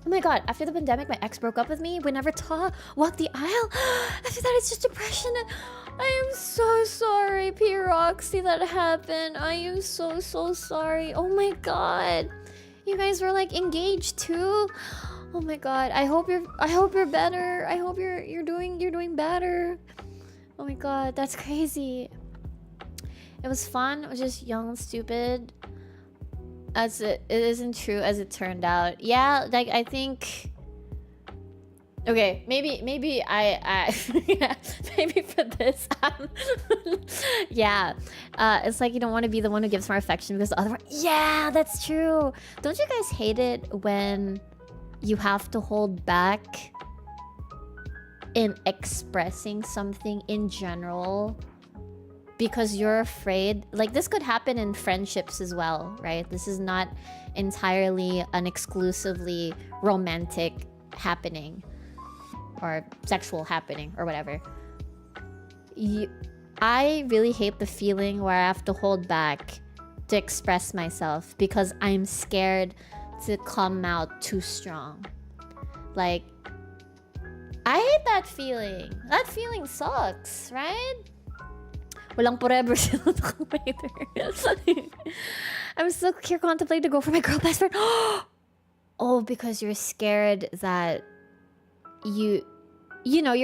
Oh my god, after the pandemic, my ex broke up with me. We never walked the aisle. After that, it's just depression. I am so sorry, P. Roxy, that happened. I am so sorry. Oh my god. You guys were like engaged too? Oh my god. I hope you're better. I hope you're doing better. Oh my god, that's crazy. It was fun. I was just young and stupid. As it isn't true as it turned out. Yeah, like I think okay, maybe I yeah, maybe for this yeah, it's like you don't want to be the one who gives more affection because the other one. Yeah, that's true. Don't you guys hate it when you have to hold back in expressing something in general because you're afraid? Like this could happen in friendships as well, right? This is not entirely an exclusively romantic happening or sexual happening or whatever. I really hate the feeling where I have to hold back to express myself because I'm scared to come out too strong. Like, I hate that feeling. That feeling sucks, right? Walang forever sila later. I'm still here contemplating to go for my girl best friend. Oh, because you're scared that you know,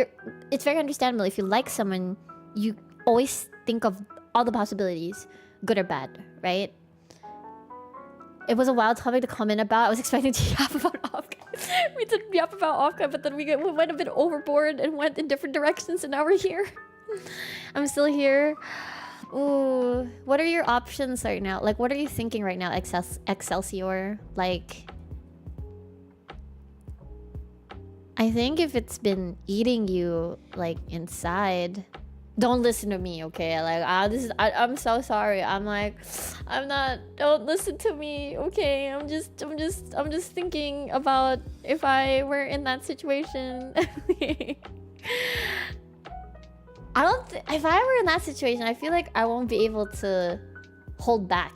it's very understandable. If you like someone, you always think of all the possibilities, good or bad, right? It was a wild topic to comment about. I was expecting to yap about OffKai. We did yap about OffKai, but then we went a bit overboard and went in different directions, and now we're here. I'm still here. Ooh, what are your options right now? Like, what are you thinking right now, Excelsior? Like, I think if it's been eating you, like, inside, don't listen to me, okay? Like, I'm so sorry. I'm not, don't listen to me, okay? I'm just thinking about if I were in that situation. If I were in that situation, I feel like I won't be able to hold back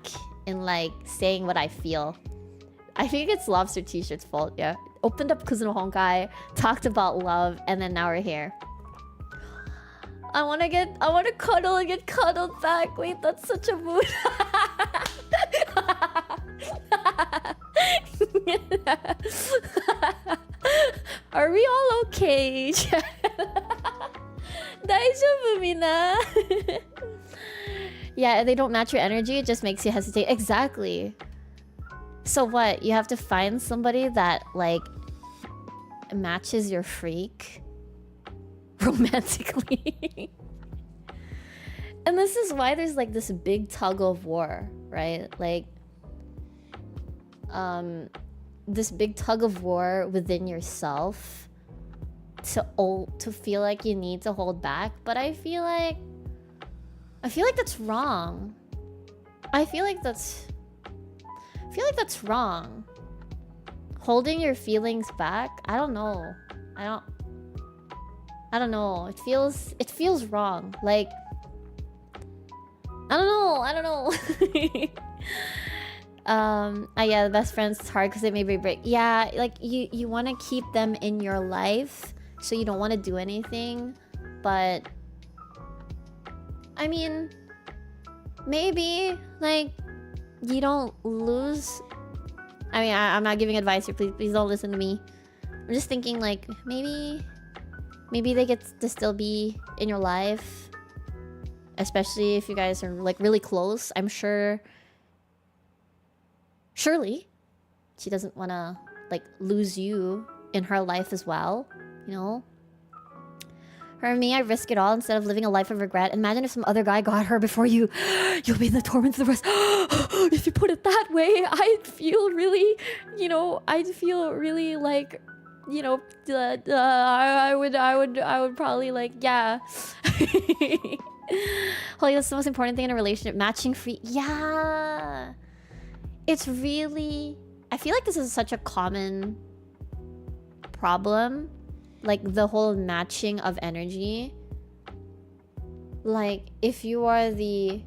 in like saying what I feel. I think it's Lobster T-shirt's fault, yeah. Opened up Kuzuno Honkai, talked about love, and then now we're here. I want to cuddle and get cuddled back. Wait, that's such a mood. Are we all okay? 大丈夫みんな Yeah, they don't match your energy. It just makes you hesitate. Exactly. So what? You have to find somebody that like matches your freak romantically. And this is why there's like this big tug of war, right? Like this big tug of war within yourself to feel like you need to hold back. But I feel like that's wrong. I feel like that's wrong. Holding your feelings back, I don't know. I don't know. It feels wrong. Like I don't know. Yeah, the best friends, it's hard because they may break. Yeah, like you want to keep them in your life, so you don't want to do anything. But I mean, maybe like you don't lose. I mean, I'm not giving advice here. Please don't listen to me. I'm just thinking like maybe they get to still be in your life, especially if you guys are like really close. I'm sure. Surely, she doesn't want to like lose you in her life as well, you know? For me, I risk it all instead of living a life of regret. Imagine if some other guy got her before you. You'll be in the torments of the rest. If you put it that way, I'd feel really, like, I would probably like, yeah. Holy, that's the most important thing in a relationship. Matching free. Yeah. It's really... I feel like this is such a common problem. Like, the whole matching of energy. Like, if you are the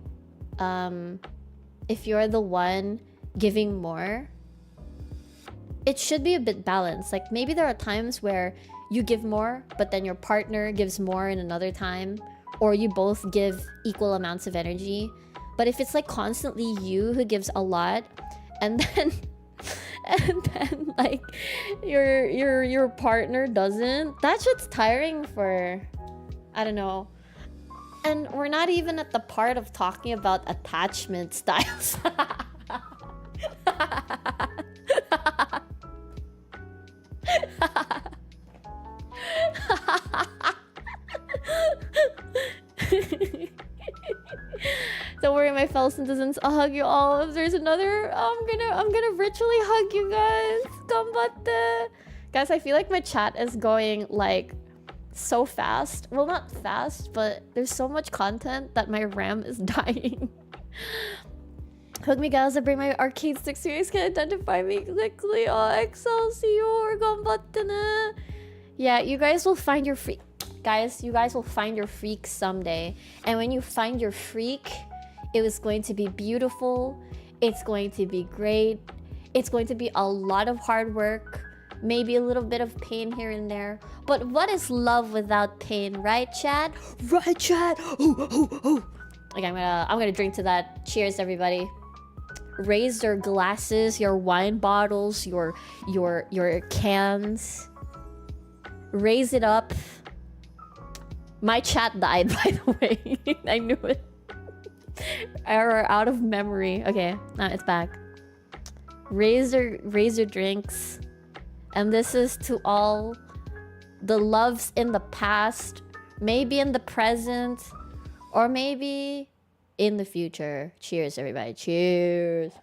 one giving more, it should be a bit balanced. Like, maybe there are times where you give more, but then your partner gives more in another time. Or you both give equal amounts of energy. But if it's like constantly you who gives a lot, and then like your partner doesn't, that shit's tiring for, I don't know. And we're not even at the part of talking about attachment styles. Don't worry, my fellow citizens, I'll hug you all. If there's another, I'm gonna virtually hug you guys. Ganbatte. Guys, I feel like my chat is going like so fast. Well, not fast, but there's so much content that my RAM is dying. Hug me, guys. I bring my arcade sticks so you guys can identify me quickly. Oh, Excelsior, ganbatte ne. Yeah, you guys will find your freak. Guys, you guys will find your freak someday. And when you find your freak, it is going to be beautiful. It's going to be great. It's going to be a lot of hard work. Maybe a little bit of pain here and there. But what is love without pain, right, Chad? Right, Chad? Oh. Okay, I'm gonna drink to that. Cheers, everybody. Raise your glasses, your wine bottles, your cans. Raise it up. My chat died, by the way. I knew it. Error out of memory. Okay, now it's back. Raise your drinks. And this is to all the loves in the past, maybe in the present, or maybe in the future. Cheers, everybody. Cheers.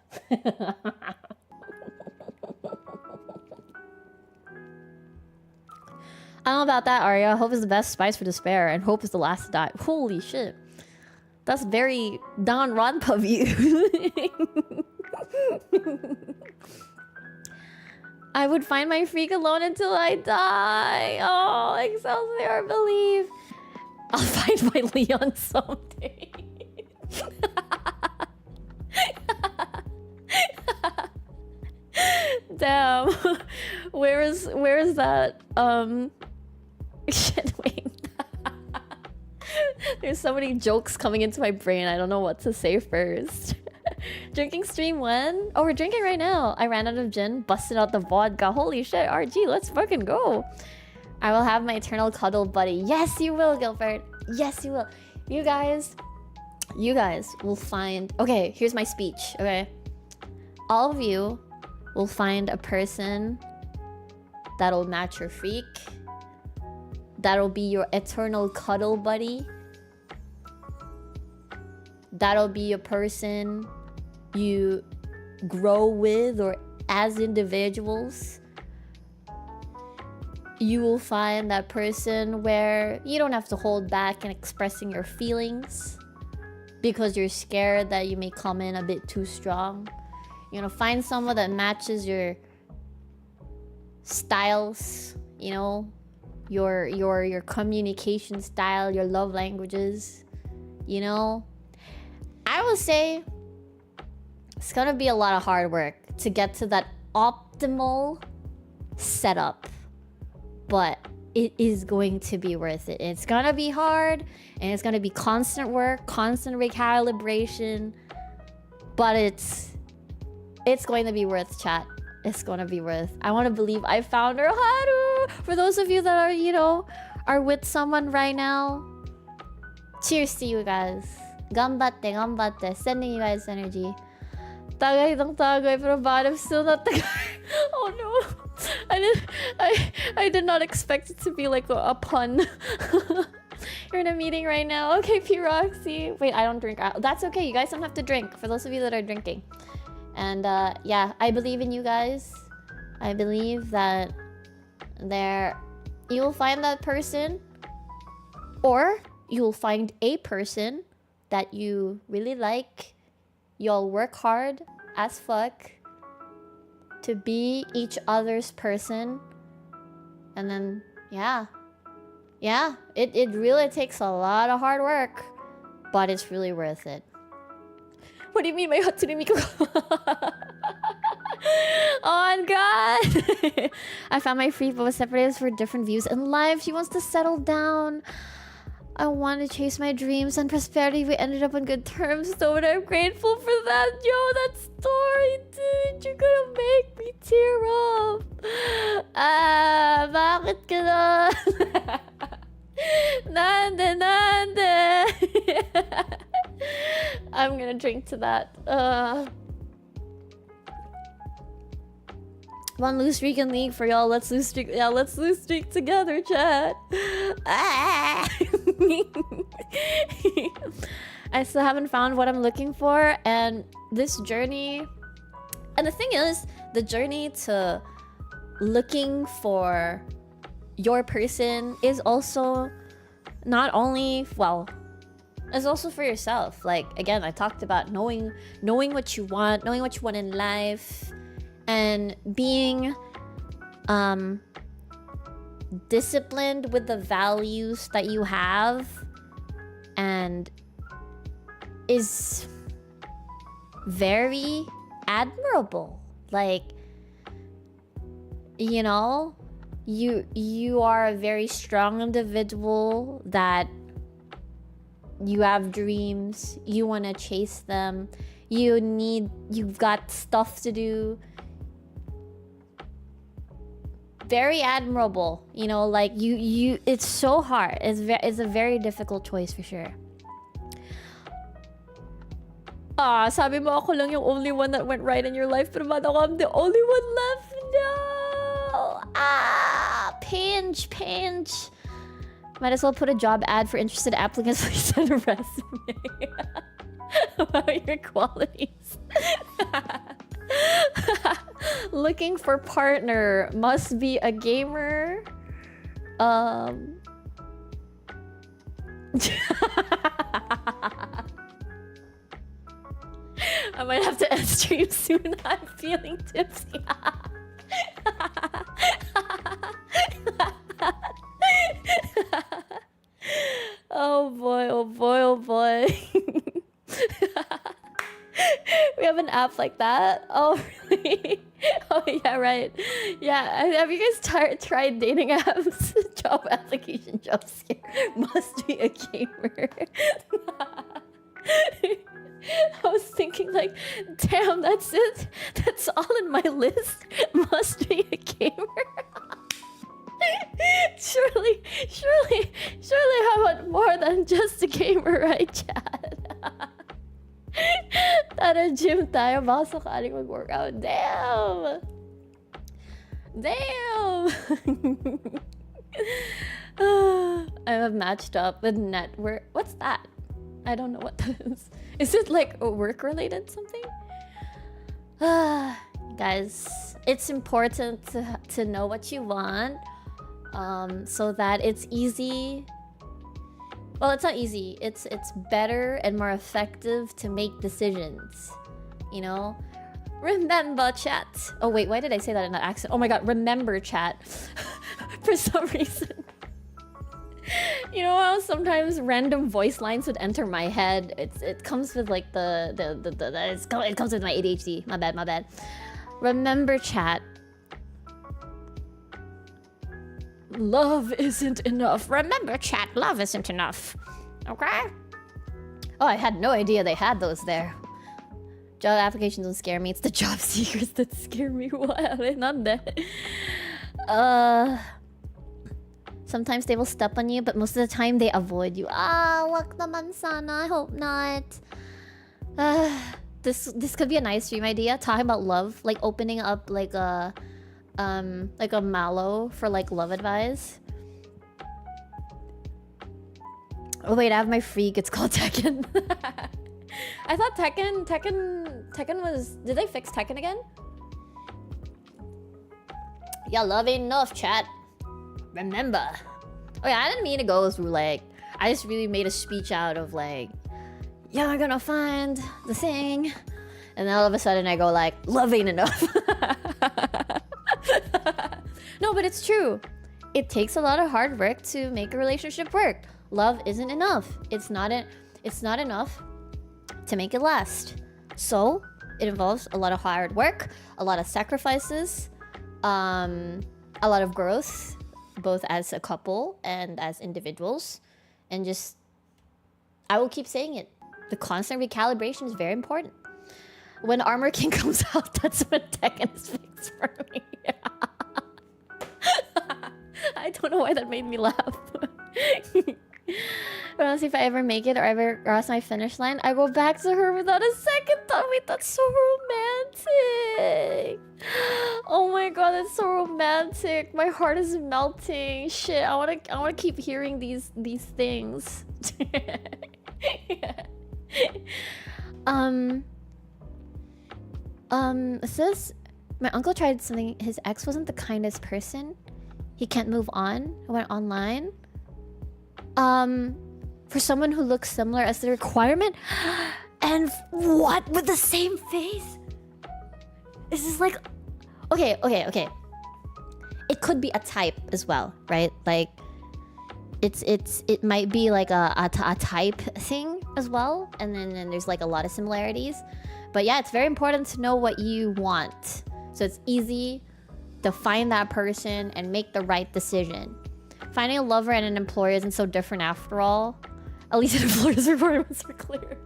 I don't know about that, Aria. Hope is the best spice for despair, and hope is the last to die. Holy shit. That's very Danganronpa of you. I would find my freak alone until I die. Oh, Excelsior, believe. I'll find my Leon someday. Damn. Where is that? Shit, wait. There's so many jokes coming into my brain. I don't know what to say first. Drinking stream when? Oh, we're drinking right now. I ran out of gin, busted out the vodka. Holy shit, RG, let's fucking go. I will have my eternal cuddle buddy. Yes, you will, Gilbert. Yes, you will. You guys will find... Okay, here's my speech, okay? All of you will find a person that'll match your freak. That'll be your eternal cuddle buddy. That'll be a person you grow with or as individuals. You will find that person where you don't have to hold back in expressing your feelings because you're scared that you may come in a bit too strong. You're gonna find someone that matches your styles, you know, your communication style, your love languages, you know. I will say it's gonna be a lot of hard work to get to that optimal setup, but it is going to be worth it. It's gonna be hard and it's gonna be constant work, constant recalibration, but it's going to be worth, chat. It's gonna be worth. I want to believe I found her. Haru! For those of you that are, you know, are with someone right now, cheers to you guys. Ganbatte, ganbatte. Sending you guys energy. Tagay ng tagay, pero bottom still not tagay. Oh no. I did not expect it to be like a pun. You're in a meeting right now. Okay, P Roxy. Wait, I don't drink. That's okay. You guys don't have to drink. For those of you that are drinking. And yeah, I believe in you guys. I believe that you'll find that person, or you'll find a person that you really like. You'll work hard as fuck to be each other's person. And then yeah, it really takes a lot of hard work, but it's really worth it. What do you mean by Hatsune Miku? Oh god! I found my free but was separated for different views in life. She wants to settle down. I want to chase my dreams and prosperity. We ended up on good terms though, and I'm grateful for that. Yo, that story, dude. You're gonna make me tear up. Bakit ka na? Nande. I'm gonna drink to that. One loose streak in league for y'all. Let's loose streak. Yeah, let's loose streak together, chat. I still haven't found what I'm looking for, and this journey. And the thing is, the journey to looking for your person is also not only, well, it's also for yourself. Like, again, I talked about knowing what you want in life, and being disciplined with the values that you have, and is very admirable. Like, you know, you are a very strong individual that you have dreams, you want to chase them, you've got stuff to do. Very admirable, you know, like you it's so hard. It's a very difficult choice for sure. Sabi mo ako lang yung only one that went right in your life, pero ba't ako I'm the only one left? No! Pinch. Might as well put a job ad for interested applicants. Please send a resume about your qualities. Looking for partner, must be a gamer. I might have to end stream soon. I'm feeling tipsy. Oh boy. We have an app like that? Oh, really? Oh, yeah, right. Yeah, have you guys tried dating apps? job application job scare must be a gamer. I was thinking like, damn, that's it. That's all in my list. Must be a gamer. surely, I want more than just a gamer, right, Chad? Tara, gym tayo. Baka sakaling mag-workout. Damn! I have matched up with network. What's that? I don't know what that is. Is it like a work-related something? Guys, it's important to know what you want, so that it's easy. Well, it's not easy. It's better and more effective to make decisions. You know? Remember, chat. Oh wait, why did I say that in that accent? Oh my god, remember, chat. For some reason. You know how sometimes random voice lines would enter my head? It comes with like it comes with my ADHD. My bad. Remember, chat. Love isn't enough. Remember, chat, love isn't enough. Okay? Oh, I had no idea they had those there. Job applications don't scare me. It's the job seekers that scare me. Sometimes they will step on you, but most of the time they avoid you. Wag naman sana. I hope not. This could be a nice stream idea. Talking about love, like opening up like a mallow for like love advice. Oh wait, I have my freak. It's called Tekken. I thought Tekken was. Did they fix Tekken again? Yeah, love ain't enough, chat. Remember. Oh yeah, I didn't mean to go through like. I just really made a speech out of like, yeah, we're gonna find the thing, and then all of a sudden I go like, love ain't enough. No, but it's true. It takes a lot of hard work to make a relationship work. Love isn't enough. It's not enough to make it last. So it involves a lot of hard work, a lot of sacrifices, a lot of growth, both as a couple and as individuals. And just, I will keep saying it. The constant recalibration is very important. When Armor King comes out, that's when Tekken is fixed for me. I don't know why that made me laugh. But honestly, if I ever make it or ever cross my finish line, I go back to her without a second thought. Wait, that's so romantic. Oh my god, that's so romantic. My heart is melting. Shit, I wanna keep hearing these things. It says my uncle tried something. His ex wasn't the kindest person. He can't move on. He went online. For someone who looks similar as the requirement. And what? With the same face? This is like... Okay. It could be a type as well, right? Like, it might be like a type thing as well. And then there's like a lot of similarities. But yeah, it's very important to know what you want. So it's easy to find that person and make the right decision. Finding a lover and an employer isn't so different after all. At least an employer's requirements are clear.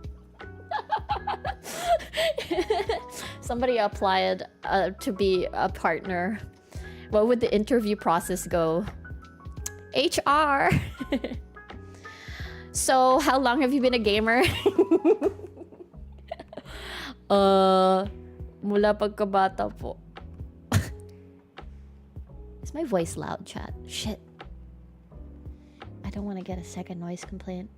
Somebody applied to be a partner. What would the interview process go? HR. So, how long have you been a gamer? Mula pagkabata po. Is my voice loud, chat? Shit. I don't want to get a second noise complaint.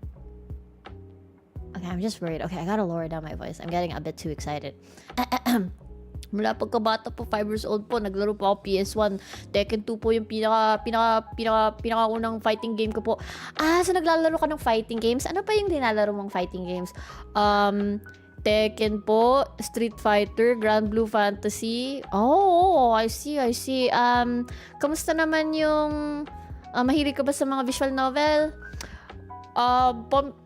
Okay, I'm just worried. Okay, I gotta lower down my voice. I'm getting a bit too excited. Mula pagkabata po, 5 years old po, naglaro po ako PS1. Tekken 2 po yung pinaka-unang fighting game ko po. So naglalaro ka ng fighting games? Ano pa yung dinalaro mong fighting games? Tekken po, Street Fighter, Grand Blue Fantasy. Oh, I see. Kamusta naman yung... mahilig ka ba sa mga visual novel?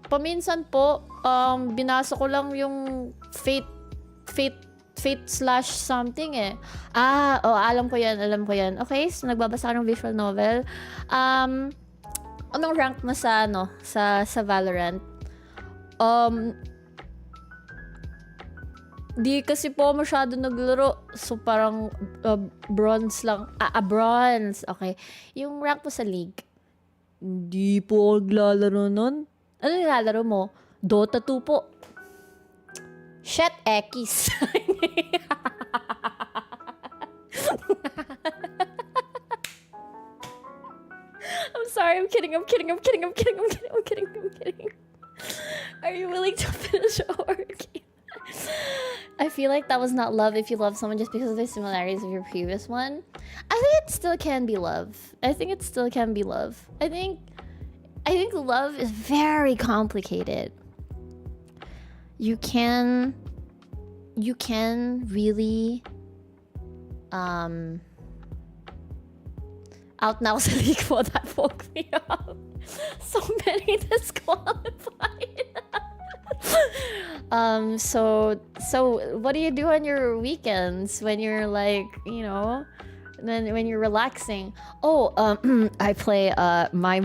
Paminsan po, binasa ko lang yung Fate fate slash something eh. Alam ko yan. Okay, so nagbabasa ka ng visual novel. Anong rank mo sa Valorant? Di kasi po masyado naglaro. So parang bronze lang. Bronze. Okay. Yung rank mo sa League? Hindi po naglalaro nun. Ano nilalaro mo? Dota 2 po. Shit, X. I'm sorry, I'm kidding. Are you willing to finish a horror game? I feel like that was not love if you love someone just because of the similarities of your previous one. I think it still can be love. I think love is very complicated. You can really out now sa league for that woke me up. So many disqualified. So what do you do on your weekends when you're like, when you're relaxing? I play my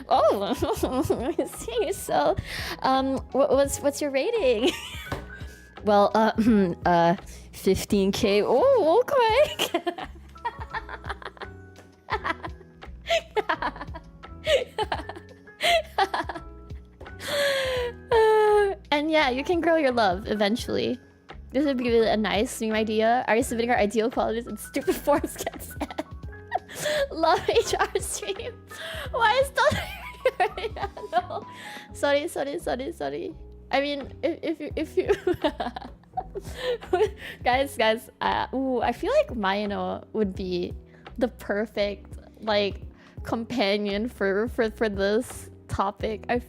oh, I see. So what's your rating? Well, 15K. Oh, okay. And yeah, you can grow your love eventually. This would be really a nice new idea. Are you submitting our ideal qualities and stupid forms get set? Love HR stream. Why is that? No. Sorry. I mean, if you guys, I feel like Mayano would be the perfect companion for this topic. I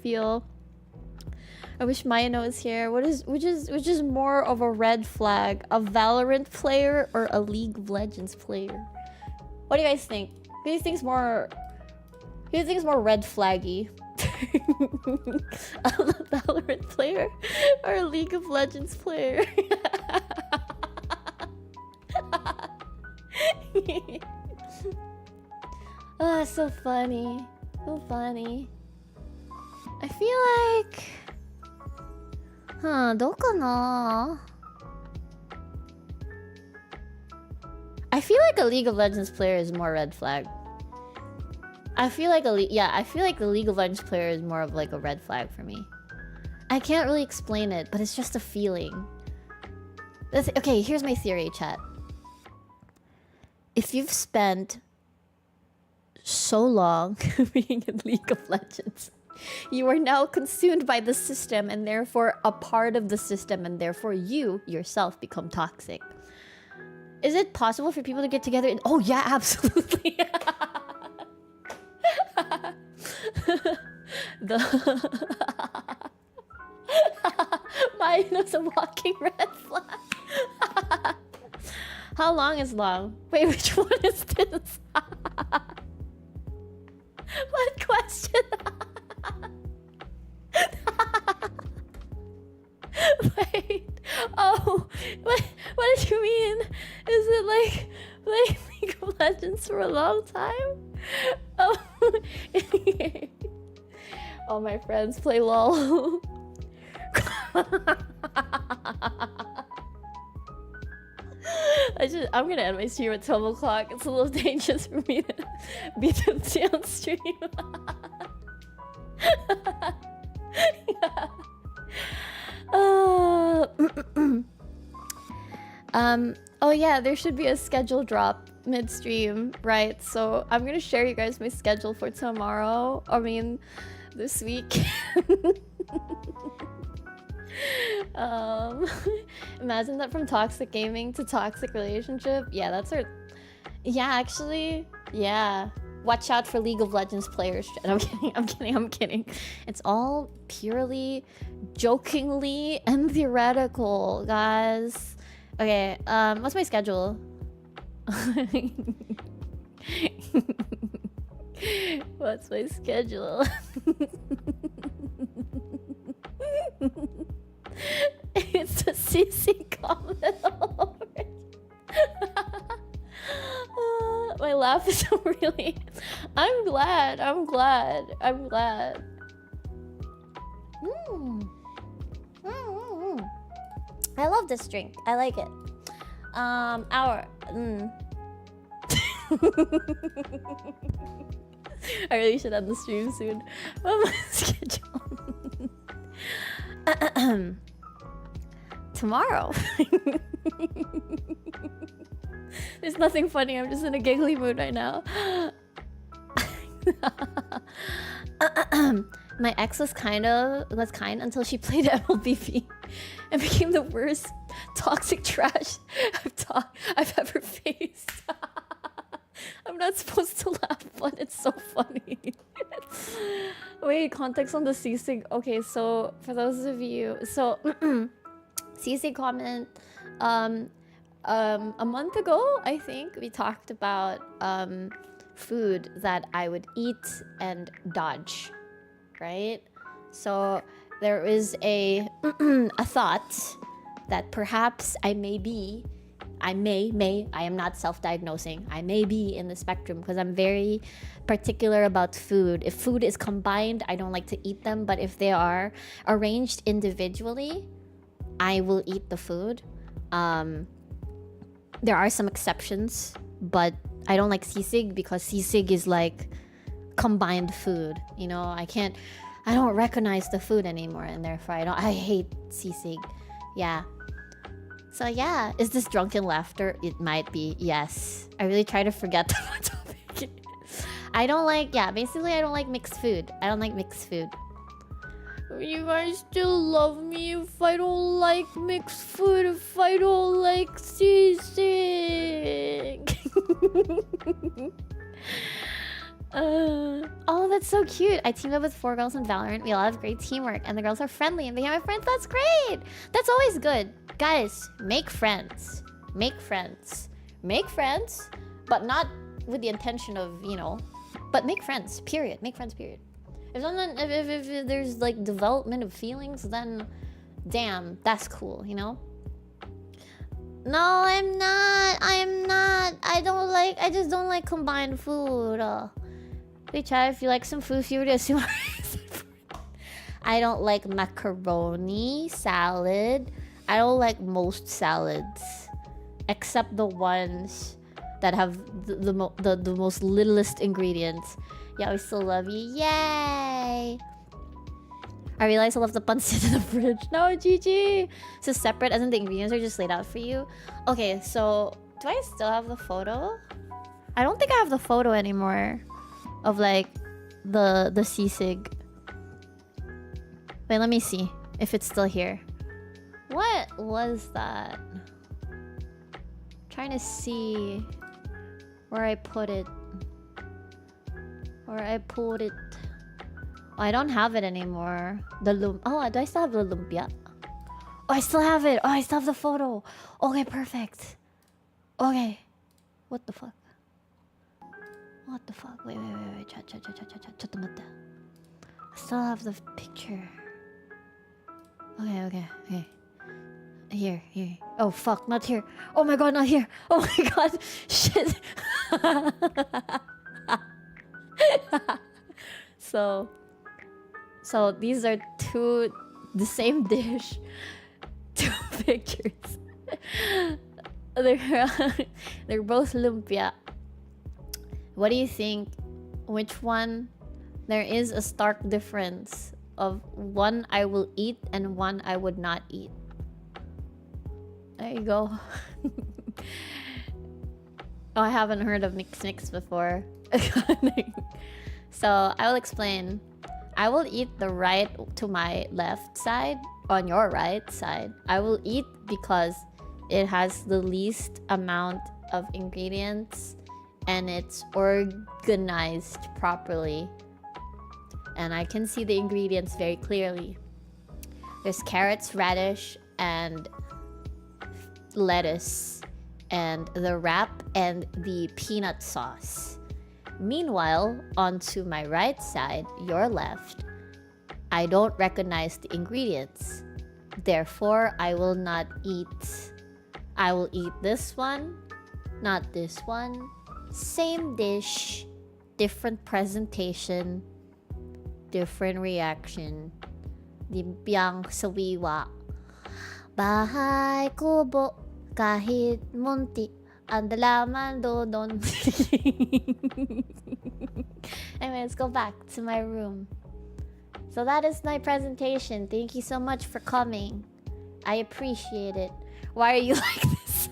wish Mayano was here. Which is more of a red flag, a Valorant player or a League of Legends player? What do you guys think? Who do you think is more red flaggy? A Valorant player or a League of Legends player? Oh, so funny. I feel like...どうかな? I feel like a League of Legends player is more red flag. I feel like the League of Legends player is more of like a red flag for me. I can't really explain it, but it's just a feeling. Okay, here's my theory, chat. If you've spent so long being in League of Legends, you are now consumed by the system and therefore a part of the system, and therefore you yourself become toxic. Is it possible for people to get together? Oh yeah, absolutely. Mayano's a walking red flag. How long is long? Wait, which one is this? What question? Wait. Oh, what did you mean? Is it like playing League of Legends for a long time? Oh, all my friends play LOL. I'm gonna end my stream at 12 o'clock. It's a little dangerous for me to be on stream. Oh yeah, there should be a schedule drop midstream, right? So I'm gonna share you guys my schedule for tomorrow. I mean, this week. Imagine that, from toxic gaming to toxic relationship. Yeah, that's our... Yeah, actually, yeah. Watch out for League of Legends players. I'm kidding. It's all purely, jokingly, and theoretical, guys. Okay, what's my schedule? What's my schedule? It's a CC comment. laugh is really... I'm glad. I love this drink. I like it. I really should end the stream soon. What's my schedule? Tomorrow. There's nothing funny. I'm just in a giggly mood right now. My ex was kind until she played MLBV and became the worst toxic trash I've ever faced. I'm not supposed to laugh, but it's so funny. Wait, context on the CC. Okay, so for those of you, CC comment. A month ago, I think we talked about food that I would eat and dodge, right? So there is a thought that perhaps I am not self-diagnosing, I may be in the spectrum because I'm very particular about food. If food is combined, I don't like to eat them, but if they are arranged individually, I will eat the food. There are some exceptions, but I don't like sisig because sisig is like combined food. You know, I don't recognize the food anymore, and therefore I hate sisig. Yeah. So yeah, is this drunken laughter? It might be, yes. I really try to forget the topic. Basically I don't like mixed food. You guys still love me if I don't like mixed food, if I don't like sisig. Oh, that's so cute. I teamed up with 4 girls in Valorant. We all have great teamwork, and the girls are friendly and became my friends. That's great. That's always good. Guys, make friends. But not with the intention of, but make friends, period. If there's like development of feelings, then damn, that's cool, No, I'm not. I just don't like combined food. Hey, Chad, if you like some food, you would assume I don't like macaroni salad. I don't like most salads, except the ones that have the most littlest ingredients. Yeah, we still love you. Yay! I realize I left the pancit in the fridge. No, GG! So separate, as in the ingredients are just laid out for you. Okay, so do I still have the photo? I don't think I have the photo anymore of like the sisig. Wait, let me see if it's still here. What was that? Trying to see where I put it. Or I pulled it. Oh, I don't have it anymore. Do I still have the lumpia? Oh, I still have it. Oh, I still have the photo. Okay, perfect. Okay. What the fuck? Wait. Chat. I still have the picture. Okay. Here. Oh, fuck, not here. Oh my god, not here. Oh my god. Shit. So these are the same dish, 2 pictures. They're both lumpia. What do you think? Which one? There is a stark difference of one I will eat and one I would not eat. There you go. Oh, I haven't heard of mix before. So I will explain. I will eat the right to my left side on your right side. I will eat because it has the least amount of ingredients and it's organized properly. And I can see the ingredients very clearly. There's carrots, radish, and lettuce, and the wrap and the peanut sauce. Meanwhile, onto my right side, your left, I don't recognize the ingredients. Therefore, I will not eat. I will eat this one, not this one, same dish, different presentation, different reaction. Limpyang sawiwa. Bahay kubo kahit munti ang dalaman dodon. Anyway, let's go back to my room. So that is my presentation. Thank you so much for coming. I appreciate it. Why are you like this?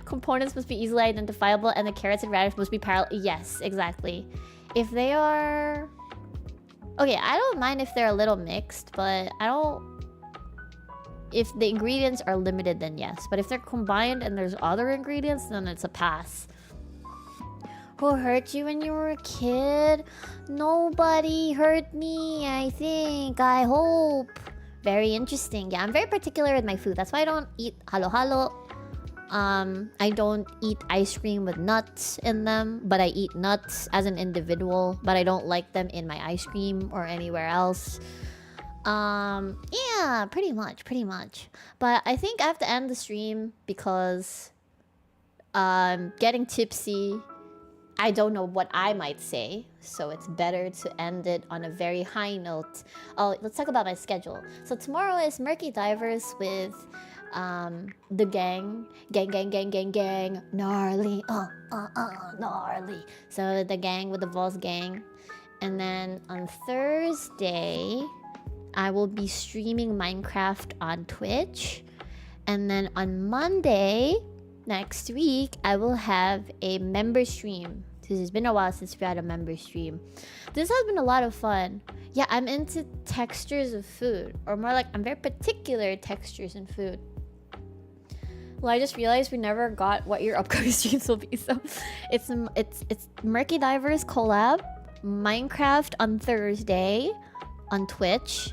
Components must be easily identifiable and the carrots and radish must be parallel. Yes, exactly. If they are... Okay, I don't mind if they're a little mixed, but I don't... If the ingredients are limited, then yes. But if they're combined and there's other ingredients, then it's a pass. Who hurt you when you were a kid? Nobody hurt me, I think. I hope. Very interesting. Yeah, I'm very particular with my food. That's why I don't eat halo-halo. I don't eat ice cream with nuts in them, but I eat nuts as an individual, but I don't like them in my ice cream or anywhere else. Yeah, pretty much. But I think I have to end the stream because getting tipsy. I don't know what I might say, so it's better to end it on a very high note. Oh, let's talk about my schedule. So tomorrow is Murky Divers with the gang, gnarly, gnarly. So the gang with the VOLs gang. And then on Thursday, I will be streaming Minecraft on Twitch. And then on Monday, next week, I will have a member stream. Because it's been a while since we had a member stream. This has been a lot of fun. Yeah, I'm into textures of food. Or more like, I'm very particular textures in food. Well, I just realized we never got what your upcoming streams will be. So it's Murky Divers collab, Minecraft on Thursday on Twitch.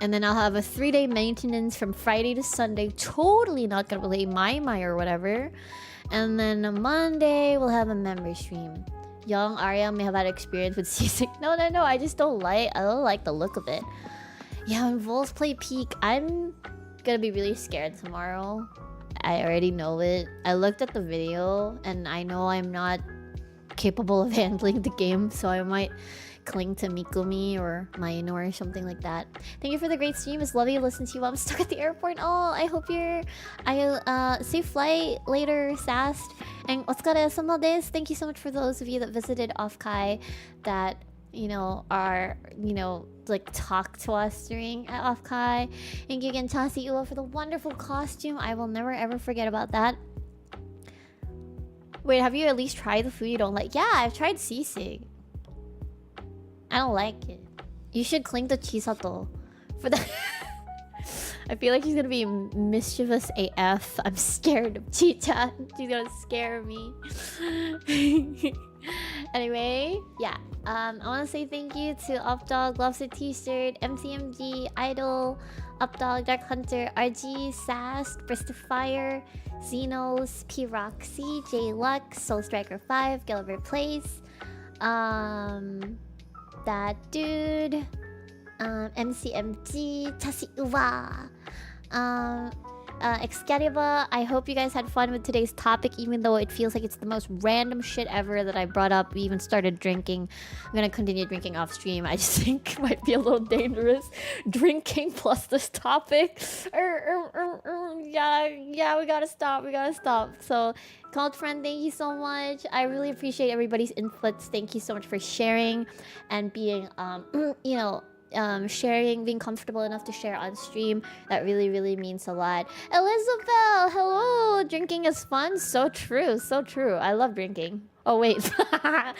And then I'll have a 3-day maintenance from Friday to Sunday. Totally not gonna play my or whatever. And then on Monday, we'll have a member stream. Young Aria may have had experience with seasick. No, I just don't like the look of it. Yeah, when VOLs play Peak, I'm gonna be really scared tomorrow. I already know it. I looked at the video and I know I'm not capable of handling the game, so I might cling to Mikumi or Maino or something like that. Thank you for the great stream. It's lovely to listen to you while I'm stuck at the airport. Oh, I hope safe flight later, Sast. And otsukare-sama desu. Thank you so much for those of you that visited OffKai that, are, like talk to us during at OffKai. Thank you again, Chasi Ua, for the wonderful costume. I will never ever forget about that. Wait, have you at least tried the food you don't like? Yeah, I've tried sisig. I don't like it. You should cling to Chisato for that. I feel like she's gonna be mischievous AF. I'm scared of Chicha. She's gonna scare me. Anyway, yeah. I want to say thank you to Updog, Lobster T-shirt, MCMG, Idol, Updog, Dark Hunter, RG, Sast, Burst of Fire, Xenos, P Roxy, J Lux, Soul Striker 5, Gilbert Plays, that dude, MCMG, Chasi Uwa, Excalibur. I hope you guys had fun with today's topic, even though it feels like it's the most random shit ever that I brought up. We even started drinking. I'm gonna continue drinking off stream. I just think it might be a little dangerous drinking plus this topic. Yeah, we gotta stop. So, Cult Friend, thank you so much. I really appreciate everybody's inputs. Thank you so much for sharing and being, sharing, being comfortable enough to share on stream. That really means a lot. Elizabeth, hello. Drinking is fun. So true. I love drinking. Oh wait, that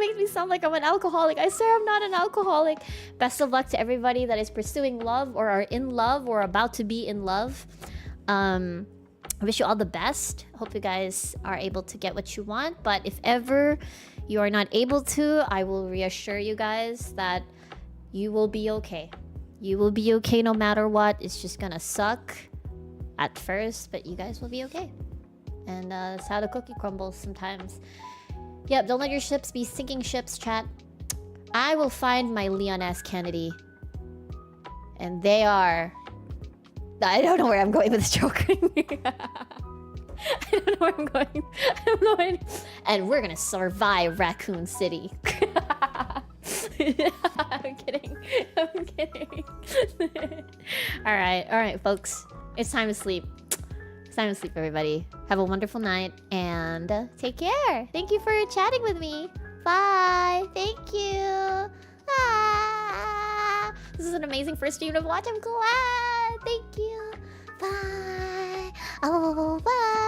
makes me sound like I'm an alcoholic. I swear I'm not an alcoholic. Best of luck to everybody that is pursuing love or are in love or about to be in love. I wish you all the best. Hope you guys are able to get what you want. But if ever you are not able to, I will reassure you guys that you will be okay. You will be okay no matter what. It's just gonna suck at first, but you guys will be okay. And that's how the cookie crumbles sometimes. Yep, don't let your ships be sinking ships, chat. I will find my Leon S. Kennedy. And they are... I don't know where I'm going with this joke. I don't know where I'm going. I don't know where. And we're gonna survive Raccoon City. I'm kidding. I'm kidding. All right, folks. It's time to sleep. It's time to sleep, everybody. Have a wonderful night and take care. Thank you for chatting with me. Bye. Thank you. Ah, this is an amazing first stream to watch. I'm glad. Thank you. Bye. Oh, bye.